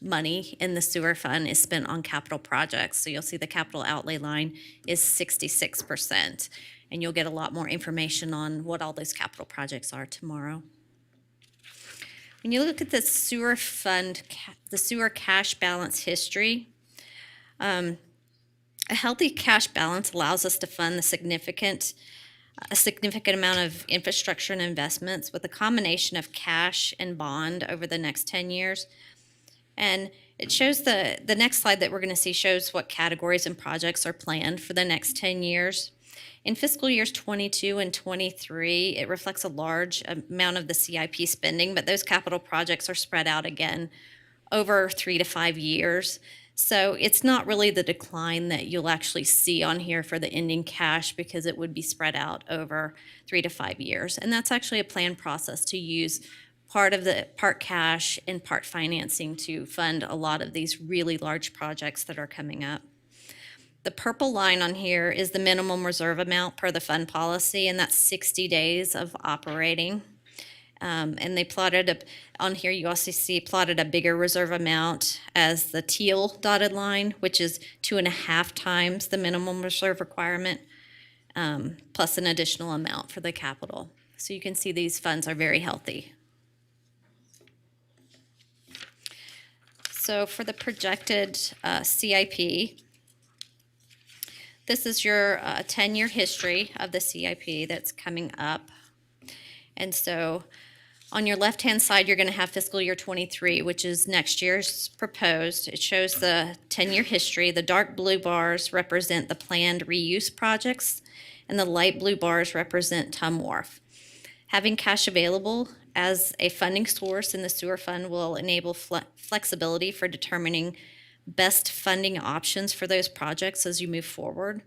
Speaker 12: money in the sewer fund is spent on capital projects. So you'll see the capital outlay line is 66%. And you'll get a lot more information on what all those capital projects are tomorrow. When you look at the sewer fund, the sewer cash balance history, a healthy cash balance allows us to fund a significant amount of infrastructure and investments with a combination of cash and bond over the next 10 years. And it shows the next slide that we're going to see shows what categories and projects are planned for the next 10 years. In fiscal years 22 and 23, it reflects a large amount of the CIP spending, but those capital projects are spread out again over 3 to 5 years. So it's not really the decline that you'll actually see on here for the ending cash because it would be spread out over 3 to 5 years. And that's actually a planned process to use part cash and part financing to fund a lot of these really large projects that are coming up. The purple line on here is the minimum reserve amount per the fund policy, and that's 60 days of operating. And they plotted on here, you also see plotted a bigger reserve amount as the teal dotted line, which is 2.5 times the minimum reserve requirement, plus an additional amount for the capital. So you can see these funds are very healthy. So for the projected CIP, this is your 10-year history of the CIP that's coming up. And so On your left-hand side, you're going to have fiscal year '23, which is next year's proposed. It shows the 10-year history. The dark blue bars represent the planned reuse projects, and the light blue bars represent Tum Wharf. Having cash available as a funding source in the sewer fund will enable flexibility for determining best funding options for those projects as you move forward.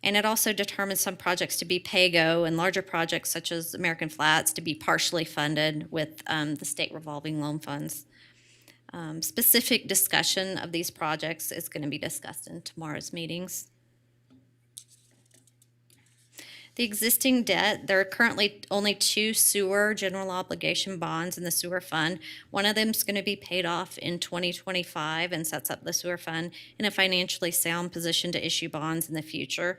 Speaker 12: And it also determines some projects to be pay-go and larger projects such as American Flats to be partially funded with the state revolving loan funds. Specific discussion of these projects is going to be discussed in tomorrow's meetings. The existing debt, there are currently only 2 sewer general obligation bonds in the sewer fund. One of them is going to be paid off in 2025 and sets up the sewer fund in a financially sound position to issue bonds in the future,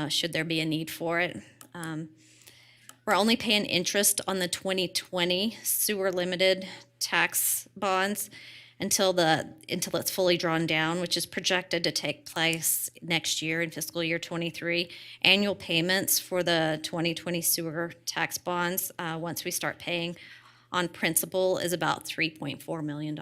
Speaker 12: should there be a need for it. We're only paying interest on the 2020 sewer limited tax bonds until it's fully drawn down, which is projected to take place next year in fiscal year '23. Annual payments for the 2020 sewer tax bonds, once we start paying on principal, is about $3.4 million.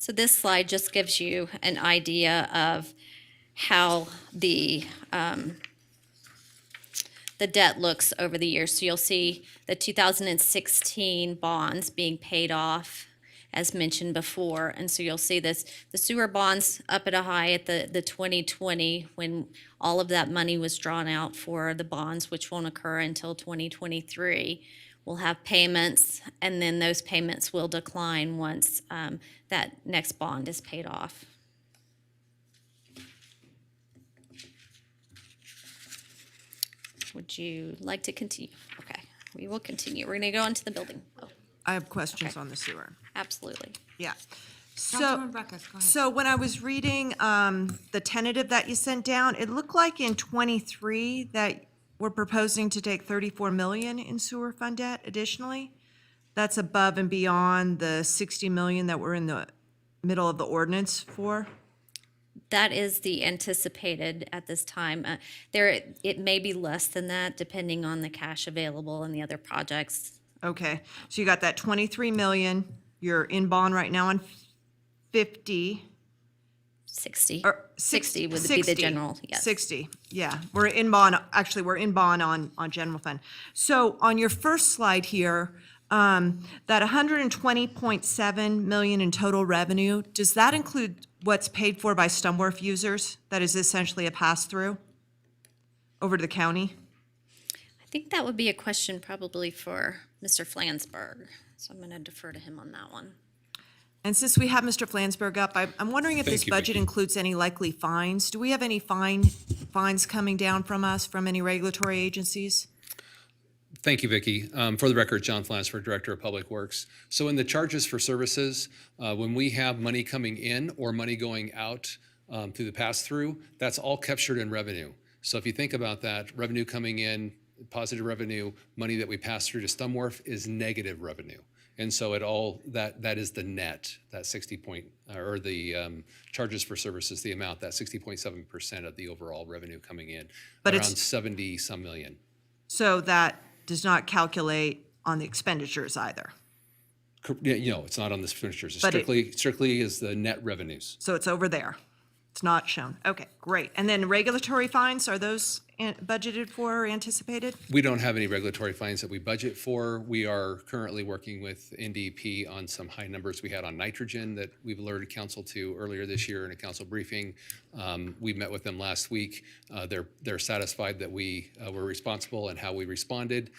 Speaker 12: So this slide just gives you an idea of how the debt looks over the years. So you'll see the 2016 bonds being paid off, as mentioned before. And so you'll see this, the sewer bonds up at a high at the 2020, when all of that money was drawn out for the bonds, which won't occur until 2023. We'll have payments, and then those payments will decline once that next bond is paid off. Would you like to continue? Okay, we will continue. We're going to go into the building. Oh,
Speaker 11: I have questions on the sewer.
Speaker 12: absolutely.
Speaker 11: Yeah.
Speaker 9: Councilwoman Breckus, go ahead.
Speaker 11: So when I was reading the tentative that you sent down, it looked like in '23 that we're proposing to take $34 million in sewer fund debt additionally. That's above and beyond the $60 million that we're in the middle of the ordinance for.
Speaker 12: That is the anticipated at this time. It may be less than that, depending on the cash available and the other projects.
Speaker 11: Okay, so you got that 23 million, you're in bond right now on 50.
Speaker 12: 60.
Speaker 11: Or
Speaker 12: 60 would be the general, yes.
Speaker 11: 60, yeah. We're in bond, actually, we're in bond on general fund. So on your first slide here, that 120.7 million in total revenue, does that include what's paid for by Stumworth users? That is essentially a pass-through over to the county?
Speaker 12: I think that would be a question probably for Mr. Flansburgh, so I'm going to defer to him on that one.
Speaker 11: And since we have Mr. Flansburgh up, I'm wondering if this budget includes any likely fines. Do we have any fines coming down from us, from any regulatory agencies?
Speaker 21: Thank you, Vicki. For the record, John Flansburgh, Director of Public Works. So in the charges for services, when we have money coming in or money going out through the pass-through, that's all captured in revenue. So if you think about that, revenue coming in, positive revenue, money that we pass through to Stumworth is negative revenue. And so it all, that is the net, that 60 point, or the charges for services, the amount, that 60.7% of the overall revenue coming in,
Speaker 11: but
Speaker 21: around
Speaker 11: it's
Speaker 21: 70 some million.
Speaker 11: So that does not calculate on the expenditures either.
Speaker 21: You know, it's not on the expenditures. It's
Speaker 11: But
Speaker 21: strictly is the net revenues.
Speaker 11: So it's over there. It's not shown. Okay, great. And then regulatory fines, are those budgeted for or anticipated?
Speaker 21: We don't have any regulatory fines that we budget for. We are currently working with NDP on some high numbers we had on nitrogen that we've alerted council to earlier this year in a council briefing. We met with them last week. They're satisfied that we were responsible and how we responded,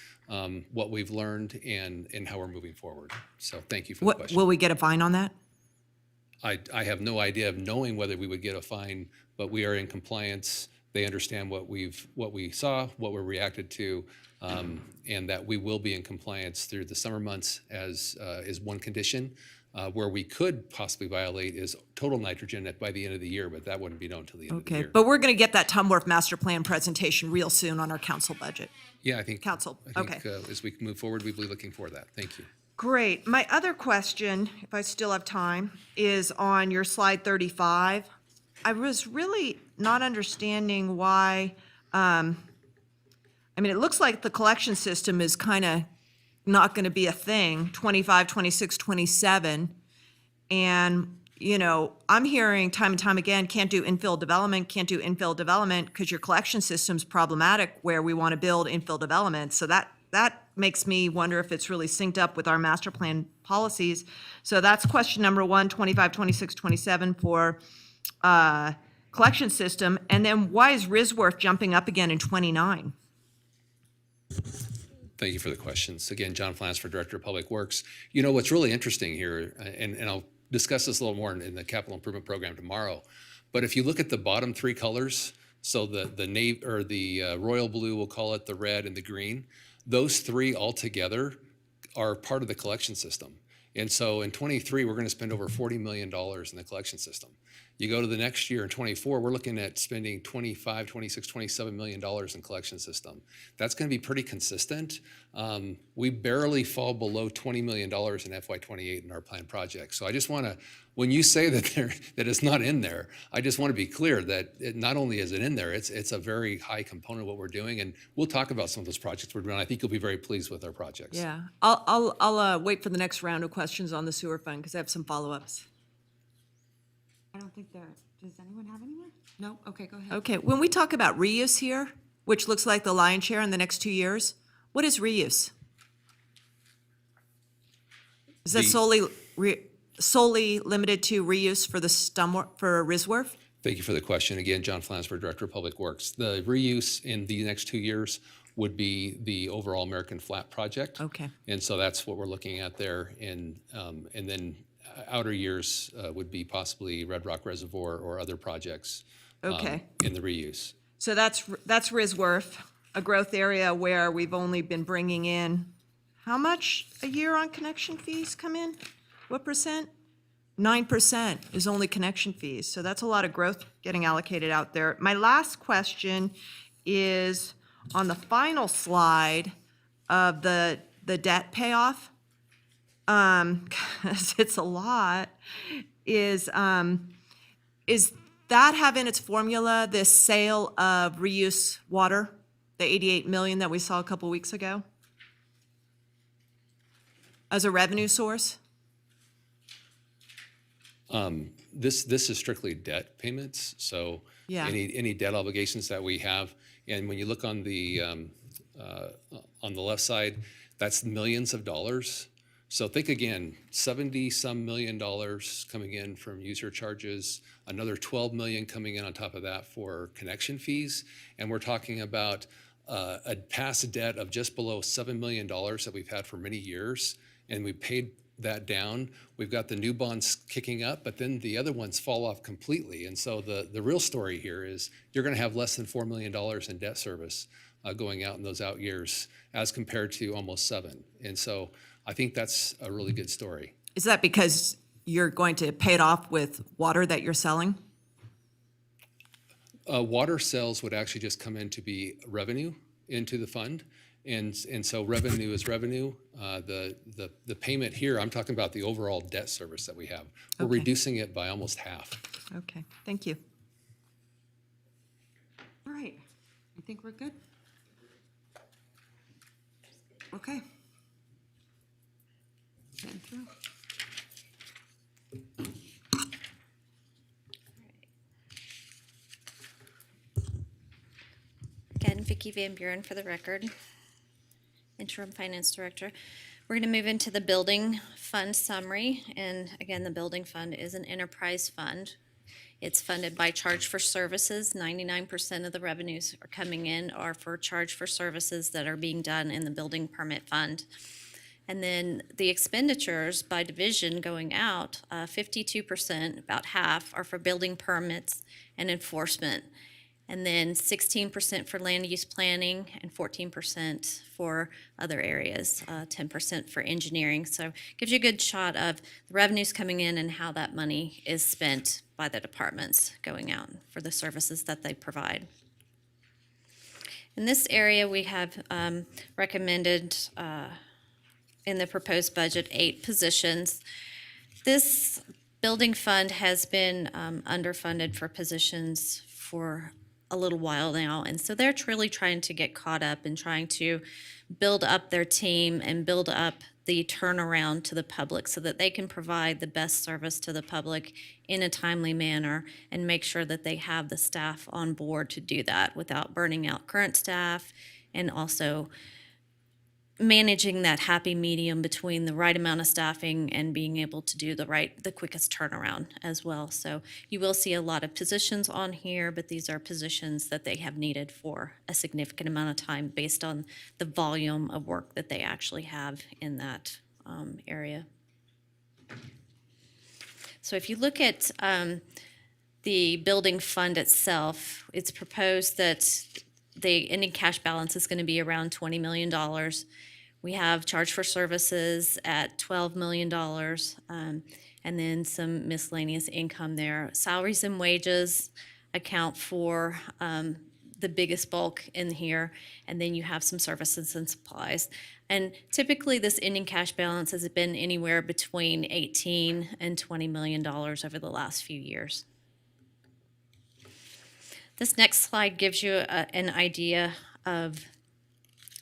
Speaker 21: what we've learned, and how we're moving forward. So thank you for the question.
Speaker 11: Will we get a fine on that?
Speaker 21: I have no idea of knowing whether we would get a fine, but we are in compliance. They understand what we saw, what we reacted to, and that we will be in compliance through the summer months as is one condition. Where we could possibly violate is total nitrogen by the end of the year, but that wouldn't be known until the end of the year.
Speaker 11: Okay, but we're going to get that Tumworth master plan presentation real soon on our council budget.
Speaker 21: Yeah, I think.
Speaker 11: Council, okay.
Speaker 21: As we move forward, we'll be looking for that. Thank you.
Speaker 11: Great. My other question, if I still have time, is on your slide 35. I was really not understanding why, I mean, it looks like the collection system is kind of not going to be a thing, 25, 26, 27. And, you know, I'm hearing time and time again, can't do infill development because your collection system's problematic where we want to build infill development. So that makes me wonder if it's really synced up with our master plan policies. So that's question number one, 25, 26, 27 for collection system. And then why is Risworth jumping up again in 29?
Speaker 21: Thank you for the questions. Again, John Flansford, Director of Public Works. You know, what's really interesting here, and I'll discuss this a little more in the capital improvement program tomorrow, but if you look at the bottom three colors, so the navy or the royal blue, we'll call it, the red and the green, those three altogether are part of the collection system. And so in 23, we're going to spend over $40 million in the collection system. You go to the next year in 24, we're looking at spending 25, 26, $27 million in collection system. That's going to be pretty consistent. We barely fall below $20 million in FY28 in our planned projects. So I just want to, when you say that it's not in there, I just want to be clear that not only is it in there, it's a very high component of what we're doing. And we'll talk about some of those projects we're doing. I think you'll be very pleased with our projects.
Speaker 11: Yeah, I'll wait for the next round of questions on the sewer fund because I have some follow-ups.
Speaker 9: I don't think does anyone have anyone? No? Okay, go ahead.
Speaker 11: Okay, when we talk about reuse here, which looks like the lion's share in the next 2 years, what is reuse? Is that solely limited to reuse for the for Risworth?
Speaker 21: Thank you for the question. Again, John Flansford, Director of Public Works. The reuse in the next 2 years would be the overall American Flat project.
Speaker 11: Okay.
Speaker 21: And so that's what we're looking at there. And then outer years would be possibly Red Rock Reservoir or other projects
Speaker 11: Okay.
Speaker 21: In the reuse.
Speaker 11: So that's Risworth, a growth area where we've only been bringing in, how much a year on connection fees come in? What percent? 9% is only connection fees. So that's a lot of growth getting allocated out there. My last question is on the final slide of the debt payoff, 'cause it's a lot, is that have in its formula this sale of reuse water, the 88 million that we saw a couple weeks ago, as a revenue source?
Speaker 21: This is strictly debt payments. So
Speaker 11: Yeah.
Speaker 21: any debt obligations that we have, and when you look on the left side, that's millions of dollars. So think again, 70-some million dollars coming in from user charges, another 12 million coming in on top of that for connection fees, and we're talking about a past debt of just below $7 million that we've had for many years, and we paid that down. We've got the new bonds kicking up, but then the other ones fall off completely. And so the real story here is you're going to have less than $4 million in debt service going out in those out years as compared to almost 7. And so I think that's a really good story.
Speaker 11: Is that because you're going to pay it off with water that you're selling?
Speaker 21: Water sales would actually just come in to be revenue into the fund. And so revenue is revenue. The payment here, I'm talking about the overall debt service that we have. We're
Speaker 11: Okay.
Speaker 21: reducing it by almost half.
Speaker 11: Okay, thank you.
Speaker 9: All right, I think we're good. Okay. Getting through.
Speaker 12: Again, Vicki Van Buren for the record, Interim Finance Director. We're going to move into the building fund summary. And again, the building fund is an enterprise fund. It's funded by charge for services. 99% of the revenues are coming in are for charge for services that are being done in the building permit fund. And then the expenditures by division going out, 52%, about half, are for building permits and enforcement. And then 16% for land use planning and 14% for other areas, 10% for engineering. So it gives you a good shot of the revenues coming in and how that money is spent by the departments going out for the services that they provide. In this area, we have recommended in the proposed budget 8 positions. This building fund has been underfunded for positions for a little while now. And so they're truly trying to get caught up and trying to build up their team and build up the turnaround to the public so that they can provide the best service to the public in a timely manner and make sure that they have the staff on board to do that without burning out current staff, and also managing that happy medium between the right amount of staffing and being able to do the quickest turnaround as well. So you will see a lot of positions on here, but these are positions that they have needed for a significant amount of time based on the volume of work that they actually have in that area. So if you look at the building fund itself, it's proposed that the ending cash balance is going to be around $20 million. We have charge for services at $12 million, and then some miscellaneous income there. Salaries and wages account for the biggest bulk in here, and then you have some services and supplies. And typically this ending cash balance has been anywhere between $18 and $20 million over the last few years. This next slide gives you an idea of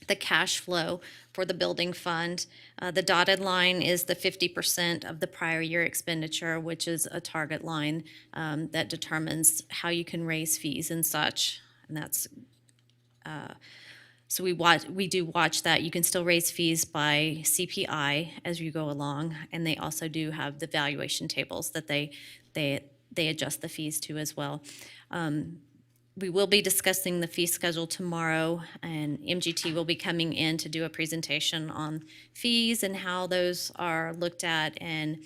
Speaker 12: the cash flow for the building fund. The dotted line is the 50% of the prior year expenditure, which is a target line that determines how you can raise fees and such. And that's so we do watch that. You can still raise fees by CPI as you go along, and they also do have the valuation tables that they adjust the fees to as well. We will be discussing the fee schedule tomorrow, and MGT will be coming in to do a presentation on fees and how those are looked at and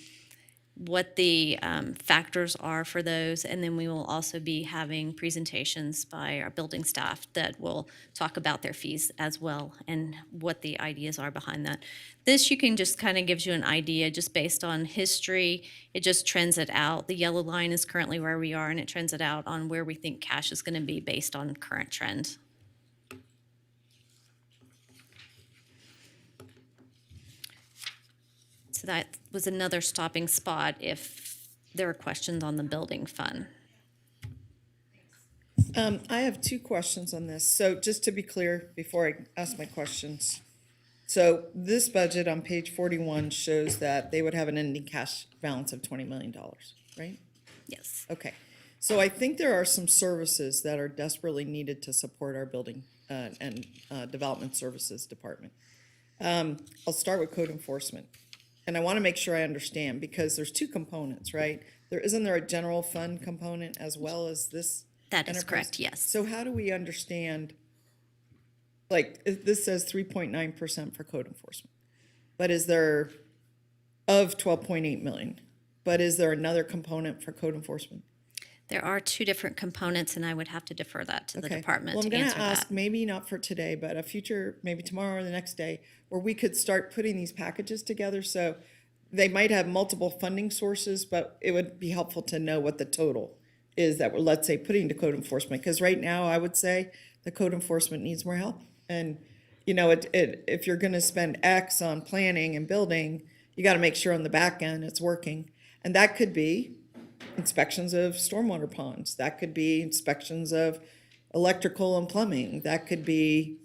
Speaker 12: what the factors are for those. And then we will also be having presentations by our building staff that will talk about their fees as well and what the ideas are behind that. This you can just kind of gives you an idea just based on history. It just trends it out. The yellow line is currently where we are, and it trends it out on where we think cash is going to be based on current trend. So that was another stopping spot if there are questions on the building fund.
Speaker 7: I have two questions on this. So just to be clear, before I ask my questions. So this budget on page 41 shows that they would have an ending cash balance of $20 million, right?
Speaker 12: Yes.
Speaker 7: Okay. So I think there are some services that are desperately needed to support our building and development services department. I'll start with code enforcement. And I want to make sure I understand, because there's two components, right? Isn't there a general fund component as well as this?
Speaker 12: That is
Speaker 7: enterprise?
Speaker 12: correct, yes.
Speaker 7: So how do we understand, like, this says 3.9% for code enforcement, but is there, of 12.8 million, but is there another component for code enforcement?
Speaker 12: There are two different components, and I would have to defer that to the department
Speaker 7: Well, I'm
Speaker 12: to
Speaker 7: going
Speaker 12: answer
Speaker 7: to ask,
Speaker 12: that.
Speaker 7: maybe not for today, but a future, maybe tomorrow or the next day, where we could start putting these packages together. So they might have multiple funding sources, but it would be helpful to know what the total is that we're, let's say, putting to code enforcement. Because right now, I would say the code enforcement needs more help. And, you know, if you're going to spend X on planning and building, you got to make sure on the back end it's working. And that could be inspections of stormwater ponds. That could be inspections of electrical and plumbing. That could be,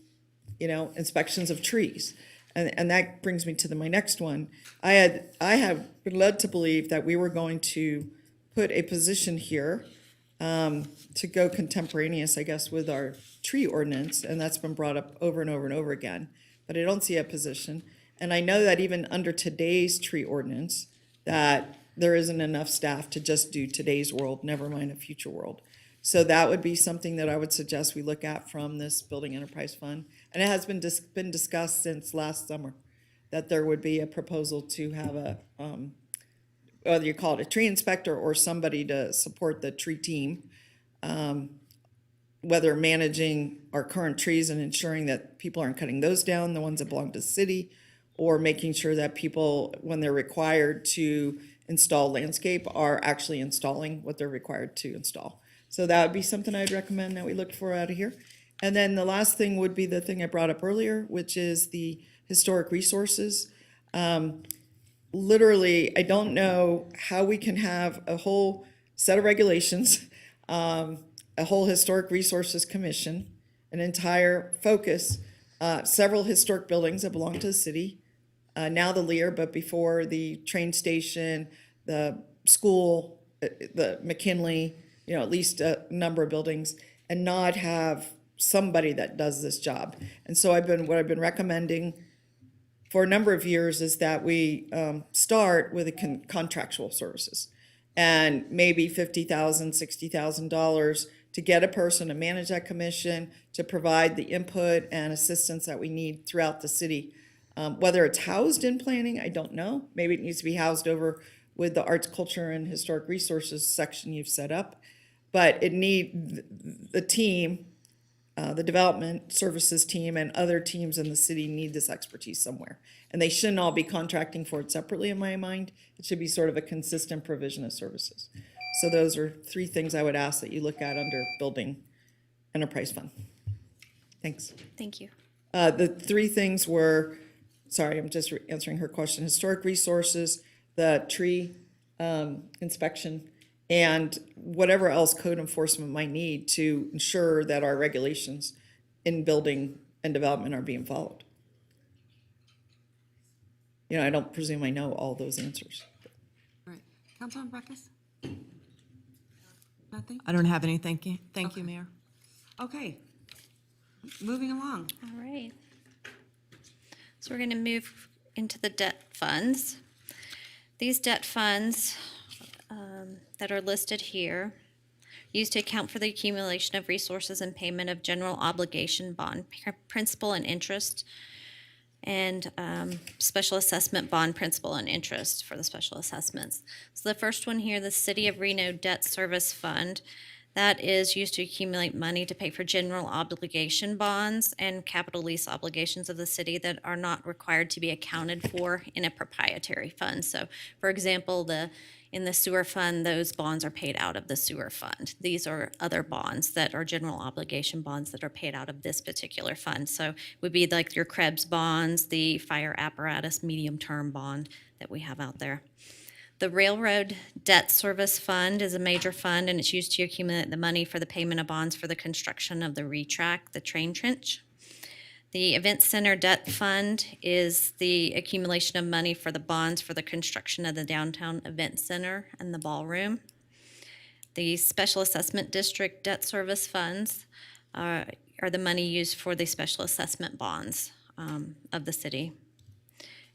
Speaker 7: you know, inspections of trees. And that brings me to my next one. I have been led to believe that we were going to put a position here to go contemporaneous, I guess, with our tree ordinance, and that's been brought up over and over and over again. But I don't see a position. And I know that even under today's tree ordinance, that there isn't enough staff to just do today's world, never mind a future world. So that would be something that I would suggest we look at from this Building Enterprise Fund. And it has been discussed since last summer, that there would be a proposal to have a, whether you call it a tree inspector or somebody to support the tree team, whether managing our current trees and ensuring that people aren't cutting those down, the ones that belong to the city, or making sure that people, when they're required to install landscape, are actually installing what they're required to install. So that would be something I'd recommend that we look for out of here. And then the last thing would be the thing I brought up earlier, which is the historic resources. Literally, I don't know how we can have a whole set of regulations a whole Historic Resources Commission, an entire focus, several historic buildings that belong to the city, now the Lear, but before the train station, the school, the McKinley, at least a number of buildings, and not have somebody that does this job. And so what I've been recommending for a number of years is that we start with contractual services, and maybe $50,000, $60,000 to get a person to manage that commission, to provide the input and assistance that we need throughout the city. Whether it's housed in planning, I don't know. Maybe it needs to be housed over with the arts, culture, and historic resources section you've set up. But the team, the development services team, and other teams in the city need this expertise somewhere. And they shouldn't all be contracting for it separately, in my mind. It should be sort of a consistent provision of services. So those are 3 things I would ask that you look at under Building Enterprise Fund. Thanks.
Speaker 12: Thank you.
Speaker 7: The 3 things were, sorry, I'm just answering her question, historic resources, the tree inspection, and whatever else code enforcement might need to ensure that our regulations in building and development are being followed. I don't presume I know all those answers.
Speaker 9: All right. Councilman Breckus? Nothing?
Speaker 11: I don't have any, thank you. Thank you, Mayor.
Speaker 9: Okay. Moving along.
Speaker 12: All right. So we're going to move into the debt funds. These debt funds that are listed here used to account for the accumulation of resources and payment of general obligation bond principal and interest, and special assessment bond principal and interest for the special assessments. So the first one here, the City of Reno Debt Service Fund, that is used to accumulate money to pay for general obligation bonds and capital lease obligations of the city that are not required to be accounted for in a proprietary fund. So, for example, in the sewer fund, those bonds are paid out of the sewer fund. These are other bonds that are general obligation bonds that are paid out of this particular fund. So it would be like your Krebs bonds, the fire apparatus medium-term bond that we have out there. The Railroad Debt Service Fund is a major fund, and it's used to accumulate the money for the payment of bonds for the construction of the retrack, the train trench. The Event Center Debt Fund is the accumulation of money for the bonds for the construction of the downtown event center and the ballroom. The Special Assessment District Debt Service Funds are the money used for the special assessment bonds of the city.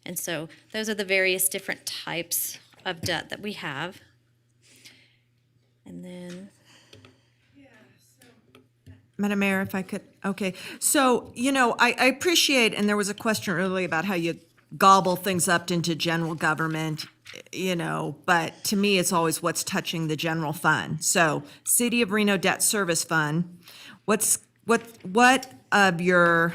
Speaker 12: And so those are the various different types of debt that we have. And then
Speaker 11: Madam Mayor, if I could, okay. So, I appreciate, and there was a question earlier about how you gobble things up into general government, but to me, it's always what's touching the general fund. So, City of Reno Debt Service Fund, what of you're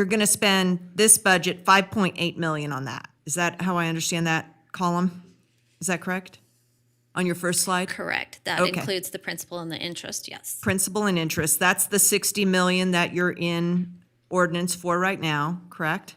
Speaker 11: going to spend this budget 5.8 million on that. Is that how I understand that column? Is that correct? On your first slide?
Speaker 12: correct, that
Speaker 11: Okay.
Speaker 12: includes the principal and the interest, yes.
Speaker 11: Principal and interest, that's the 60 million that you're in ordinance for right now, correct?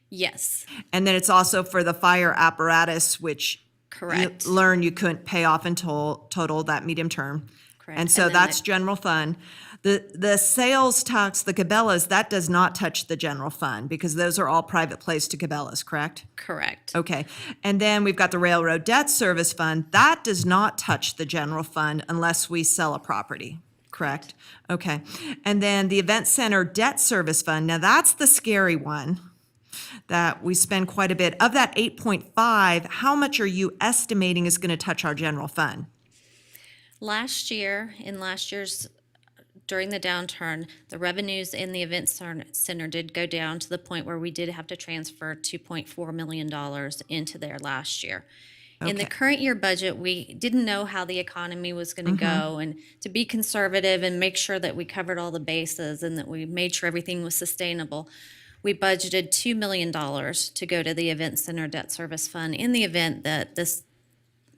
Speaker 12: Yes,
Speaker 11: And then it's also for the fire apparatus, which
Speaker 12: correct.
Speaker 11: you learned you couldn't pay off in total, that medium term.
Speaker 12: Correct.
Speaker 11: And so
Speaker 12: then
Speaker 11: that's general fund. The sales tax, the Cabela's, that does not touch the general fund because those are all private placed to Cabela's, correct?
Speaker 12: Correct.
Speaker 11: Okay. And then we've got the Railroad Debt Service Fund. That does not touch the general fund unless we sell a property, correct? Okay. And then the Event Center Debt Service Fund, now that's the scary one that we spend quite a bit. Of that 8.5, how much are you estimating is going to touch our general fund?
Speaker 12: Last year, during the downturn, the revenues in the event center did go down to the point where we did have to transfer $2.4 million into there last year. In the
Speaker 11: Okay.
Speaker 12: current year budget, we didn't know how the economy was going to go, and to be conservative and make sure that we covered all the bases and that we made sure everything was sustainable, we budgeted $2 million to go to the Event Center Debt Service Fund in the event that this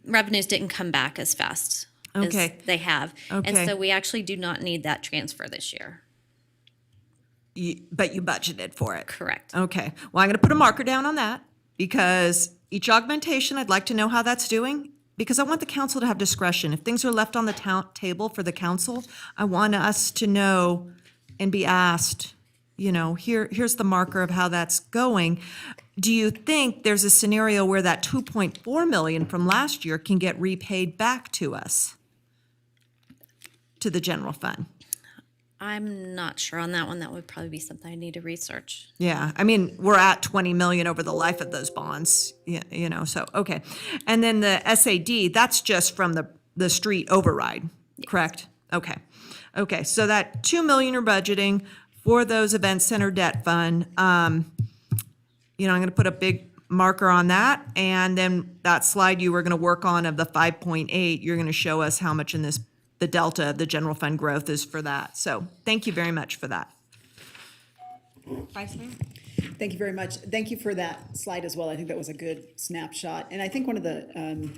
Speaker 12: revenues didn't come back as fast
Speaker 11: Okay.
Speaker 12: as they have. And
Speaker 11: Okay.
Speaker 12: so we actually do not need that transfer this year.
Speaker 11: But you budgeted for it?
Speaker 12: Correct.
Speaker 11: Okay. Well, I'm going to put a marker down on that because each augmentation, I'd like to know how that's doing. because I want the council to have discretion. If things are left on the table for the council, I want us to know and be asked, here's the marker of how that's going. Do you think there's a scenario where that 2.4 million from last year can get repaid back to us, to the general fund?
Speaker 12: I'm not sure on that one. That would probably be something I need to research.
Speaker 11: Yeah, I mean, we're at 20 million over the life of those bonds, so, okay. And then the SAD, that's just from the street override, correct? Okay, so that 2 million you're budgeting for those event center debt fund, I'm gonna put a big marker on that, and then that slide you were gonna work on of the 5.8, you're gonna show us how much in the delta of the general fund growth is for that. So thank you very much for that.
Speaker 9: Vice Mayor?
Speaker 1: Thank you very much. Thank you for that slide as well. I think that was a good snapshot. And I think one of the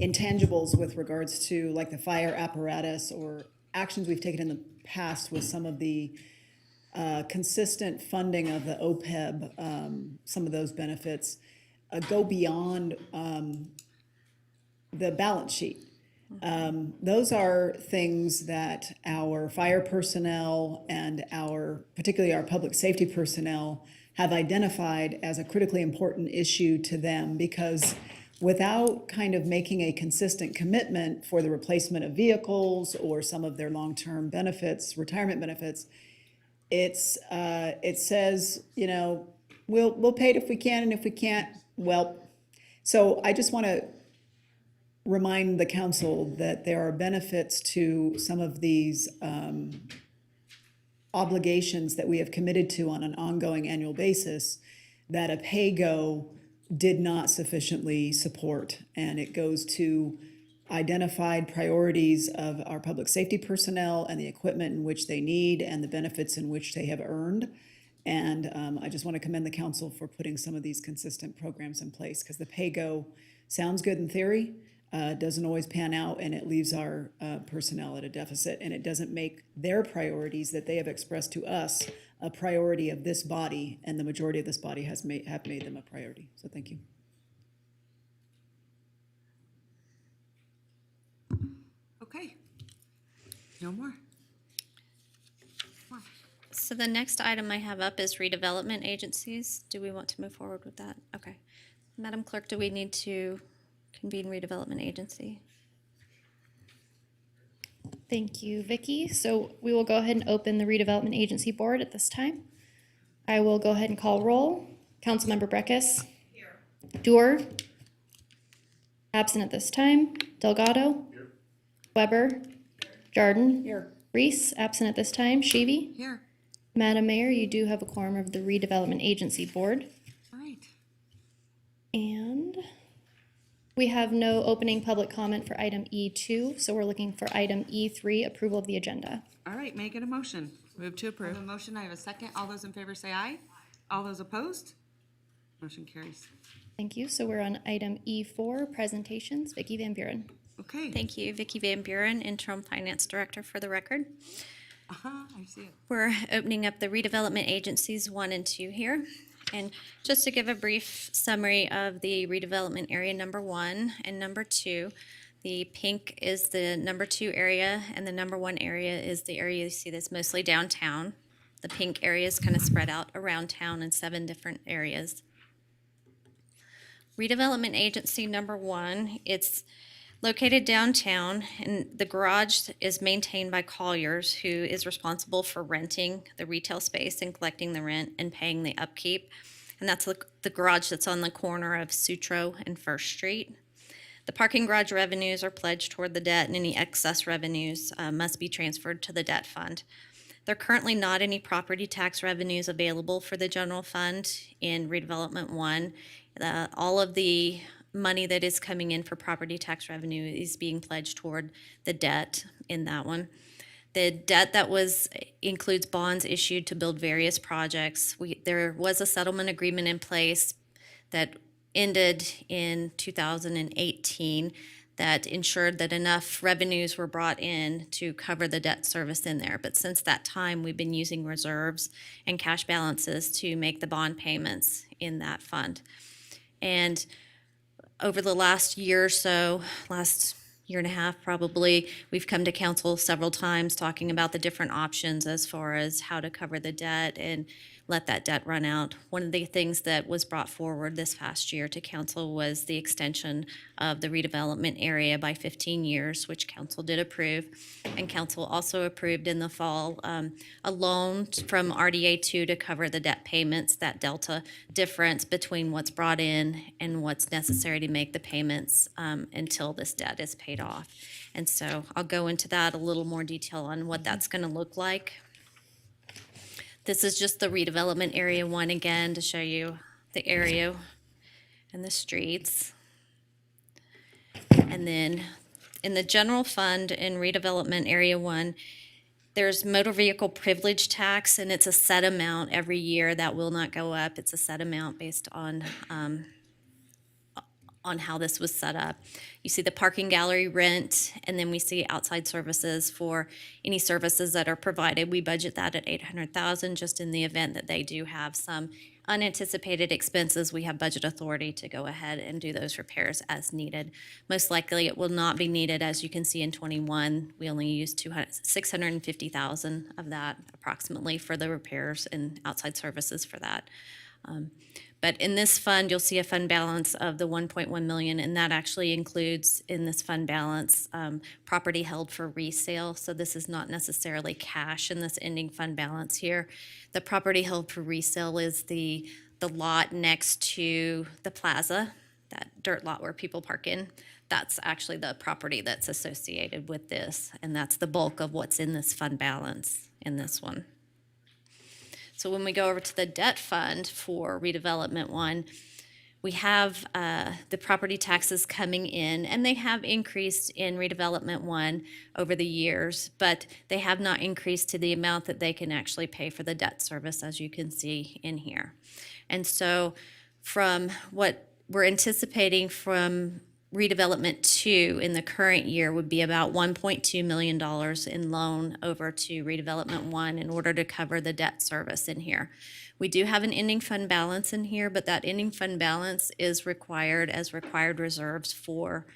Speaker 1: intangibles with regards to like the fire apparatus or actions we've taken in the past with some of the consistent funding of the OPEB, some of those benefits go beyond the balance sheet. Those are things that our fire personnel and particularly our public safety personnel have identified as a critically important issue to them, because without kind of making a consistent commitment for the replacement of vehicles or some of their long-term benefits, retirement benefits, it says, we'll pay it if we can, and if we can't, well. So I just want to remind the council that there are benefits to some of these obligations that we have committed to on an ongoing annual basis that a pay-go did not sufficiently support. And it goes to identified priorities of our public safety personnel and the equipment in which they need and the benefits in which they have earned. And I just want to commend the council for putting some of these consistent programs in place, because the pay-go sounds good in theory, doesn't always pan out, and it leaves our personnel at a deficit, and it doesn't make their priorities that they have expressed to us a priority of this body, and the majority of this body have made them a priority. So thank you.
Speaker 9: Okay. No more.
Speaker 12: So the next item I have up is redevelopment agencies. Do we want to move forward with that? Okay. Madam Clerk, do we need to convene redevelopment agency?
Speaker 2: Thank you, Vicki. So we will go ahead and open the redevelopment agency board at this time. I will go ahead and call roll. Councilmember Breckus. Here. Doer. Absent at this time. Delgado. Here. Weber. Jordan. Here. Reese, absent at this time. Shavy.
Speaker 9: Here.
Speaker 2: Madam Mayor, you do have a quorum of the redevelopment agency board.
Speaker 9: All right.
Speaker 2: And we have no opening public comment for item E2, so we're looking for item E3, approval of the agenda.
Speaker 9: All right, may I get a motion?
Speaker 11: Move to
Speaker 9: I
Speaker 11: approve.
Speaker 9: have a motion, I have a second. All those in favor say aye. All those opposed? Motion carries.
Speaker 2: Thank you. So we're on item E4, presentations. Vicki Van Buren.
Speaker 9: Okay.
Speaker 12: Thank you, Vicki Van Buren, Interim Finance Director for the record.
Speaker 9: I see it.
Speaker 12: We're opening up the redevelopment agencies 1 and 2 here. And just to give a brief summary of the redevelopment area number 1 and number 2, the pink is the number 2 area, and the number 1 area is the area you see that's mostly downtown. The pink area is kind of spread out around town in 7 different areas. Redevelopment agency number 1, it's located downtown, and the garage is maintained by Colliers, who is responsible for renting the retail space and collecting the rent and paying the upkeep. And that's the garage that's on the corner of Sutro and First Street. The parking garage revenues are pledged toward the debt, and any excess revenues must be transferred to the debt fund. There are currently not any property tax revenues available for the general fund in redevelopment 1. All of the money that is coming in for property tax revenue is being pledged toward the debt in that one. The debt that includes bonds issued to build various projects. There was a settlement agreement in place that ended in 2018 that ensured that enough revenues were brought in to cover the debt service in there. But since that time, we've been using reserves and cash balances to make the bond payments in that fund. And over the last year or so, last year and a half probably, we've come to council several times talking about the different options as far as how to cover the debt and let that debt run out. One of the things that was brought forward this past year to council was the extension of the redevelopment area by 15 years, which council did approve. And council also approved in the fall a loan from RDA2 to cover the debt payments, that delta difference between what's brought in and what's necessary to make the payments until this debt is paid off. And so I'll go into that a little more detail on what that's going to look like. This is just the redevelopment area one again to show you the area and the streets. And then in the general fund in redevelopment area one, there's motor vehicle privilege tax, and it's a set amount every year that will not go up. It's a set amount based on how this was set up. You see the parking gallery rent, and then we see outside services for any services that are provided. We budget that at $800,000 just in the event that they do have some unanticipated expenses. We have budget authority to go ahead and do those repairs as needed. Most likely it will not be needed. As you can see in 21, we only used $650,000 of that approximately for the repairs and outside services for that. But in this fund, you'll see a fund balance of the 1.1 million, and that actually includes in this fund balance property held for resale. So this is not necessarily cash in this ending fund balance here. The property held for resale is the lot next to the plaza, that dirt lot where people park in. That's actually the property that's associated with this, and that's the bulk of what's in this fund balance in this one. So when we go over to the debt fund for redevelopment one, we have the property taxes coming in, and they have increased in redevelopment one over the years, but they have not increased to the amount that they can actually pay for the debt service, as you can see in here. And so from what we're anticipating from redevelopment 2 in the current year would be about $1.2 million in loan over to redevelopment 1 in order to cover the debt service in here. We do have an ending fund balance in here, but that ending fund balance is required as required reserves for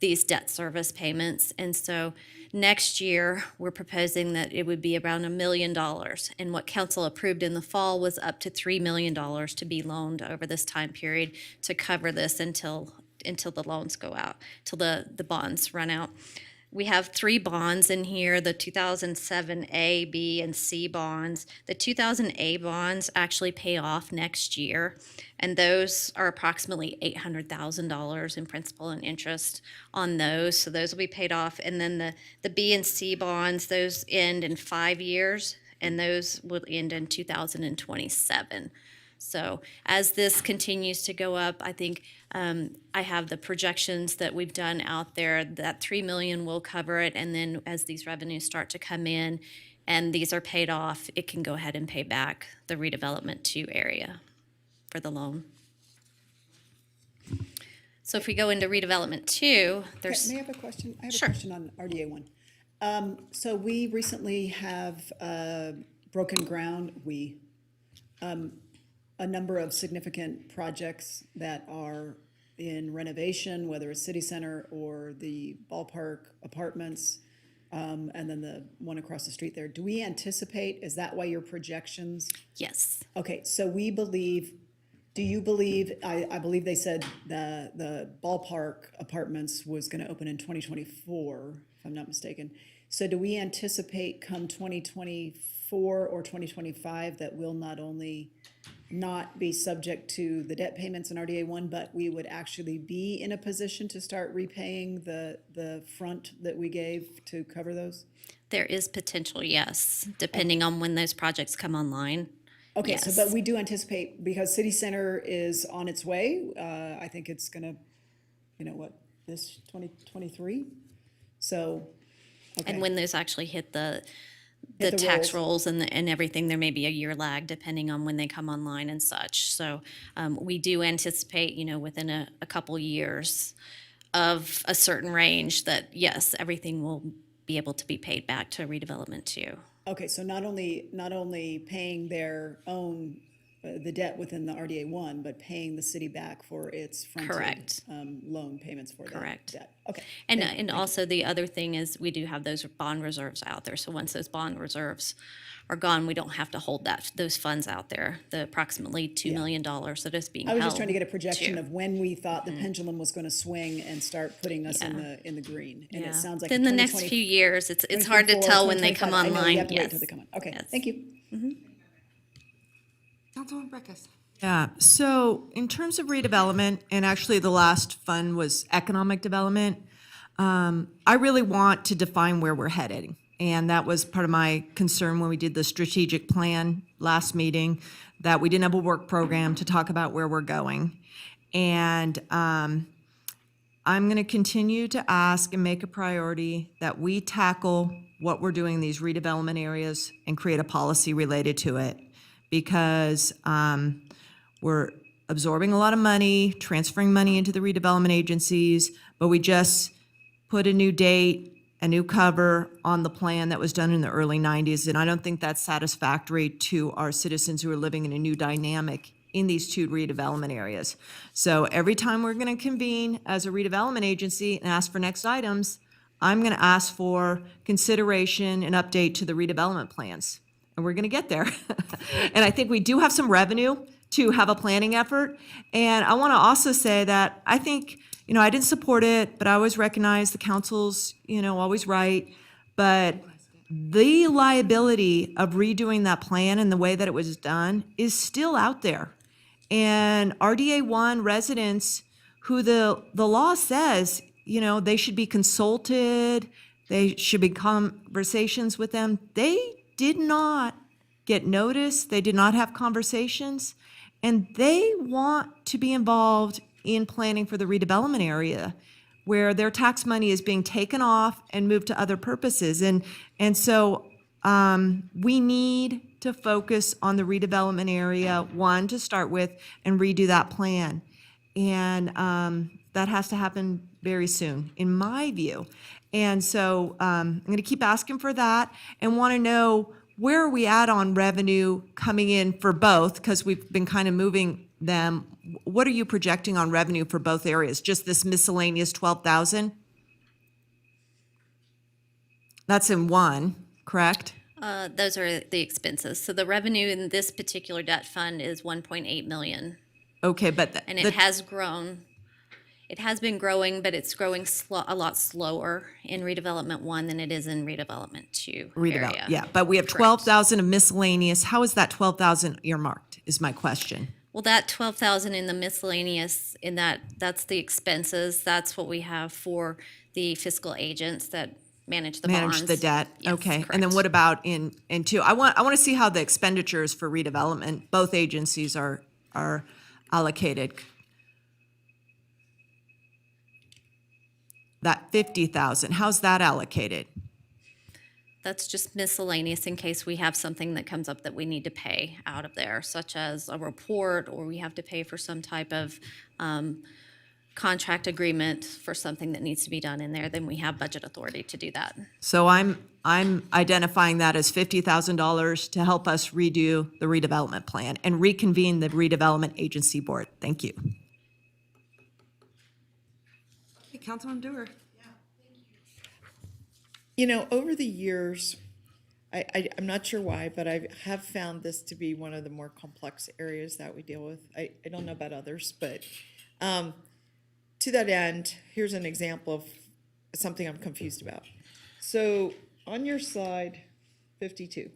Speaker 12: these debt service payments. And so next year, we're proposing that it would be around $1 million. And what council approved in the fall was up to $3 million to be loaned over this time period to cover this until the loans go out, till the bonds run out. We have 3 bonds in here, the 2007 A, B, and C bonds. The 2000 A bonds actually pay off next year, and those are approximately $800,000 in principal and interest on those, so those will be paid off. And then the B and C bonds, those end in 5 years, and those will end in 2027. So as this continues to go up, I think I have the projections that we've done out there that $3 million will cover it, and then as these revenues start to come in and these are paid off, it can go ahead and pay back the redevelopment 2 area for the loan. So if we go into redevelopment 2, there's...
Speaker 1: May I have a question? I have
Speaker 12: Sure.
Speaker 1: a question on RDA 1. So we recently have broken ground, a number of significant projects that are in renovation, whether it's city center or the ballpark apartments, and then the one across the street there. Do we anticipate, is that why your projections?
Speaker 12: Yes.
Speaker 1: Okay, so we believe, do you believe, I believe they said the ballpark apartments was gonna open in 2024, if I'm not mistaken. So do we anticipate come 2024 or 2025 that we'll not only not be subject to the debt payments in RDA 1, but we would actually be in a position to start repaying the front that we gave to cover those?
Speaker 12: There is potential, yes, depending on when those projects come online.
Speaker 1: Okay,
Speaker 12: Yes.
Speaker 1: so but we do anticipate, because city center is on its way, I think it's gonna, this 2023? So, okay.
Speaker 12: And when those actually hit the
Speaker 1: Hit the
Speaker 12: tax rolls and everything, there may be a year lag depending on when they come online and such. So we do anticipate, within a couple years of a certain range that, yes, everything will be able to be paid back to redevelopment 2.
Speaker 1: Okay, so not only paying their own the debt within the RDA one, but paying the city back for its fronted
Speaker 12: Correct.
Speaker 1: loan payments for that
Speaker 12: Correct.
Speaker 1: debt. Okay.
Speaker 12: And also the other thing is we do have those bond reserves out there. So once those bond reserves are gone, we don't have to hold those funds out there, the approximately $2 million that is being
Speaker 1: I
Speaker 12: held.
Speaker 1: was just trying to get a projection
Speaker 12: to-
Speaker 1: of when we thought the pendulum was going to swing and start putting us in the green. And
Speaker 12: Yeah.
Speaker 1: it sounds like
Speaker 12: In the next few years, it's hard to
Speaker 1: 2024,
Speaker 12: tell when they come
Speaker 1: 2025. I know,
Speaker 12: online.
Speaker 1: we have to wait
Speaker 12: Yes.
Speaker 1: till they come on. Okay, thank you.
Speaker 9: Councilwoman Breckus.
Speaker 11: Yeah, so in terms of redevelopment, and actually the last fund was economic development, I really want to define where we're headed. And that was part of my concern when we did the strategic plan last meeting, that we didn't have a work program to talk about where we're going. And I'm going to continue to ask and make a priority that we tackle what we're doing in these redevelopment areas and create a policy related to it. Because we're absorbing a lot of money, transferring money into the redevelopment agencies, but we just put a new date, a new cover on the plan that was done in the early 90s, and I don't think that's satisfactory to our citizens who are living in a new dynamic in these two redevelopment areas. So every time we're going to convene as a redevelopment agency and ask for next items, I'm going to ask for consideration and update to the redevelopment plans. And we're going to get there. And I think we do have some revenue to have a planning effort. And I want to also say that I think, I didn't support it, but I always recognize the council's, always right. But the liability of redoing that plan and the way that it was done is still out there. And RDA 1 residents who the law says, they should be consulted, they should be conversations with them. They did not get notice, they did not have conversations, and they want to be involved in planning for the redevelopment area where their tax money is being taken off and moved to other purposes. And so we need to focus on the redevelopment area, one, to start with, and redo that plan. And that has to happen very soon, in my view. And so I'm going to keep asking for that and want to know where are we at on revenue coming in for both, because we've been kind of moving them. What are you projecting on revenue for both areas? Just this miscellaneous 12,000? That's in one, correct?
Speaker 12: Those are the expenses. So the revenue in this particular debt fund is 1.8 million.
Speaker 11: Okay, but
Speaker 12: And it has grown. It has been growing, but it's growing a lot slower in redevelopment 1 than it is in redevelopment 2 area.
Speaker 11: Yeah, but we have
Speaker 12: Correct.
Speaker 11: 12,000 of miscellaneous. How is that 12,000 earmarked, is my question.
Speaker 12: Well, that 12,000 in the miscellaneous, that's the expenses. That's what we have for the fiscal agents that manage the bonds.
Speaker 11: Manage the debt,
Speaker 12: Yes,
Speaker 11: okay. And then
Speaker 12: correct.
Speaker 11: what about in two? I want to see how the expenditures for redevelopment, both agencies are allocated. That 50,000, how's that allocated?
Speaker 12: That's just miscellaneous in case we have something that comes up that we need to pay out of there, such as a report, or we have to pay for some type of contract agreement for something that needs to be done in there, then we have budget authority to do that.
Speaker 11: So I'm identifying that as $50,000 to help us redo the redevelopment plan and reconvene the redevelopment agency board. Thank you.
Speaker 9: Hey, Councilwoman Dewar.
Speaker 7: Over the years, I'm not sure why, but I have found this to be one of the more complex areas that we deal with. I don't know about others, but to that end, here's an example of something I'm confused about. So on your slide 52,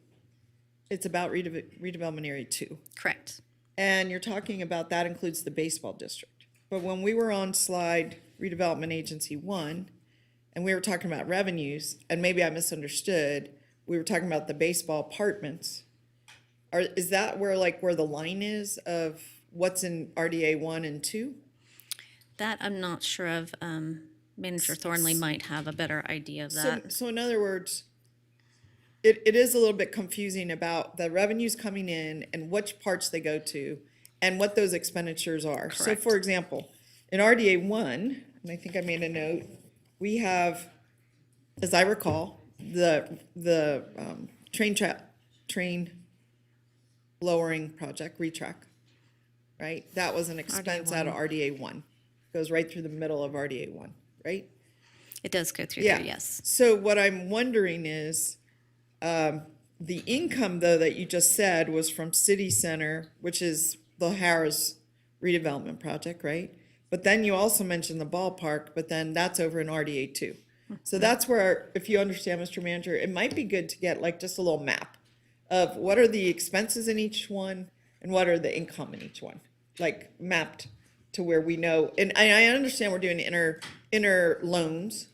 Speaker 7: it's about redevelopment area 2.
Speaker 12: Correct.
Speaker 7: And you're talking about that includes the baseball district. But when we were on slide redevelopment agency 1, and we were talking about revenues, and maybe I misunderstood, we were talking about the baseball apartments. Is that where the line is of what's in RDA 1 and 2?
Speaker 12: That I'm not sure of. Manager Thornley might have a better idea of that.
Speaker 7: So in other words, it is a little bit confusing about the revenues coming in and which parts they go to and what those expenditures are. So
Speaker 12: Correct.
Speaker 7: for example, in RDA 1, and I think I made a note, we have, as I recall, the train lowering project, retrack, right? That was an expense out of RDA 1. Goes right through the middle of RDA 1, right?
Speaker 12: It does go through
Speaker 7: Yeah.
Speaker 12: there, yes.
Speaker 7: So what I'm wondering is, the income though that you just said was from City Center, which is the Harris redevelopment project, right? But then you also mentioned the ballpark, but then that's over in RDA 2. So that's where, if you understand, Mr. Manager, it might be good to get like just a little map of what are the expenses in each one and what are the income in each one, like mapped to where we know. And I understand we're doing inner loans,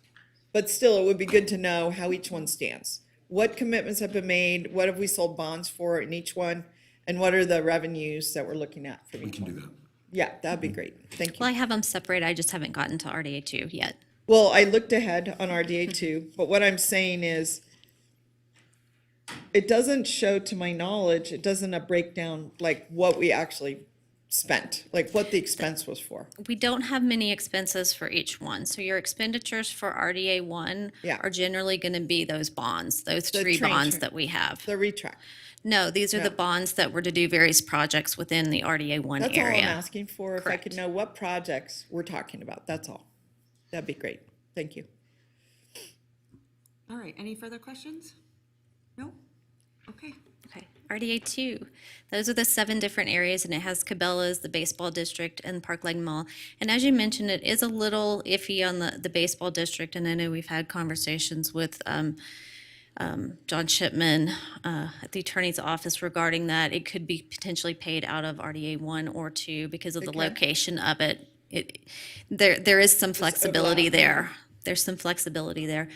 Speaker 7: but still it would be good to know how each one stands. What commitments have been made? What have we sold bonds for in each one? And what are the revenues that we're looking at from each one?
Speaker 13: We can do that.
Speaker 7: Yeah, that'd be great. Thank you.
Speaker 12: Well, I have them separated. I just haven't gotten to RDA 2 yet.
Speaker 7: Well, I looked ahead on RDA 2, but what I'm saying is it doesn't show, to my knowledge, it doesn't break down like what we actually spent, like what the expense was for.
Speaker 12: We don't have many expenses for each one. So your expenditures for RDA 1
Speaker 7: Yeah.
Speaker 12: are generally going to be those bonds, those
Speaker 7: The
Speaker 12: three
Speaker 7: train
Speaker 12: bonds
Speaker 7: tra-
Speaker 12: that we have.
Speaker 7: The retrack.
Speaker 12: No, these are the
Speaker 7: No.
Speaker 12: bonds that were to do various projects within the RDA 1
Speaker 7: That's all
Speaker 12: area.
Speaker 7: I'm asking for. If I could know what projects we're talking about, that's all. That'd be great. Thank you.
Speaker 9: All right, any further questions? No? Okay.
Speaker 12: Okay, RDA 2. Those are the 7 different areas, and it has Cabela's, the baseball district, and Parkland Mall. And as you mentioned, it is a little iffy on the baseball district, and I know we've had conversations with John Shipman at the attorney's office regarding that. It could be potentially paid out of RDA 1 or 2 because of the
Speaker 7: Okay.
Speaker 12: location of it. There is some flexibility
Speaker 7: overlap.
Speaker 12: there. There's some flexibility there.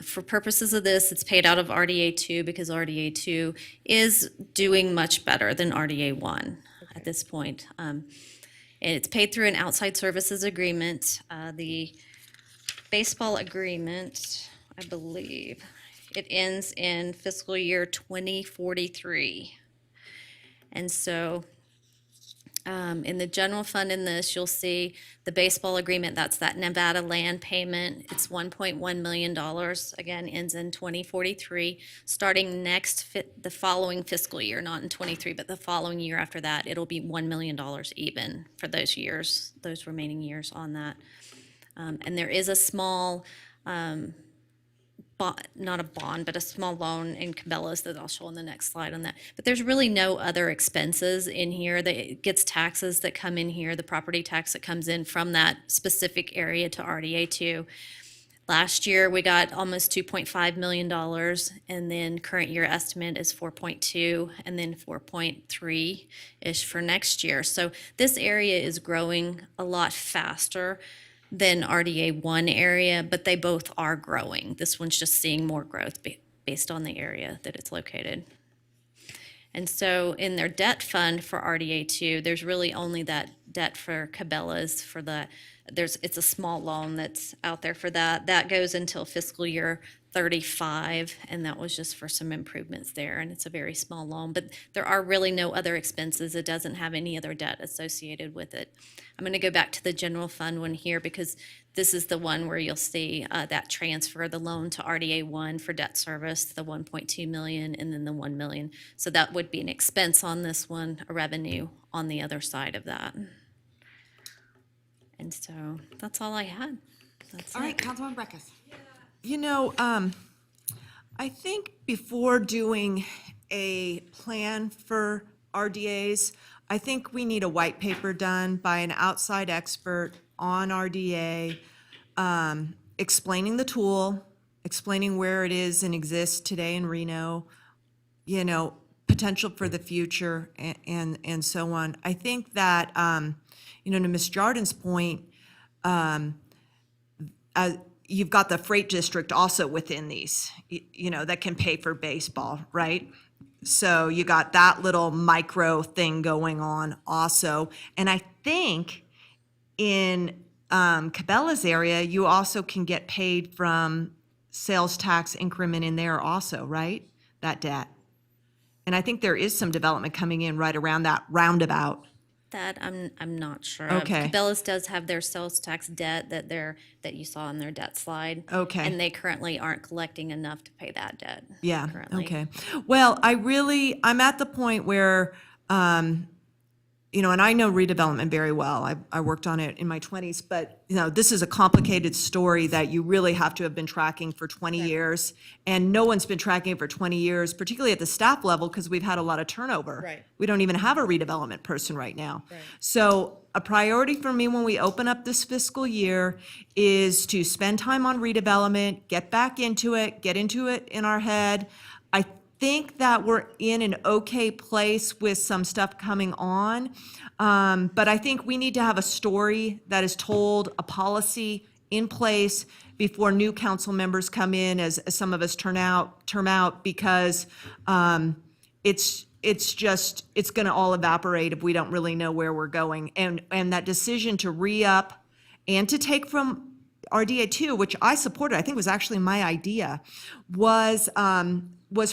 Speaker 12: For purposes of this, it's paid out of RDA 2 because RDA 2 is doing much better than RDA 1 at this point. And it's paid through an outside services agreement. The baseball agreement, I believe, it ends in fiscal year 2043. And so in the general fund in this, you'll see the baseball agreement, that's that Nevada land payment. It's $1.1 million, again, ends in 2043. Starting the following fiscal year, not in 23, but the following year after that, it'll be $1 million even for those years, those remaining years on that. And there is a small, not a bond, but a small loan in Cabela's that I'll show on the next slide on that. But there's really no other expenses in here. That gets taxes that come in here, the property tax that comes in from that specific area to RDA 2. Last year, we got almost $2.5 million, and then current year estimate is 4.2, and then 4.3-ish for next year. So this area is growing a lot faster than RDA 1 area, but they both are growing. This one's just seeing more growth based on the area that it's located. And so in their debt fund for RDA 2, there's really only that debt for Cabela's for it's a small loan that's out there for that. That goes until fiscal year 35, and that was just for some improvements there, and it's a very small loan. But there are really no other expenses. It doesn't have any other debt associated with it. I'm going to go back to the general fund one here because this is the one where you'll see that transfer, the loan to RDA 1 for debt service, the 1.2 million, and then the 1 million. So that would be an expense on this one, a revenue on the other side of that. And so that's all I had. That's
Speaker 9: All right,
Speaker 12: it.
Speaker 9: Councilman Breckus.
Speaker 11: You know, I think before doing a plan for RDAs, I think we need a white paper done by an outside expert on RDA, explaining the tool, explaining where it is and exists today in Reno, you know, potential for the future and so on. I think that, you know, to Ms. Jardin's point, you've got the freight district also within these, you know, that can pay for baseball, right? So you got that little micro thing going on also. And I think in Cabela's area, you also can get paid from sales tax increment in there also, right? That debt. And I think there is some development coming in right around that roundabout.
Speaker 12: That I'm not sure.
Speaker 11: Okay.
Speaker 12: Cabela's does have their sales tax debt that you saw in their debt slide.
Speaker 11: Okay.
Speaker 12: And they currently aren't collecting enough to pay that debt.
Speaker 11: Yeah,
Speaker 12: currently.
Speaker 11: okay. Well, I'm at the point where, and I know redevelopment very well. I worked on it in my 20s, but, this is a complicated story that you really have to have been tracking for 20 years. And no one's been tracking it for 20 years, particularly at the staff level, because we've had a lot of turnover.
Speaker 7: Right.
Speaker 11: We don't even have a redevelopment person right now.
Speaker 7: Right.
Speaker 11: So a priority for me when we open up this fiscal year is to spend time on redevelopment, get back into it, get into it in our head. I think that we're in an okay place with some stuff coming on. But I think we need to have a story that is told, a policy in place before new council members come in, as some of us term out, because it's going to all evaporate if we don't really know where we're going. And that decision to re-up and to take from RDA 2, which I supported, I think was actually my idea, was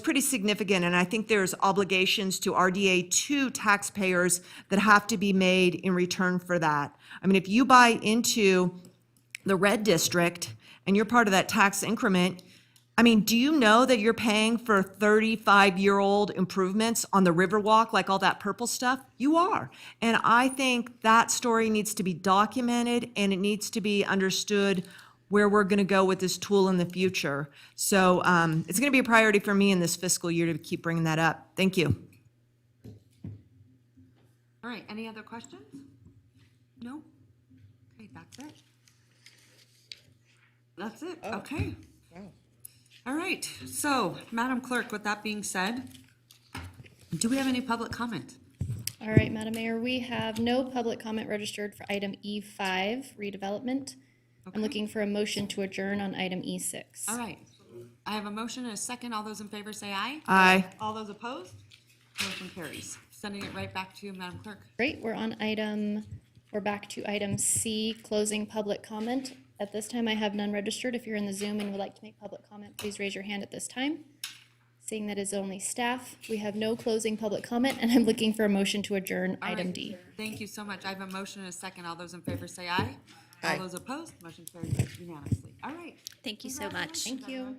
Speaker 11: pretty significant. And I think there's obligations to RDA 2 taxpayers that have to be made in return for that. I mean, if you buy into the red district and you're part of that tax increment, I mean, do you know that you're paying for 35-year-old improvements on the Riverwalk, like all that purple stuff? You are. And I think that story needs to be documented, and it needs to be understood where we're going to go with this tool in the future. So it's going to be a priority for me in this fiscal year to keep bringing that up. Thank you.
Speaker 9: All right, any other questions? No? Okay, that's it. That's it, okay.
Speaker 7: Wow.
Speaker 9: All right, so, Madam Clerk, with that being said, do we have any public comment?
Speaker 2: All right, Madam Mayor, we have no public comment registered for item E5, redevelopment. I'm looking for a motion to adjourn on item E6.
Speaker 9: All right, I have a motion and a second. All those in favor say aye.
Speaker 11: Aye.
Speaker 9: All those opposed? Motion carries. Sending it right back to you, Madam Clerk.
Speaker 2: Great, we're back to item C, closing public comment. At this time, I have none registered. If you're in the Zoom and would like to make public comment, please raise your hand at this time. Seeing that is only staff, we have no closing public comment, and I'm looking for a motion to adjourn
Speaker 9: All
Speaker 2: item
Speaker 9: right,
Speaker 2: D.
Speaker 9: Thank you so much. I have a motion and a second. All those in favor say aye.
Speaker 7: Aye.
Speaker 9: All those opposed? Motion carries unanimously. All right.
Speaker 12: Thank you so much.
Speaker 2: Thank you.